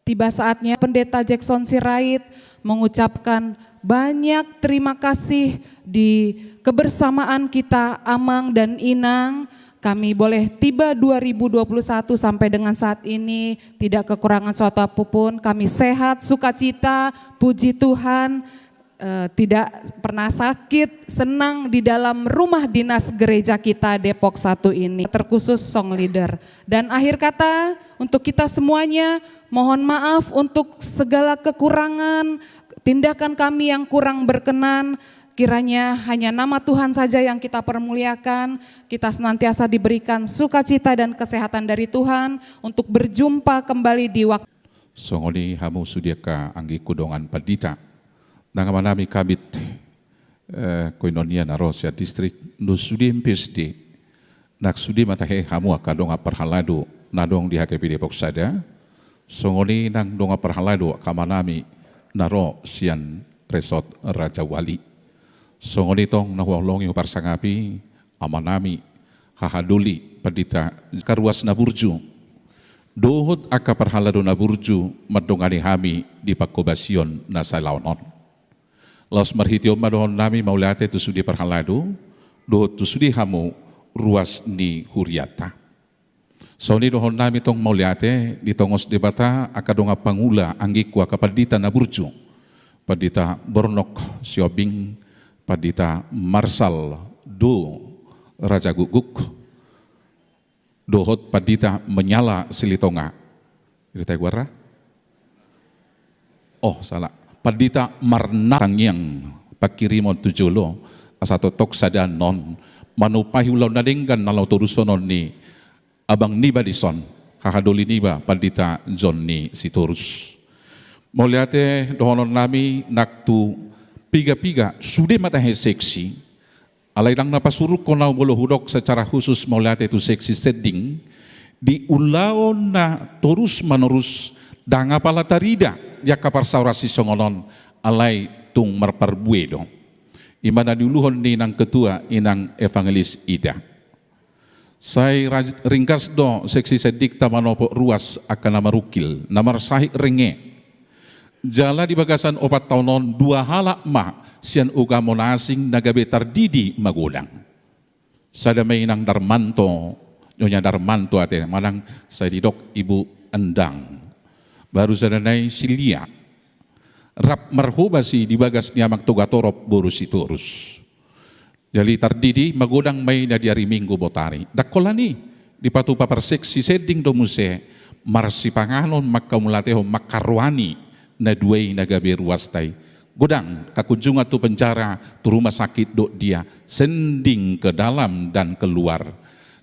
Tiba saatnya Pendeta Jackson Sirait mengucapkan banyak terima kasih di kebersamaan kita Amang dan Inang. Kami boleh tiba 2021 sampai dengan saat ini tidak kekurangan suatu apapun. Kami sehat, sukacita, puji Tuhan. Tidak pernah sakit, senang di dalam rumah dinas gereja kita Depok 1 ini, terkhusus song leader. Dan akhir kata untuk kita semuanya, mohon maaf untuk segala kekurangan, tindakan kami yang kurang berkenan. Kiranya hanya nama Tuhan saja yang kita permuliakan, kita senantiasa diberikan sukacita dan kesehatan dari Tuhan untuk berjumpa kembali di waktu. Songoni hamu sudiaka anggi kudongan padita. Nangamanami kabit koinonia na Rosia distrik nusudi MPSD nak sudi matahe hamu akadonga perhalado nadong di HKP Depok sada songoni nang donga perhalado kamanami naro sian resort Raja Wali songoni tong nahwalongi parsangapi amanami hahaduli padita karuas naburju dohot aka perhalado naburju madongani hami di pakobasion na salaunon. Los marhitio madon nami maulate tu sudi perhalado do tu sudi hamu ruas ni huriata. Soni dohon nami tong maulate di tongos debata akadonga pangula anggiku akapadita na burju. Padita Bornok Siobing, padita Marsal do Raja Guguk. Dohot padita menyala silitonga. Cerita guara? Oh, salah. Padita marnakang yang pakirimon tujolo asato tok sada non manupahi ulau nadenggan nalau turusonon ni abang niba dison hahadoli niba padita John ni sitorus. Moliate dohonon nami naktu piga-piga sudah matahe seksi alai lang napasuruk ko na bolo hudok secara khusus moliate tu seksi setting di ulau na terus menerus danga pala tarida ya kapar saurasi songonon alai tung marparbue dong. Imana diuluhon ni nang ketua inang evangelis Ida. Saya ringkas do seksi sedik tamanopo ruas akan nama rukil, namar sahik renge. Jala di bagasan 4 tahunon 2 halak ma sian uga monasing nagabe tardidi magodang. Sada mainang Darmanto, Nyonya Darmanto ate manang saya didok Ibu Endang. Baru sada nai Silia. Rap marhubasi di bagas niamak togatorop borus iturus. Jadi tardidi magodang may na di hari Minggu botari. Dakolani di patupa perseksi seding do muse marsi panganon makamulateho makarwani na duway nagabe ruastay. Godang kakunjungan tu penjara tu rumah sakit do dia sending ke dalam dan keluar.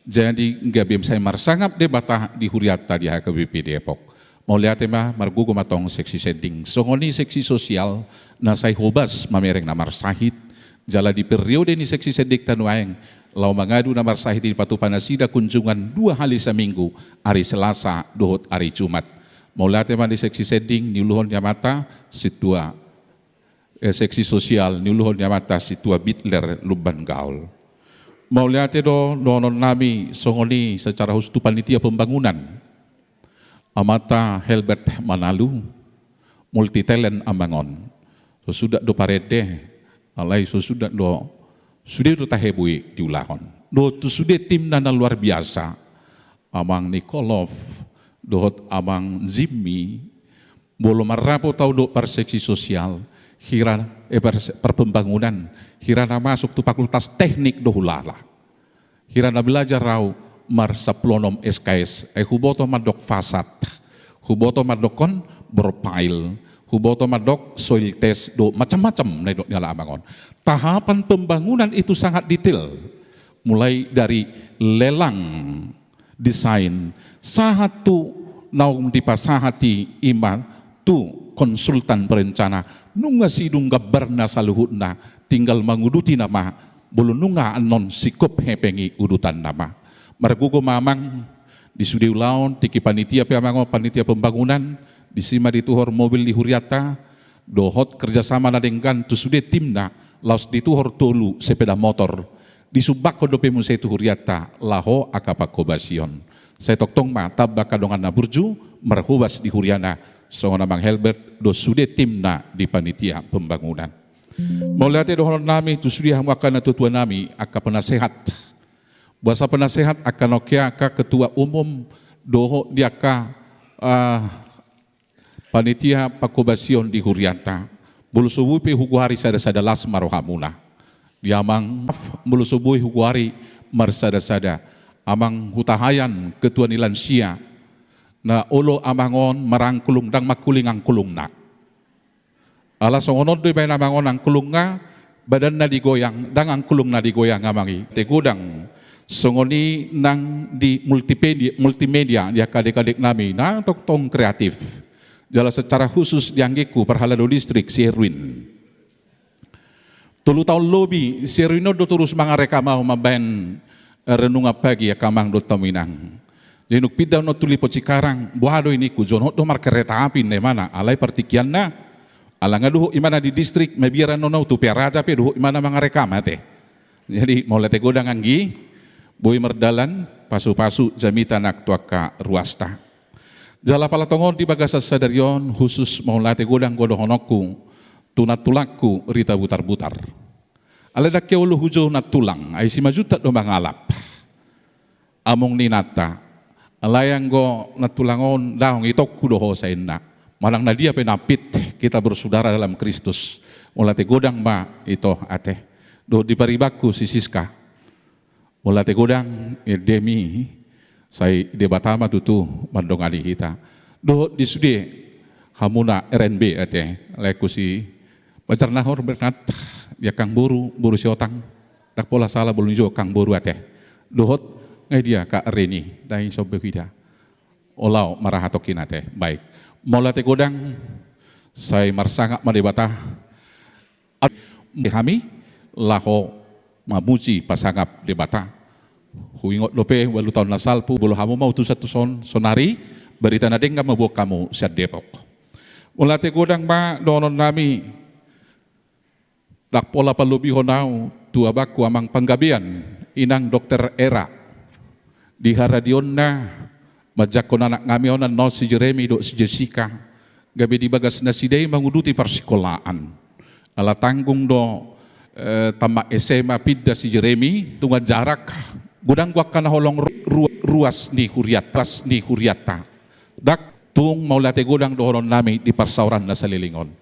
Jadi gabim saya marsangap debatah di Huriata di HKBP Depok. Mau lihat mah margugo matong seksi seding. Songoni seksi sosial na saya hobas mamereng namar sahid. Jala di periode ni seksi sedik tanuaeng lau mangadu namar sahid di patupa nasida kunjungan 2 hari seminggu, hari Selasa dohot hari Jumat. Mau lihat mah di seksi seding niuluhon nyamata situa seksi sosial niuluhon nyamata situa Bitler Luban Gaul. Mau lihat do donon nami songoni secara khusus panitia pembangunan amata Helbert Manalu multi talent amangon. So, sudah do parede alai so sudah do tahebui diulahon. Do tu sudah tim nana luar biasa. Amang Nikolov, dohot amang Zimmi, bolo marapo tau do perseksi sosial, hira perpembangunan, hira na masuk tu fakultas teknik do hulala. Hira na belajar rau marsaplonom SKS, huboto madok fasad, huboto madokon berpail, huboto madok soil test do macam-macam na do nyala abangon. Tahapan pembangunan itu sangat detail, mulai dari lelang, desain, sahatu naung dipasahati ima tu konsultan perencana nunga sidung gabarna saluhutna tinggal menguduti nama bulu nunga anon sikop hepengi udutan nama. Margugo mamang di sudi ulaon tiki panitia peamango panitia pembangunan disima dituhor mobil di Huriata dohot kerjasama nadenggan tu sude timna laos dituhor tolu sepeda motor di subako dope musai tu Huriata laho akapakobasion saya toktong ma tabaka dongan na burju merhubas di Huriana songona Mang Helbert do sude timna di panitia pembangunan. Mau lihat dohon nami tu sudi hamakan na tutua nami aka penasehat. Bahasa penasehat akan okeaka ketua umum doho diaka panitia pakobasion di Huriata. Bulu subuhi hukuhari sada-sada las marohamuna. Diamang bulu subuhi hukuhari marsada-sada. Amang hutahayan ketua nilansia. Na olo amangon marangkulung dang makuling ang kulung na. Alas onod doy bay namangon ang kulung nga badan na digoyang dang ang kulung na digoyang amangi. Tegudang songoni nang di multimedia di adik-adik nami na tong kreatif. Jala secara khusus dianggiku perhalado distrik si Erwin. 3 tahun lebih si Erwin do terus mangareka mau maben renunga pagi ya kamang do taminang. Jadi nuk pidaw no tuli po Cikarang buhado ini ku jono do mar kereta api ne mana alai partikian na alanga duho imana di distrik mabiara no tu piaraja pe duho imana mangareka mate. Jadi mau lete godang anggi boy merdalan pasu-pasu jamita nak tuaka ruasta. Jala palatongon di bagasa sadarion khusus mau late godang godohonoku tunatulaku rita butar-butar. Aleda keulu hujo na tulang ay si majuta do mangalap. Among ninata alayang go natulangon daong itokku doho sa inna. Malang na dia penapit kita bersaudara dalam Kristus. Mau late godang ma ito ate. Do di paribaku si Siska. Mula tegodang demi saya debatama tutu mandongani kita. Do di sudi hamuna RNB ate leku si pacar nahor bernat ya kang buru si otang tak pola salah belum jo kang buru ate. Dohot ngai dia ka Reni dai sobe kita. Olau marahatokin ate. Baik. Mula tegodang saya marsangak madebata kami laho mamuji pasangap debata huingot lope walu tahun nasalpu bolo hamu mau tu satu sonari berita nadeng ka mabok kamu sa Depok. Mula te godang ba donon nami dak pola palubi honau tu abaku amang panggabian inang Dr. Era di haradion na majakon anak ngami onan no si Jeremy do si Jessica gabi di bagas na si day manguduti persikolaan ala tanggung do tama SMA pidda si Jeremy tunga jarak gudang gua kana holong ruas ni huriata dak tung maulate gudang do holon nami di persauran na salilingon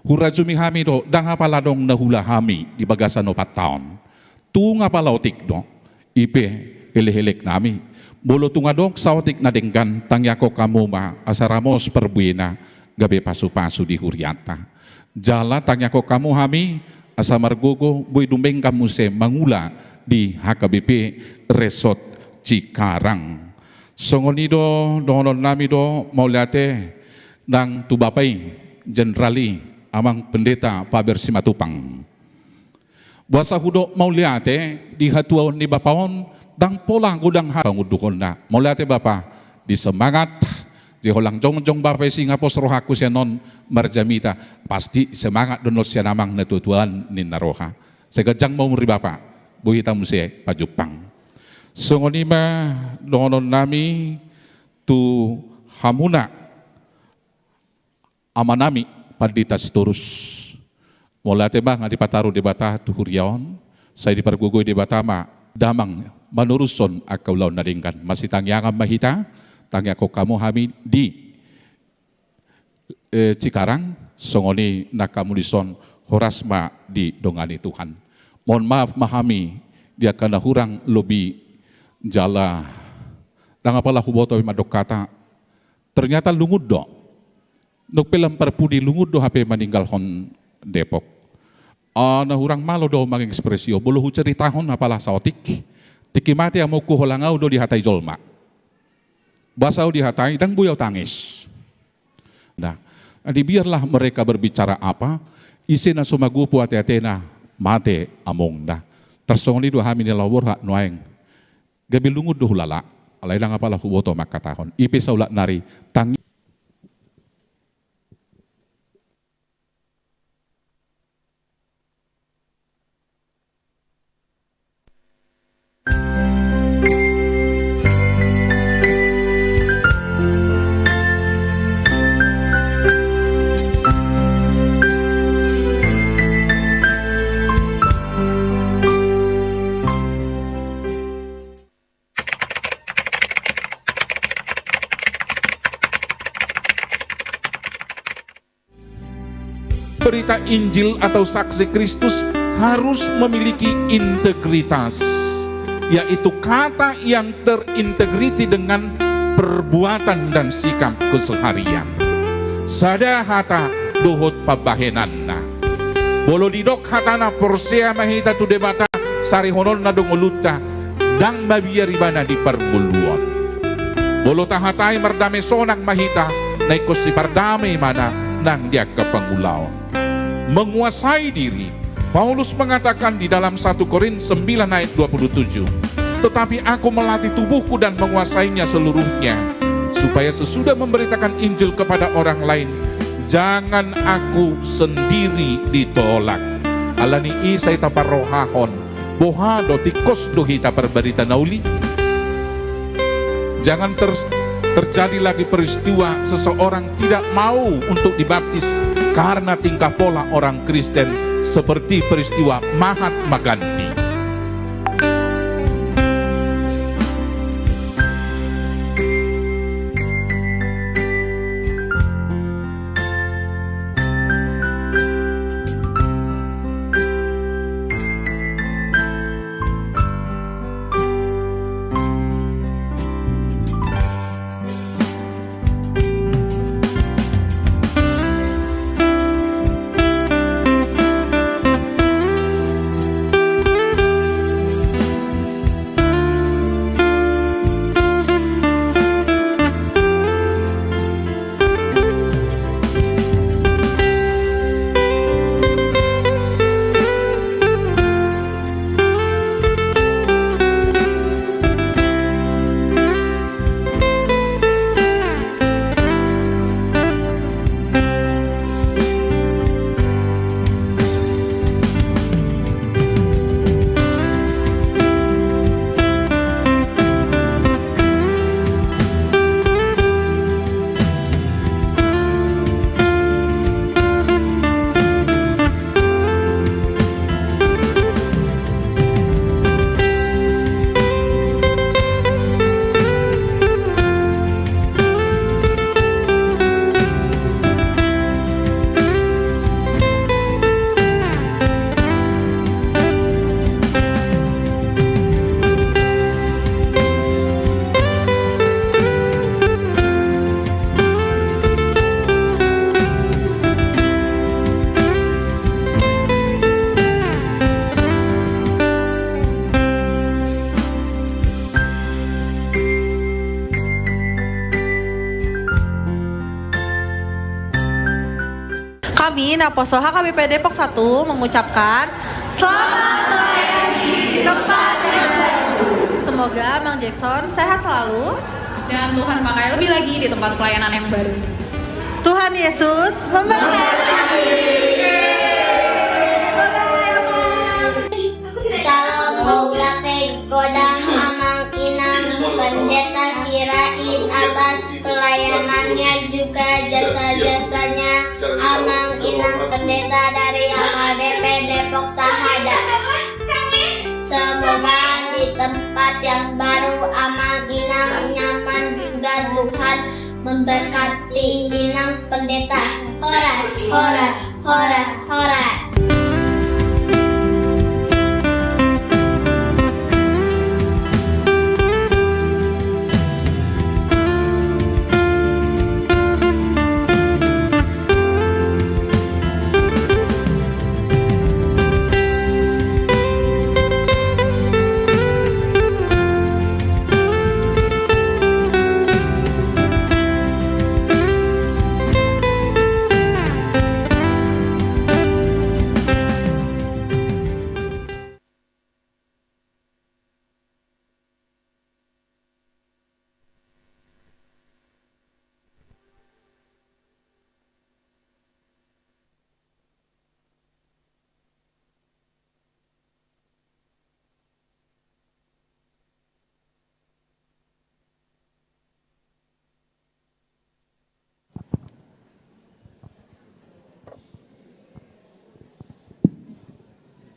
hurajumi hami do dang paladong na hula hami di bagasan 4 taon tunga palautik do ipe helek nami bolo tunga dong sawatik na denggan tangyako kamu ma asaramos perbuena gabe pasu-pasu di huriata jala tangyako kamu hami asa margogo boy dumbeng kamu se mangula di HKBP Resort Cikarang songonido donon nami do maulate nang tubapai generali amang pendeta Paber Simatupang buasa hudo mauliate di hatuaon ni bapaon dang pola gudang pangudukon na maulate bapa di semangat di holang jong barpe singapos rohaku senon marjamita pasti semangat donos siya namang natutuan ni naroha segajang mau muri bapa buhita muse pajupang songonima donon nami tu hamuna amanami paditas turus maulate ba nga dipataru di bata tu huriaon saya dipergugoy di batama damang manuruson akaw law naringkan masih tangyangam mahita tangyako kamu hami di Cikarang songoni nakamulison horasma di dongani Tuhan mohon maaf mahami dia kana hurang lobi jala tangapala huboto madok kata ternyata lungud do nuk pelam perpudi lungud do hape meninggal hon Depok na hurang malo do mang ekspresio bolo hu ceritahon apalah saotik tiki mati amo ku holangau do dihatai jolma basau dihatai dan buyau tangis nah adi biarlah mereka berbicara apa isina sumagupu ate-atena mate among na tersongoni do hami ni lawor hak noeng gabi lungud do hulala alai lang apalah huboto makatahon ipe saula nari tangi berita Injil atau saksi Kristus harus memiliki integritas, yaitu kata yang terintegriti dengan perbuatan dan sikap keseharian. Sada hata dohot pabahenanna. Bolo didok hatana porsea mahita tu debata sari honon na dongoluta dang mabiyaribana di perguluan. Bolo tahatai merdame sonang mahita naikos si pardame mana nang dia kepangulaw. Menguasai diri, Paulus mengatakan di dalam 1 Korintus 9 ayat 27, tetapi aku melatih tubuhku dan menguasainya seluruhnya, supaya sesudah memberitakan Injil kepada orang lain, jangan aku sendiri ditolak. Alani isay taparohahon, bohado tikos dohita perberita nauli. Jangan terjadi lagi peristiwa seseorang tidak mau untuk dibaptis karena tingkah pola orang Kristen seperti peristiwa Mahatma Gandhi. Kami, Naposo HKBP Depok 1 mengucapkan selamat melayani di tempat yang baru. Semoga Mang Jackson sehat selalu Dan Tuhan pakai lebih lagi di tempat pelayanan yang baru. Tuhan Yesus memberkati. Salam Maulate Godang Amang Inang Pendeta Sirait atas pelayanannya juga jasa-jasanya Amang Inang Pendeta dari HKBP Depok Sahada. Semoga di tempat yang baru Amang Inang nyaman juga Tuhan memberkati Inang Pendeta. Horas, horas, horas, horas.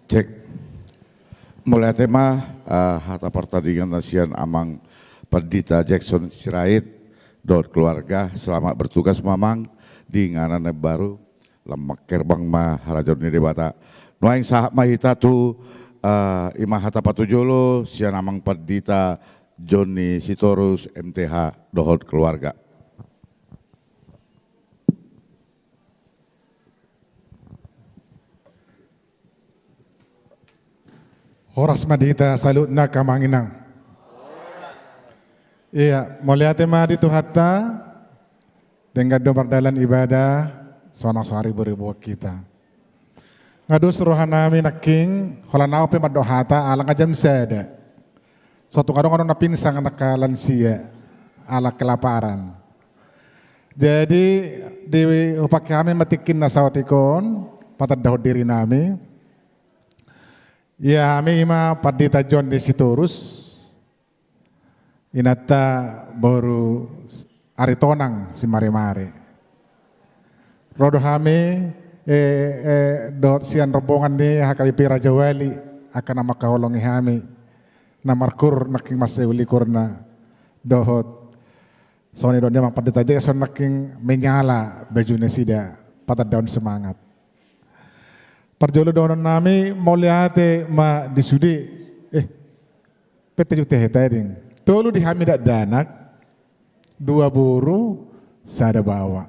Cek. Mulai tema harta pertandingan nasian Amang Pendeta Jackson Sirait dot keluarga selamat bertugas mamang di nganan baru lemak kerbang mah harajon ni debata nuaing sahab mahita tu imah hata patujolo sian Amang Pendeta Joni Sitorus MTH dohot keluarga. Horas madita salut na kamanginang. Iya, mulia tema di Tuhata dengan berdalan ibadah suana sehari beribu kita. Ngadu rohanami naking holanau pe madohata alang ajam seda. Suatu kadang orang napinsang anak lansia ala kelaparan. Jadi di upak kami matikin nasawatikon patad dahod diri nami. Ya, kami ima Pendeta John di Sitorus. Inata baru aritonang si mare-mare. Rodo kami dot sian rombongan ni HKBP Raja Wali akan nama kaholongi kami. Namarkur naking masewlikur na dohot. Soalnya donya mang Pendeta Jackson naking menyala bajunya sida patad daun semangat. Perjolo donon nami moliate ma disudi pete jute hetading tolu di hamidak danak dua buru sada bawa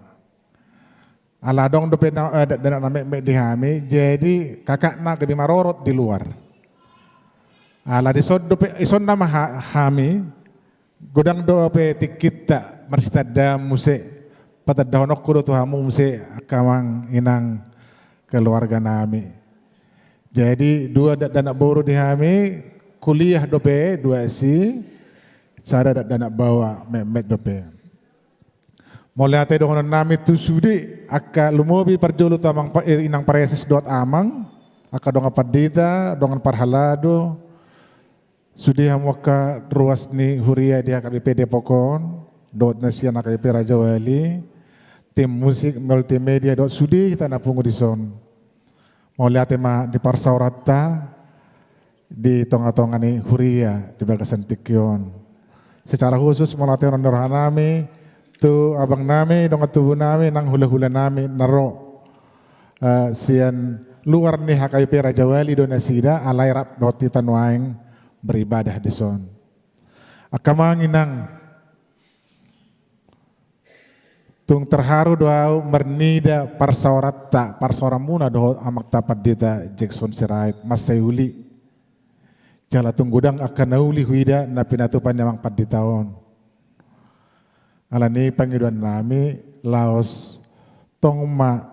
ala dong dope danak nami di hami jadi kakak nak gebi marorot di luar ala di sod dope ison nama hami godang dope tikita marstada muse patad dahonok kudo tuhamu muse akamang inang keluarga nami. Jadi dua danak boru di kami kuliah dope dua si sada danak bawa memet dope. Mulai ate dohonan nami tu sudi aka lumobi perjolu tamang inang pareses dot amang aka donga Pendeta dongan parhalado sudi hamwaka ruas ni huria di HKBP Depokon dot nasian HKBP Raja Wali. Tim musik multimedia dot sudi kita napungu di son. Mau lihat tema di Parsaurata di tonga-tonga ni Huria di Bagasan Tikyon. Secara khusus mau lihat orang nami tu abang nami donga tubuh nami nang hula-hula nami naro sian luar ni HKBP Raja Wali donasida alai rap dot kita nuaing beribadah di son. Akamanginang tung terharu doa mernida parsaurata parsoramuna doa amak Pendeta Jackson Sirait masayuli jala tunggudang akan nauli huida na pinatupan namang Pendetaon alani pangiduan nami laos tongma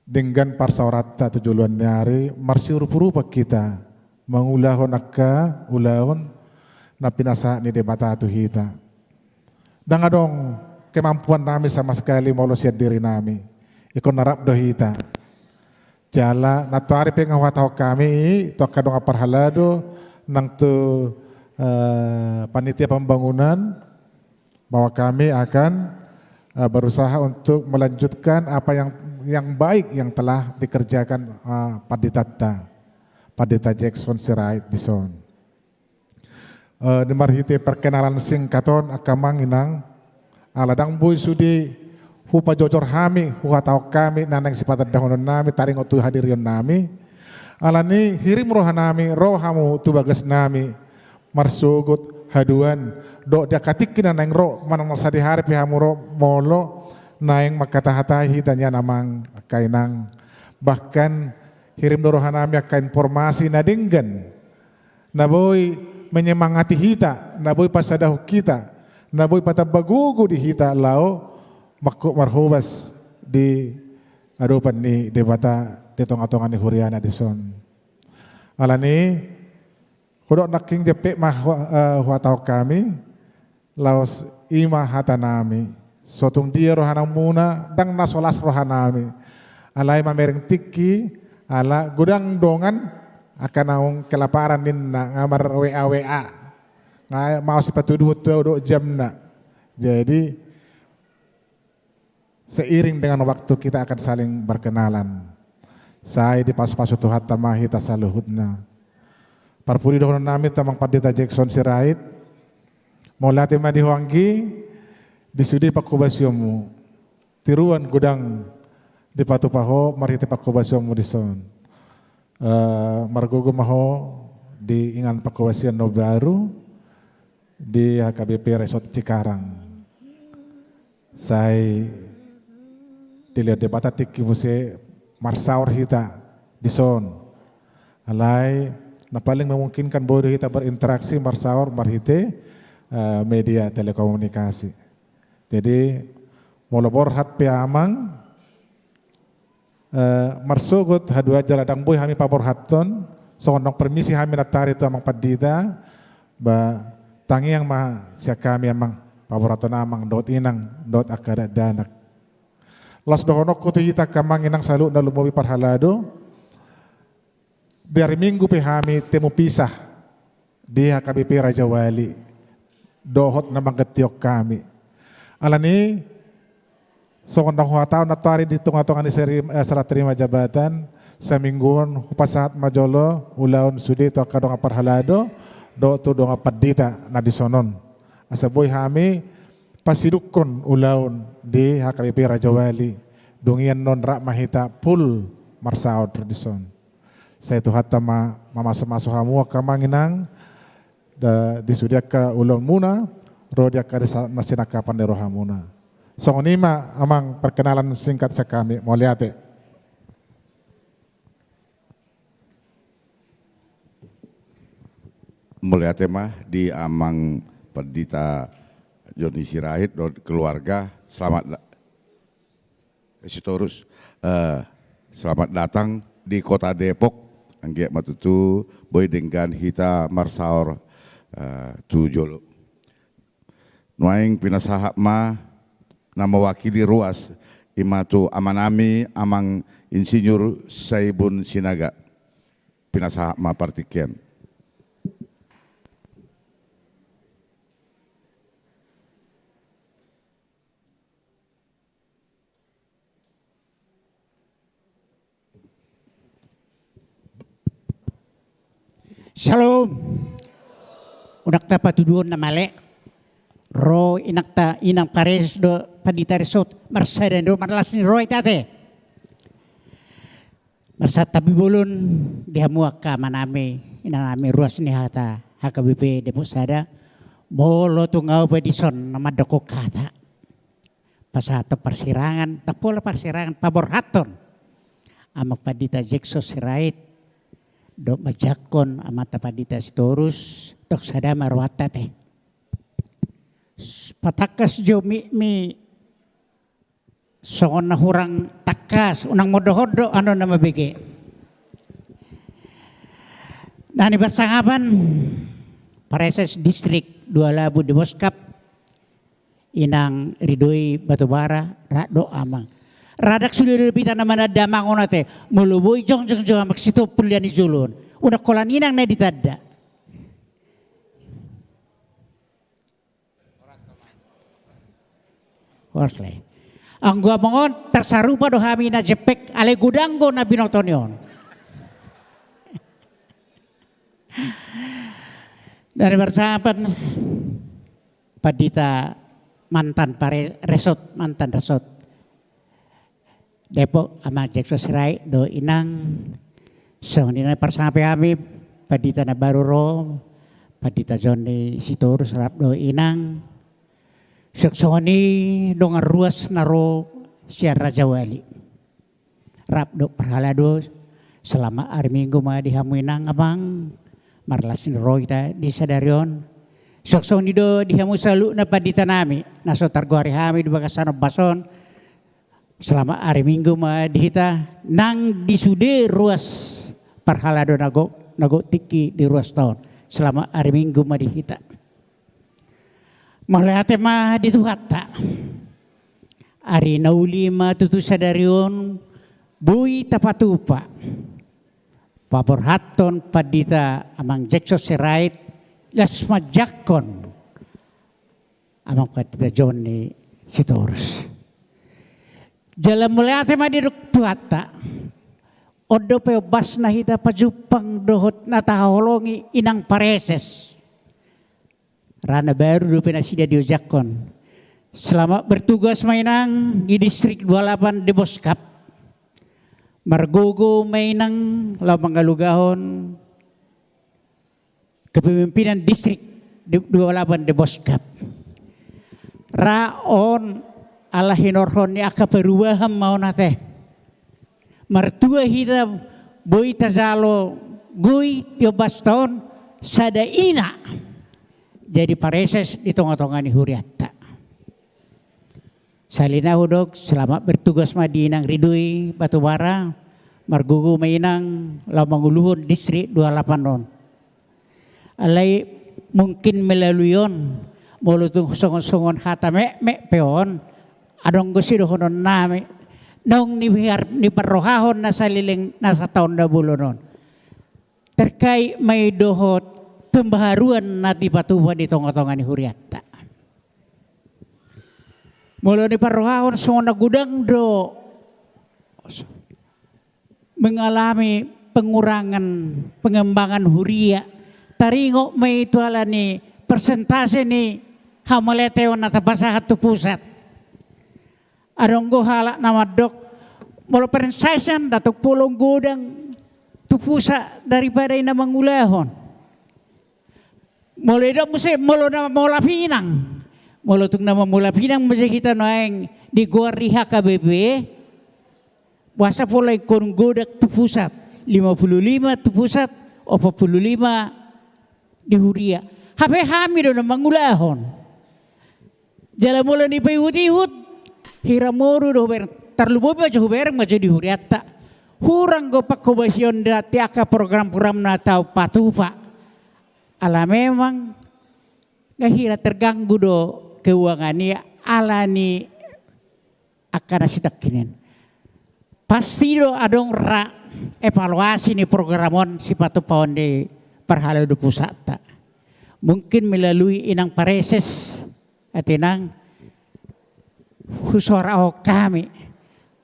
dengan parsaurata tujuan nyari marsiur purupa kita mengulahon akka ulahon na pinasa ni debata tu hita. Dan adong kemampuan nami sama sekali mau siat diri nami. Ikon narap do hita. Jala natuari pengawatau kami to kadong aparhalado nang tu panitia pembangunan bahwa kami akan berusaha untuk melanjutkan apa yang baik yang telah dikerjakan Padita Jackson Sirait di son. Di marhite perkenalan singkaton akamang inang aladang boy sudi hupa jocor hami huha tau kami nanang sifat dahonon nami taring otu hadirion nami alani hirim rohanami rohamu tu bagas nami marsugut haduan do dia katikin nanang ro manang sadi hari pihamu ro molo naeng makatahatahi tanya namang kainang bahkan hirim rohanami akan informasi nadinggan naboy menyemangati hita naboy pasadahu kita naboy patabagugu di hita lao makuk marhubas di adupan ni debata di tonga-tonga ni huriana di son alani kudok naking jepek mah huatau kami laos ima hata nami sotung dia rohanang muna dang nasolas rohanami alai mamereng tiki ala gudang dongan akan naung kelaparan ninna ngamar WA mau si patuduh tuh jamna. Jadi seiring dengan waktu kita akan saling berkenalan. Saya di pas-pasu Tuhan tamahi tasaluhutna. Parpuri dohonon nami tamang Padita Jackson Sirait. Mau latih madi huanggi disudi pakubasyomu. Tiruan gudang di patupaho marhite pakubasyomu di son. Margogo maho di ingan pakubasyan no baru di HKBP Resort Cikarang. Saya dilihat debata tiki muse marsaur hita di son. Alai na paling memungkinkan bodoh kita berinteraksi marsaur marhite media telekomunikasi. Jadi molobor hat piamang marsugut hadua jaladang boy hami pabor haton sondong permisi hami natari tu amang Padita ba tangi yang mah sia kami amang pabor haton amang dot inang dot akada danak los dohonok kutu hita kamang inang salu na lumobi parhalado dari minggu hami temu pisah di HKBP Raja Wali dohot na manggetiok kami alani so kondang huatau natari di tunga-tunga ni serat terima jabatan semingguan hupasahat majolo ulaun sudi to kadong aparhalado do tu dong Padita na disonon asaboy hami pasidukon ulaun di HKBP Raja Wali dungian non rak mahita pul marsaud tradison saya tu hatta mamaso hamu kamanginang disudia ke ulun muna rodia ka nasinaka pandero hamuna. So nima amang perkenalan singkat sa kami mo liate. Melihat mah di amang Padita Joni Sirait dan keluarga selamat Sitorus selamat datang di kota Depok angge matutu boy dengan hita marsaur tu jolo nuaing pinasahap mah na mewakili ruas imatu amanami amang Insinyur Saibun Sinaga pinasahap mah partikian. Shalom. Unakta patuduon na mali. Ro inakta inang pares do Padita Resort marsada do marlas ni Roy tate. Marsat tabi bulun dihamuak ka manami inanami ruas ni hata HKBP Depok Sada. Bolo tungau pedison nama doko kata. Pasato persirangan tapola persirangan pabor haton. Amak Padita Jackson Sirait dok majakon amata Padita Sitorus dok sada marwata teh. Patakas jo mi Songon na hurang takas, unang modo-hodo, ano na mabigi. Nani bersangapan, Pareses Distrik 2 Labu di Boskap, inang Ridoi Batubara, Rado Amang. Radak sudah lebih tanah mana damang onate, mulubui jong maksito pulian izulun. Udah kolan inang na ditada. Horsle. Ang gua mongon tersarupa do hami na jepek ale gudanggo na binotonion. Dari bersahabat Padita mantan mantan resort Depok ama Jackson Sirait do inang so nina persahabat kami Padita na baru ro Padita Johnny Sitorus rap do inang Seksoni dongan ruas naro siar Raja Wali. Rap do perhalado selama hari Minggu ma dihamuinang abang marlas naro kita di sadarion. Seksoni do dihamu salu na Padita nami nasotar go hari hami di bagasan bason selama hari Minggu ma dihita nang disude ruas perhalado nago tiki di ruas tahun selama hari Minggu ma dihita. Malihate mah dituhata. Ari naulima tutu sadarion bui tapatupa. Paborhaton Padita amang Jackson Sirait las majakon amang Padita Johnny Sitorus. Jalan malihate mah dituhata. Odo pe bas na hita pajupang dohot na taholongi inang Pareses. Rana baru do penasida di Ojakon. Selama bertugas mainang di distrik 28 di Boskap. Margogo mainang lamanggalugahon kepemimpinan distrik 28 di Boskap. Raon ala hinorhon ni aka perubahan mau nate. Mertua hita boy tazalo gui 13 tahun sada ina. Jadi Pareses di tengah-tengah ni huriatta. Salina hudok selama bertugas madinang Ridui Batubara margugu mainang lamanguluhun distrik 28 non. Alai mungkin melaluion mulutung songon-songon hata me peon adong gusido honon nami nong ni parrohahon na saliling nasa tahun na bulonon. Terkait may dohot pembaharuan nati patuwa di tongga-tongga ni huriatta. Mula ni parrohahon sona gudang do mengalami pengurangan pengembangan huria. Taringo may tuala ni persentase ni hamaleteo na tapasahat tu pusat. Adonggo halak nama dok mula persensasan datuk pulong gudang tu pusat daripada ina mangulahon. Mulai dah mesti mula nama mula pinang, mula tu nama mula pinang mesti kita naeng di gua riha KBB, bahasa pula ikon godak tu pusat 55 tu pusat, 45 di Huria. Hape hami do nama ngulahon. Jalan mula ni payut-ihut, hiramoru do ber terlubo baca huber macam di Huriatta. Hurang go pakobasion dati aka program-program na tau patupa. Ala memang ngahira terganggu do keuangannya ala ni akan sitakinin. Pasti do adong evaluasi ni programon sipatu paon di perhala do pusat. Mungkin melalui inang Pareses atinang husora kami.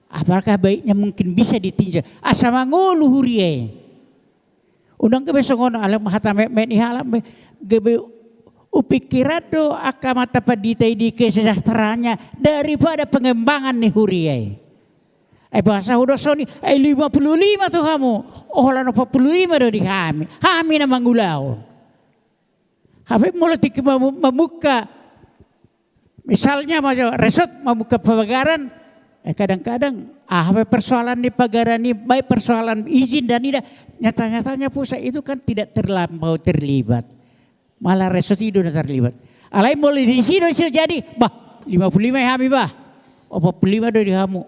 Apakah baiknya mungkin bisa ditinjau asama ngulu hurie. Undang ke besok alam hata me ni halam gebe upikiran do akamata Padita di kesejahteranya daripada pengembangan ni huriai. Bahasa hudosoni 55 tuh kamu. Oh lan 45 do di kami. Kami na mangulaw. Habis mulai membuka misalnya resort membuka pemagaran kadang-kadang persoalan di pagaran ini baik persoalan izin dan tidak nyata-nyatanya pusat itu kan tidak terlampau terlibat, malah resort itu terlibat. Alai mulai di sini jadi bah 55 kami bah apa pelima do di hamu.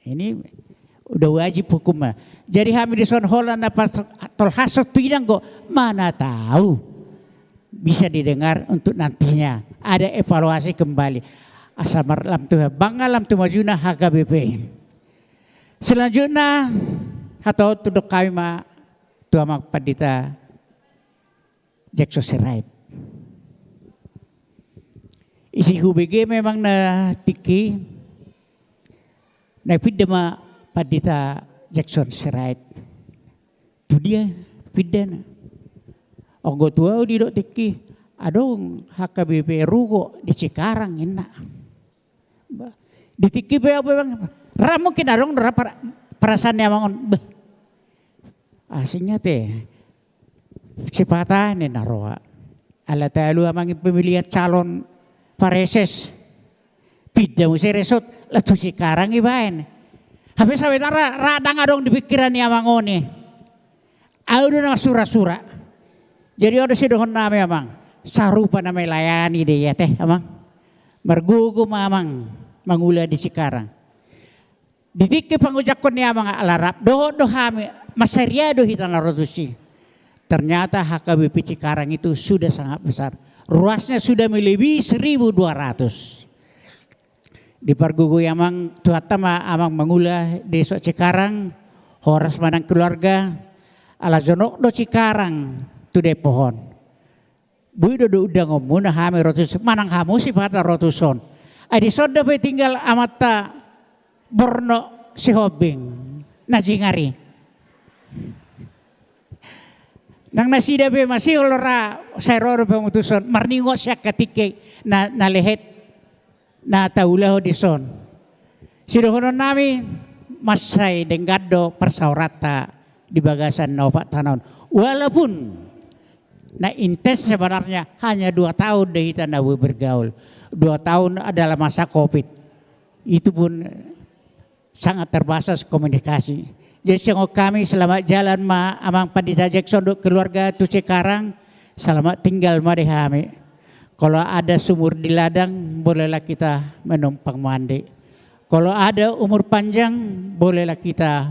Ini udah wajib hukumnya. Jadi kami di son Holland apa tol hasut pinang kok mana tahu bisa didengar untuk nantinya ada evaluasi kembali. Asamar lam tu bangalam tu majuna HKBP. Selanjutnya atau tuduk kami ma tuamak Pandita Jackson Sirait. Isi HUBG memang na tiki na pidama Pandita Jackson Sirait. Itu dia pidana. Onggo tua di dok tiki adong HKBP ruko di Cikarang enak. Di tiki apa bang? Ramu kita dong perasaannya mangon. Asingnya teh cepatan ini naroa. Ala talu amang pemilihan calon pareses. Pida musi resot latu Cikarang ibaen. Habis sampai radang adong di pikiran yang mangone. Audo nama sura-sura. Jadi ada si dohon nama amang. Sarupa nama layani deh ya teh amang. Mergugu amang mangula di Cikarang. Didiki pangujakon ni amang alarap. Doho hami masariado hitan rotusi. Ternyata HKBP Cikarang itu sudah sangat besar. Ruasnya sudah melebihi 1.200. Di Pargugu amang tuatama amang mangula desa Cikarang, horas manang keluarga, ala jonok do Cikarang tu de pohon. Bui do udah ngomuna hame rotus manang hamu si pada rotuson. Adi soda pe tinggal amata Borno si hobing najingari. Nang nasida pe masih olora sairoro pemutuson marningo siya katike na lehet na taulah di son. Sidohonon nami masay denggado persaurata di bagasan Nova Tanon. Walaupun na intens sebenarnya hanya 2 tahun deh kita nabu bergaul. 2 tahun adalah masa COVID. Itu pun sangat terbatas komunikasi. Jadi sengok kami selamat jalan ma amang Pandita Jackson keluarga tu Cikarang selamat tinggal ma di kami. Kalau ada sumur di ladang, bolehlah kita menumpang mandi. Kalau ada umur panjang, bolehlah kita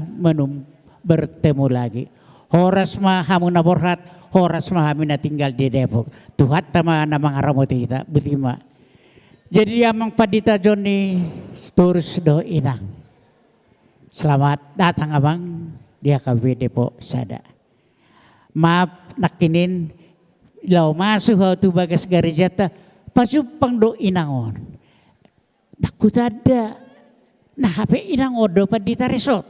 bertemu lagi. Horas mah hamu naborhat, horas mah hamina tinggal di Depok. Tuhan tama namang aramuti kita, betima. Jadi amang Pandita Joni terus do inang. Selamat datang abang di HKBP Depok Sada. Maaf nakinin. Lau masuk tu bagas garijata pasupang do inangon. Takut ada. Nah HP inang odo Pandita resort.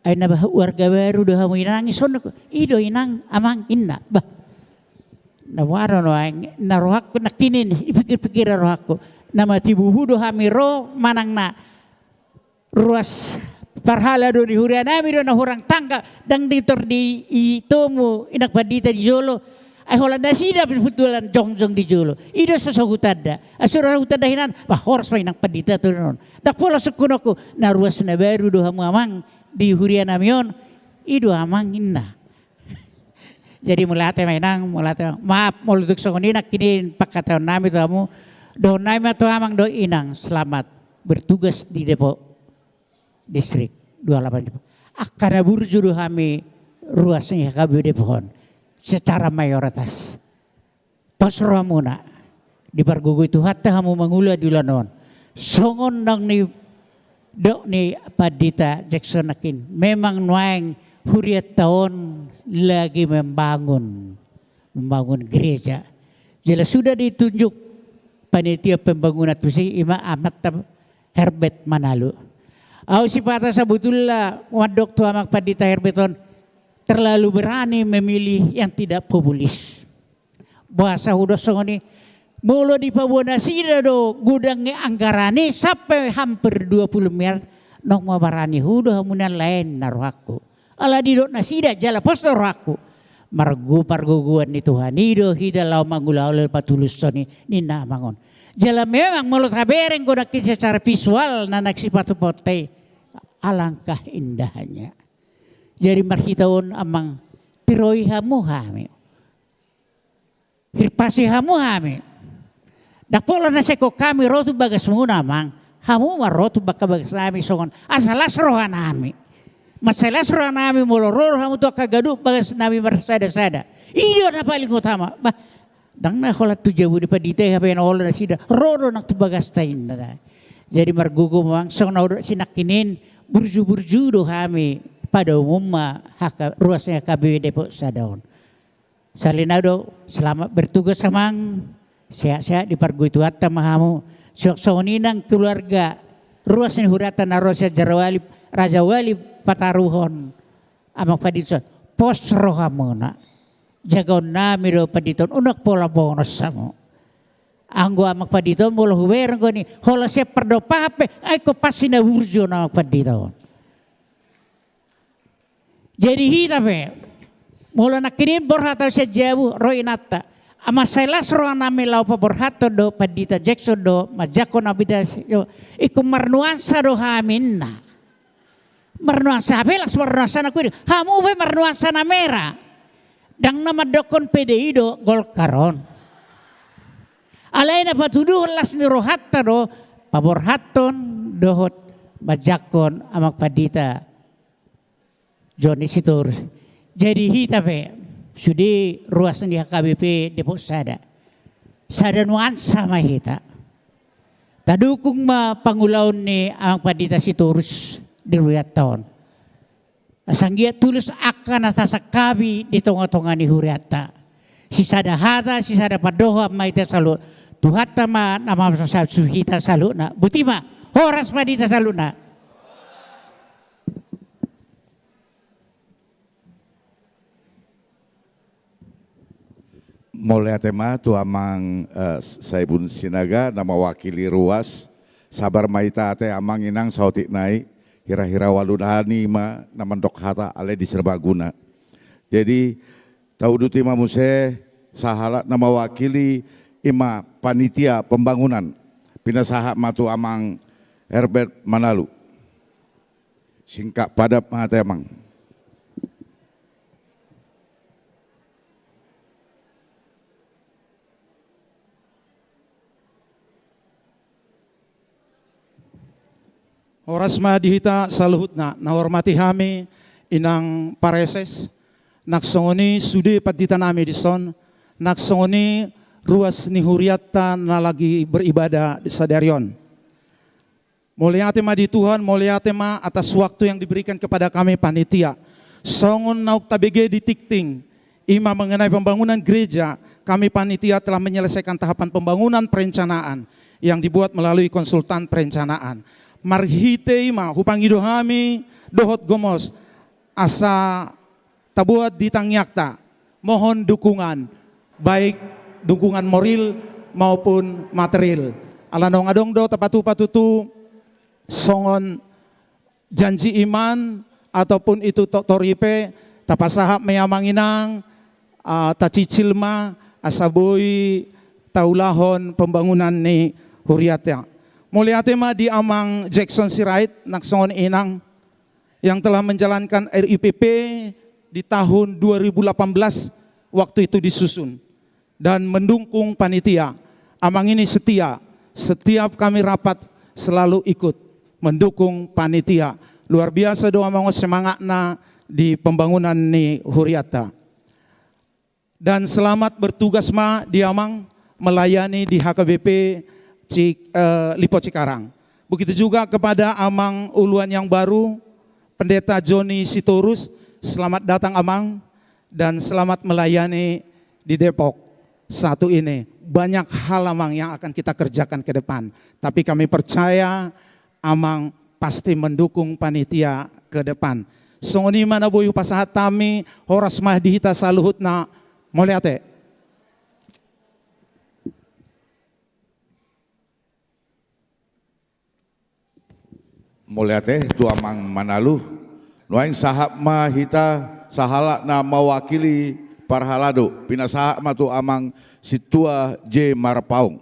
Ay na warga baru do hamu inang ison ido inang amang inna bah. Nawaro no ang narohak ko nakinin ipikir-pikir narohak ko. Nama tibuhu do hamiro manang na ruas parhala do di hurian nami do na hurang tangga dang ditor di itomo inak Pandita di Jolo ay hola nasida betulan jongjong di Jolo ido sa hutada asura hutada hinan horas pa inak Pandita to non dak pola sukuno ko na ruas na baru do hamu amang di hurian nami yon ido amang inna. Jadi mulate mainang mulate maaf mulutuk songoninak kini pakataon nami to hamu do nami to amang do inang selamat bertugas di Depok distrik 28 akan burjuru kami ruasnya HKBP Depok secara mayoritas pasramuna di Pargugu itu hatta kamu mangula di lanon songon nang ni dok ni Pandita Jackson akin memang nuang huriat tahun lagi membangun gereja jelas sudah ditunjuk panitia pembangunan tu si Ima Ahmad Herbert Manalu. Aku sifat sebetulnya wadok tua mak Pandita Herbeton terlalu berani memilih yang tidak populis. Bahasa udah songoni mulu di Pabonasida do gudangnya anggarani sampai hampir 20 miliar nok mabarani hudo hamunan lain naruhaku. Ala di dok nasida jala poster aku. Margu parguguan ni Tuhan ido hidalau mangula oleh patulus soni nina mangon. Jala memang mulut habereng godakin secara visual nanak sifatu pote alangkah indahnya. Jadi marhitaon amang tiroi hamu hame. Hirpasi hamu hame. Dapola na seko kami rotu bagas muna mang. Hamu marotu baka bagas nami songon. Asalas rohan nami. Masalas rohan nami moloror hamu tu kagadu bagas nami marsada-sada. Ini na paling utama. Bah, dang na kolat tu jauh di padite hape na olah na sida. Roro nak tu bagas tain na. Jadi margugo mang song na udah sinakinin burju-burju do kami pada umumnya hak ruasnya KBW Depok Sadaon. Salinado selamat bertugas samang. Sehat-sehat di pargu itu hatta mahamu. Sok-soni nang keluarga. Ruas ni huratan na Raja Wali Pataruhon. Amang padison. Pos rohamu na. Jagaon nami do paditon. Unak pola bonus samo. Anggo amang paditon. Mula huwer ko ni. Hola siya perdo pape. Ay ko pasi na wurjo na amang paditon. Jadi hitap mula nakinin borhata siya jauh. Roy nata. Ama sailas roan nami lau paborhato do padita Jackson do majako nabida iku marnuansa do hamin na. Marnuansa hapelas marnuansa na kuwi. Hamu be marnuansa na mera. Dang nama dokon PDI do Golkaron. Alay na patuduh las ni rohatta do paborhaton dohot majakon amak padita Johnny Situr. Jadi hitape sudi ruas di HKBP Depok Sada. Sada nuansa mahita. Tadukung ma pangulaon ni ang padita si Turus di Huriaton. Asanggia tulus akan atas kabi di tonga-tonga ni Huriata. Si sada hata, si sada padoha maita salut. Tuhata ma nama suhita salut na. Butima, horas padita salut na. Mulai tema tu amang Saibun Sinaga nama wakili ruas sabar maita ate amang inang sautik naik hira-hira waludhani ma nama dok hata ale di serbaguna. Jadi tahu duti ma muse sahalat nama wakili ima panitia pembangunan pinasaha matu amang Herbert Manalu. Singkat padat mate amang. Oras madihita saluhutna na hormati kami inang pareses naksongoni sude padita nami dison naksongoni ruas ni Huriata na lagi beribadah di Sadarion. Mulyate ma di Tuhan, mulyate ma atas waktu yang diberikan kepada kami panitia. Songon nauk tabege di tikting ima mengenai pembangunan gereja, kami panitia telah menyelesaikan tahapan pembangunan perencanaan yang dibuat melalui konsultan perencanaan. Marhite ima hupangido kami dohot gomos asa tabuat di tangyakta. Mohon dukungan baik dukungan moral maupun material. Alanong adong do tapatu-patutu songon janji iman ataupun itu toripe tapasahap meyamanginang tacicilma asaboy taulahon pembangunan ni Huriata. Mulyate ma di amang Jackson Sirait naksongon inang yang telah menjalankan RIPP di tahun 2018 waktu itu disusun dan mendukung panitia. Amang ini setia, setiap kami rapat selalu ikut mendukung panitia. Luar biasa doa amang semangatna di pembangunan ni Huriata. Dan selamat bertugas ma di amang melayani di HKBP Lipo Cikarang. Begitu juga kepada amang uluan yang baru, Pendeta Johnny Sitorus, selamat datang amang dan selamat melayani di Depok satu ini. Banyak hal amang yang akan kita kerjakan ke depan, tapi kami percaya amang pasti mendukung panitia ke depan. Songoni mana boyu pasahat tami, horas mahdihita saluhutna mulyate. Mulyate tu amang Manalu nuaing sahab ma hita sahala na mawakili parhalado pinasahap ma tu amang Situa J Marpaung.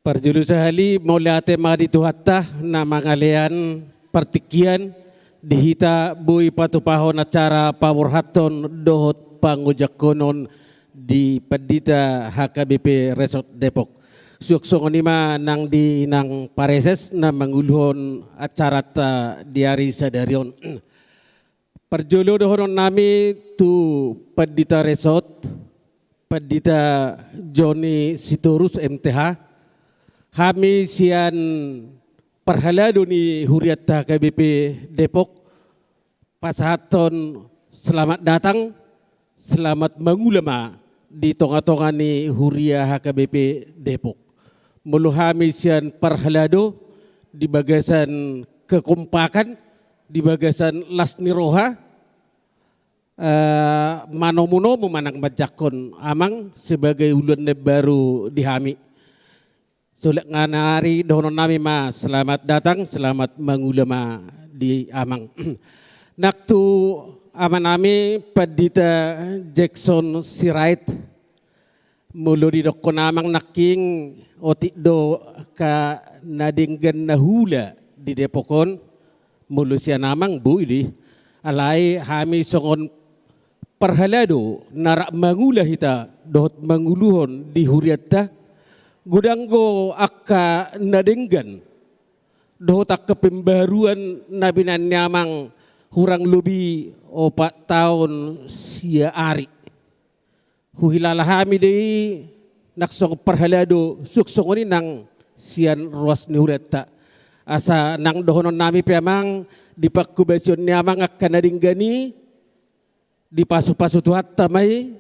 Parjulu sahali mulyate ma dituhatta na mangalian partikian dihita bui patupahon acara pawurhaton dohot pangujakonon di Pedita HKBP Resort Depok. Suksongonima nang di nang pareses na manguluhon acara ta diari sadarion. Perjolo dohonon nami tu Pedita Resort, Pedita Joni Sitorus MTH. Kami sian perhalado ni Huriat HKBP Depok. Pasahaton selamat datang, selamat mengulama di tonga-tonga ni Huria HKBP Depok. Mulu kami sian perhalado di bagasan kekompakan, di bagasan lasni roha, manomuno memanang majakon amang sebagai ulun baru dihami. Sulit nganari dohonon nami mas, selamat datang, selamat mengulama di amang. Naktu aman nami Pedita Jackson Sirait mulu di dokon amang naking otik do ka nadinggan nahula di Depokon mulu siya namang bu ini alai kami songon perhalado narak mangulah hita dohot manguluhon di Huriatta gudanggo akka nadenggan dohot akka pembaruan nabinan nyamang hurang lebih 4 tahun sia ari huhilala kami dei naksong perhalado suksongoni nang sian ruas ni Huriatta asa nang dohonon nami piamang di pakubasyon nyamang akka nadinggani di pasu-pasu tuhat tamay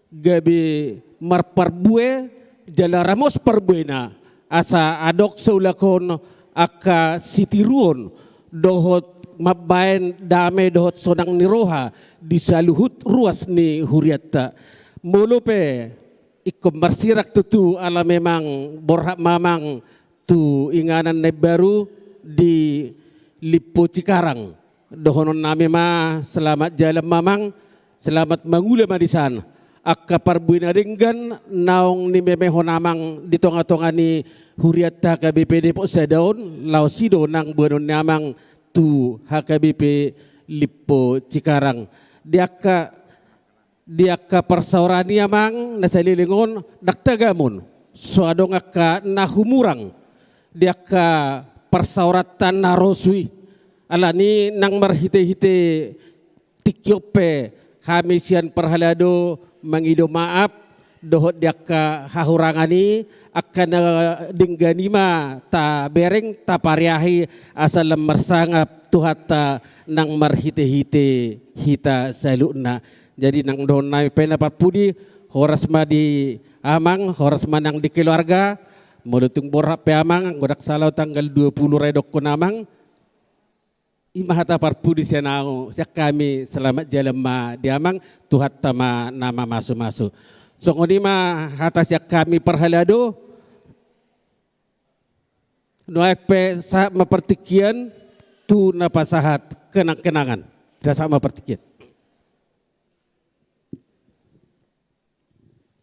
gabi marparbue jala ramos parbuena asa adok saulakon aka sitiruon dohot mabayan dame dohot sonang niroha di saluhut ruas ni Huriatta mulupe ikom marsirak tutu ala memang borhak mamang tu inganan na baru di Lipo Cikarang dohonon nami ma selamat jalan mamang selamat mangulama di sana akka parbuina denggan naong ni memeho namang di tonga-tonga ni Huriat HKBP Depok Sadaon lausido nang buanon namang tu HKBP Lipo Cikarang diaka persaurani amang nasalilingon daktagamon suadong akka nahumurang diaka persauratan narosui alani nang marhite-hite tikyope hamisian perhalado mangido maaf dohot diaka hahurangani akan dingganima ta bereng ta pariahi asal mersangap tuhata nang marhite-hite hita saluna jadi nang donai penapat pudi horas madi amang horas manang di keluarga mulutung borak pe amang godak salau tanggal 20 redok kunamang imahata parpudi sianao siak kami selamat jalan ma diamang tuhat tama nama masu-masu songoni ma hata siak kami perhalado noek pe sa mapertikian tu napasahat kenang-kenangan dasa mapertikian.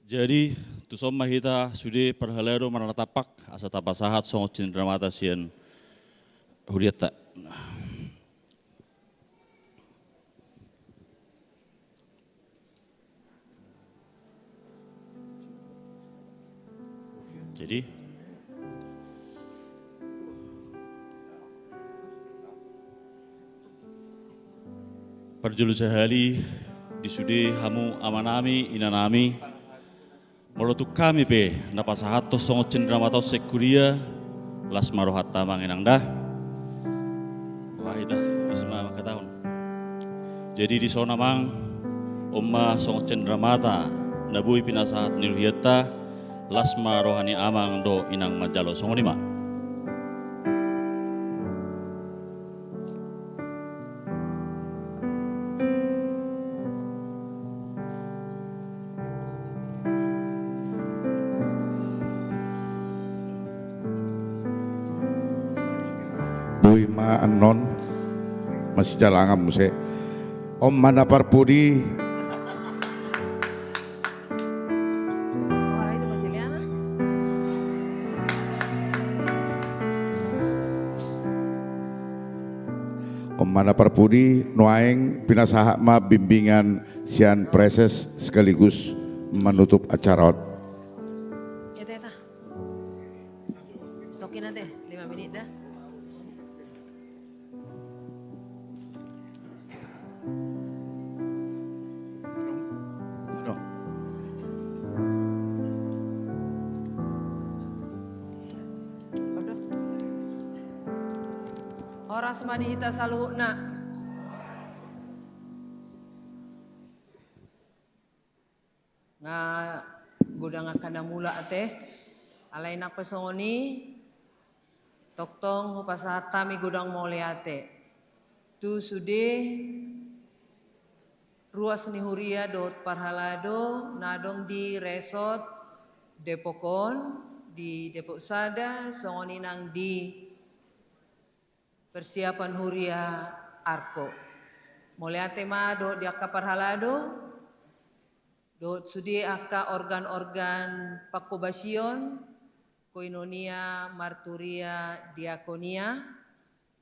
Jadi tu som mahita sudah perhalado manatapak asa tapasahat songo cindramata sian Huriatta. Jadi perjulu sehari di sude hamu amanami inanami molotuk kami pe napasahato songo cendramato sekuria las marohat tamang enang dah wahida isma makatahun jadi di sona mang omma songo cendramata nabui pinasahat nilhiyatta lasma rohani amang do inang majalo songonima. Bui ma anon masih jalangam muse om mana parpudi Om Mana Parpudi Nuaeng pinasaha ma bimbingan sian preses sekaligus menutup acara. Ya teh. Stokin nanti 5 menit dah. Orang semadi hita saluhna. Nga gudang akan mula teh. Alay nak pesongoni. Toktong hupasahat tami gudang moliate. Tu sude ruas nihuria dot parhalado nadong di resort Depokon di Depok Sada songoni nang di persiapan huria arko. Moliate ma do di akka parhalado, do sudi akka organ-organ pakobasion, koinonia, marturia, diakonia,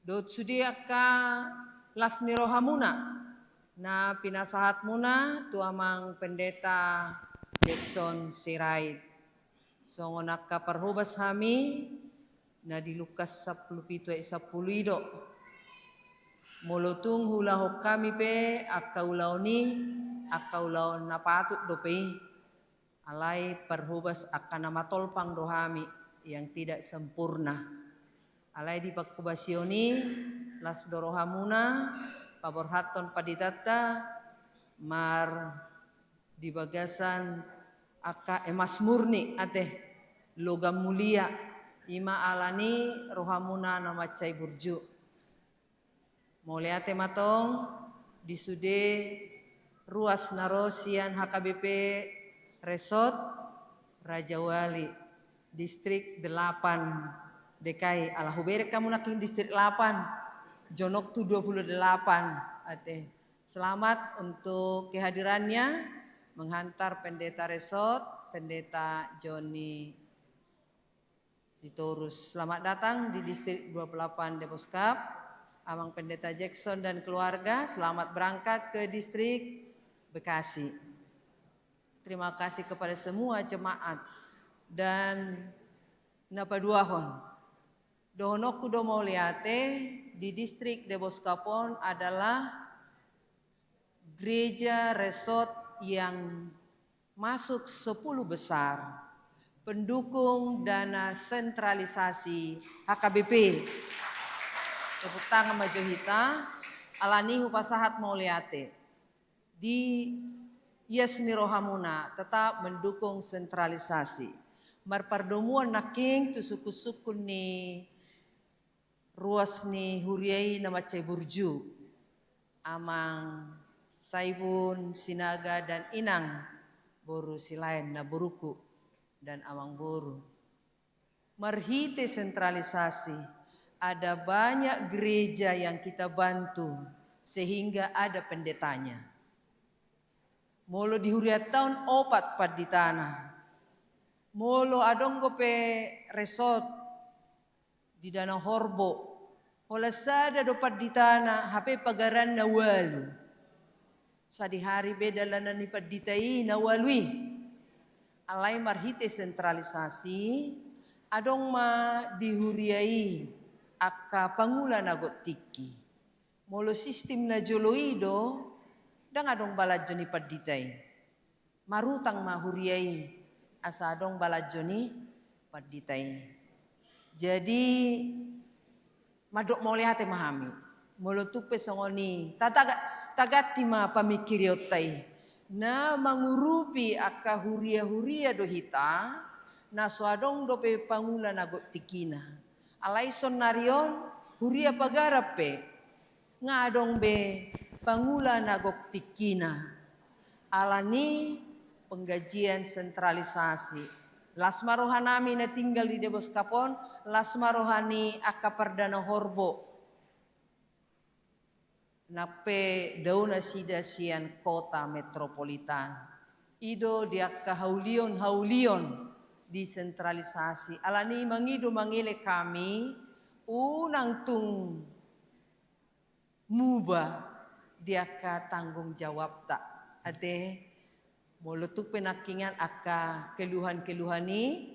do sudi akka lasni rohamuna, na pinasahat muna tuamang pendeta Jackson Sirait. Songon akka parhubas hami, na di Lukas 10:10 molotung hulahok kami pe akaulaw na patut dope alay perhubas akan nama tolpang dohami yang tidak sempurna alay di pakubasioni las dorohamuna paborhaton paditata mar di bagasan aka emas murni ateh logam mulia ima alani rohamuna nama cai burju. Moliate matong disude ruas narosian HKBP Resort Raja Wali Distrik 8 DKI. Alah huberek kamu naking distrik 8 Jonok tu 28 ate. Selamat untuk kehadirannya menghantar pendeta resort, pendeta Joni Sitorus. Selamat datang di distrik 28 Deposkap. Amang pendeta Jackson dan keluarga selamat berangkat ke distrik Bekasi. Terima kasih kepada semua jemaat dan napaduahon. Dohonoku domoliate di distrik Deboskapon adalah gereja resort yang masuk 10 besar. Pendukung dana sentralisasi HKBP. Tepuk tangan Majohita, alani hupasahat mauliate. Di Yesni Rohamuna tetap mendukung sentralisasi. Marpardomuan naking tu suku-suku ni ruas ni huriai nama cai burju. Amang Saibun, Sinaga dan Inang boru silain na buruku. Dan Amang Boru. Marhite sentralisasi, ada banyak gereja yang kita bantu sehingga ada pendetanya. Molo di huriat tahun opat pad di tanah. Molo adong gope resort di Danau Horbo. Hola sada dopat di tanah HP pagaran na walu. Sadi hari beda lana ni pad ditai na walui. Alai marhite sentralisasi adong ma dihuriai akka pangula nagot tiki. Molo sistem na joloido dang adong balajoni padditai. Marutang ma huriai asa adong balajoni padditai. Jadi madok molehate mahami. Molo tupe songoni tagati ma pamikiriotai. Na mangurupi akka huria-huria dohita na suadong dope pangula nagot tikina. Alaison narion huria pagarape ngadong be pangula nagot tikina. Alani penggajian sentralisasi. Lasma rohanami na tinggal di Deboskapon, lasma rohani akka perdana horbo. Nape dauna sidasian kota metropolitan. Ido dia kahaulion disentralisasi. Alani mangido mangile kami unang tung muba dia ka tanggung jawab tak ade molutuk penakingan aka keluhan-keluhan ni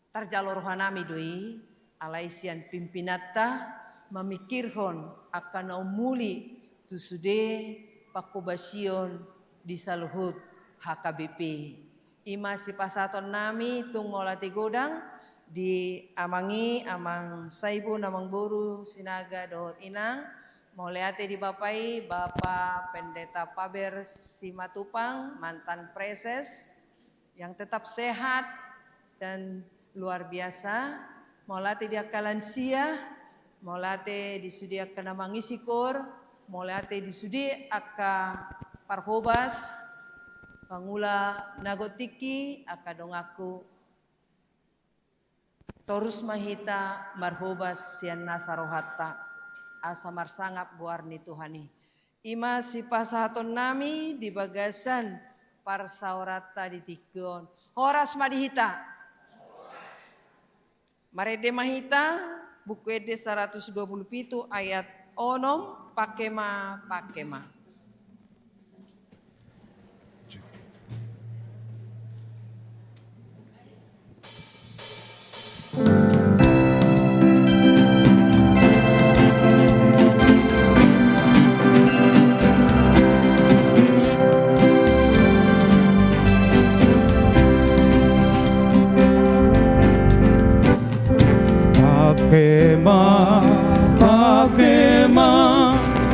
tarjalo rohanami doi alaisian pimpinata memikirhon akan naumuli tu sude pakobasion di saluhut HKBP. Ima si pasaton nami tung molati godang di amangi amang saibu namang boru sinaga dohot inang moleate di bapai Bapak Pendeta Paber Simatupang mantan preses yang tetap sehat dan luar biasa. Molate dia kalansia, molate disudi akka namangisikor, molate disudi akka parhobas, pangula nagotiki akka dongaku torus mahita marhobas sian nasarohatta asa marsangap buarni Tuhani. Ima si pasaton nami di bagasan parsaorata di tikon. Horas madihita. Marede mahita buku ede 127 ayat onom pakema.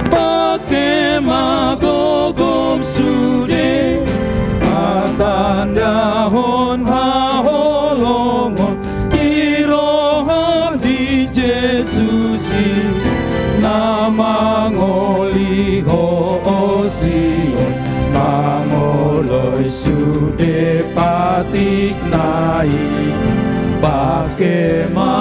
Pakema gogom sude atandahon haholongon iroham di Jesusi namangoli hoosion mangoloi sude patik nai pakema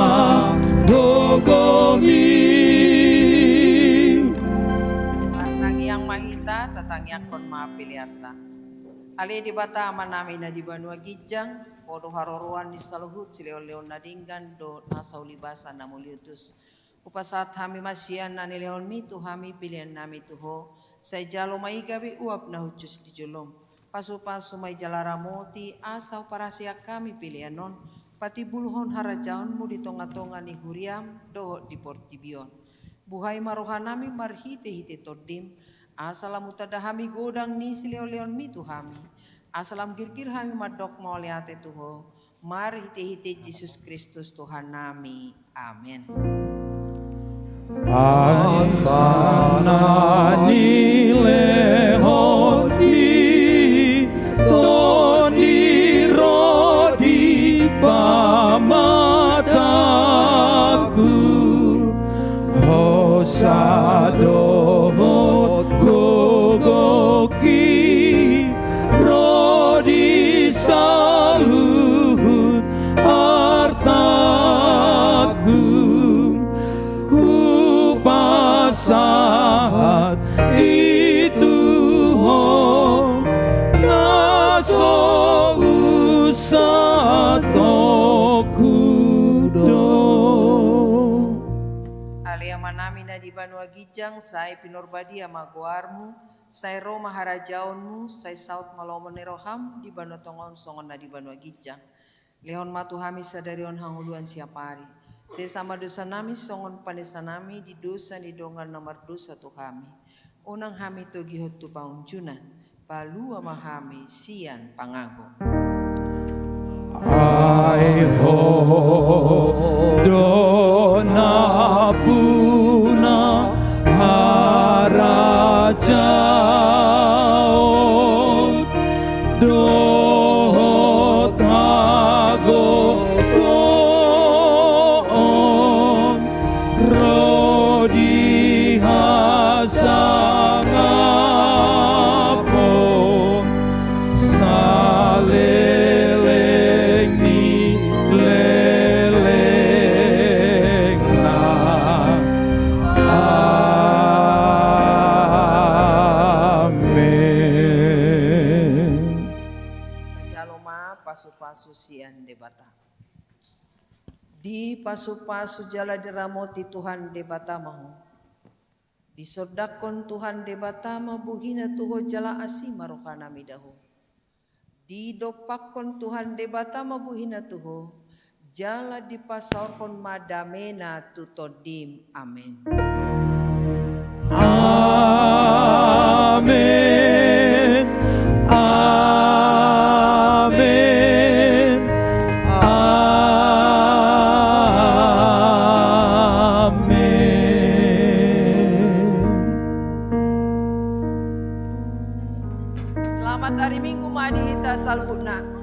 Yang mahita tatangyak kon mapiliata. Ali di bata manami na di Banua Gijang, podo haroruan di saluhut sileon-leon nadinggan do nasau libasa namuliutus. Upasat hami masyian nani leon mi tu hami pilihan nami tuho. Say jalo mai gabi uap na hucus di jolom. Pasu-pasu may jalara moti asau parasia kami pilihan non. Pati buluhon harajaonmu di tonga-tonga ni huriam doho di portibion. Buhay marohanami marhite-hite todim. Asalam utadahami godang ni sileo-leon mi tuhami. Asalam girgir hami madok mauliate tuho. Marhite-hite Yesus Kristus Tuhan nami. Amin. Asanani lehoni toni rodi pamataku hosadohot gogoki rodi saluhut hartaku saat itu ho naso usatokudo Alia manami na di Banua Gijang say pinurbadia maguarmu say Roma harajaonmu say saut malomon neroham di Banua Tongon songon na di Banua Gijang lehon matuhami sadarion hanguluan siapari. Sesama dosa nami songon panesa nami di dosa di dongan nomor dosa tu kami. Unang hami to gihot tu paunjunan. Palu ama hami sian pangago. Ai ho dona puna harajaon dohot ago rodi hasangapon saleleng ni leleng na amin. Jaloma pasu-pasu sian debata. Di pasu-pasu jala diramoti Tuhan debata mahu. Disodakon Tuhan debatama buhina tuho jala asima rohana midahu. Didopakon Tuhan debatama buhina tuho jala dipasaurkon madamena tutodim. Amin. Amin. Amin. Selamat hari Minggu Madihita Saluhuna.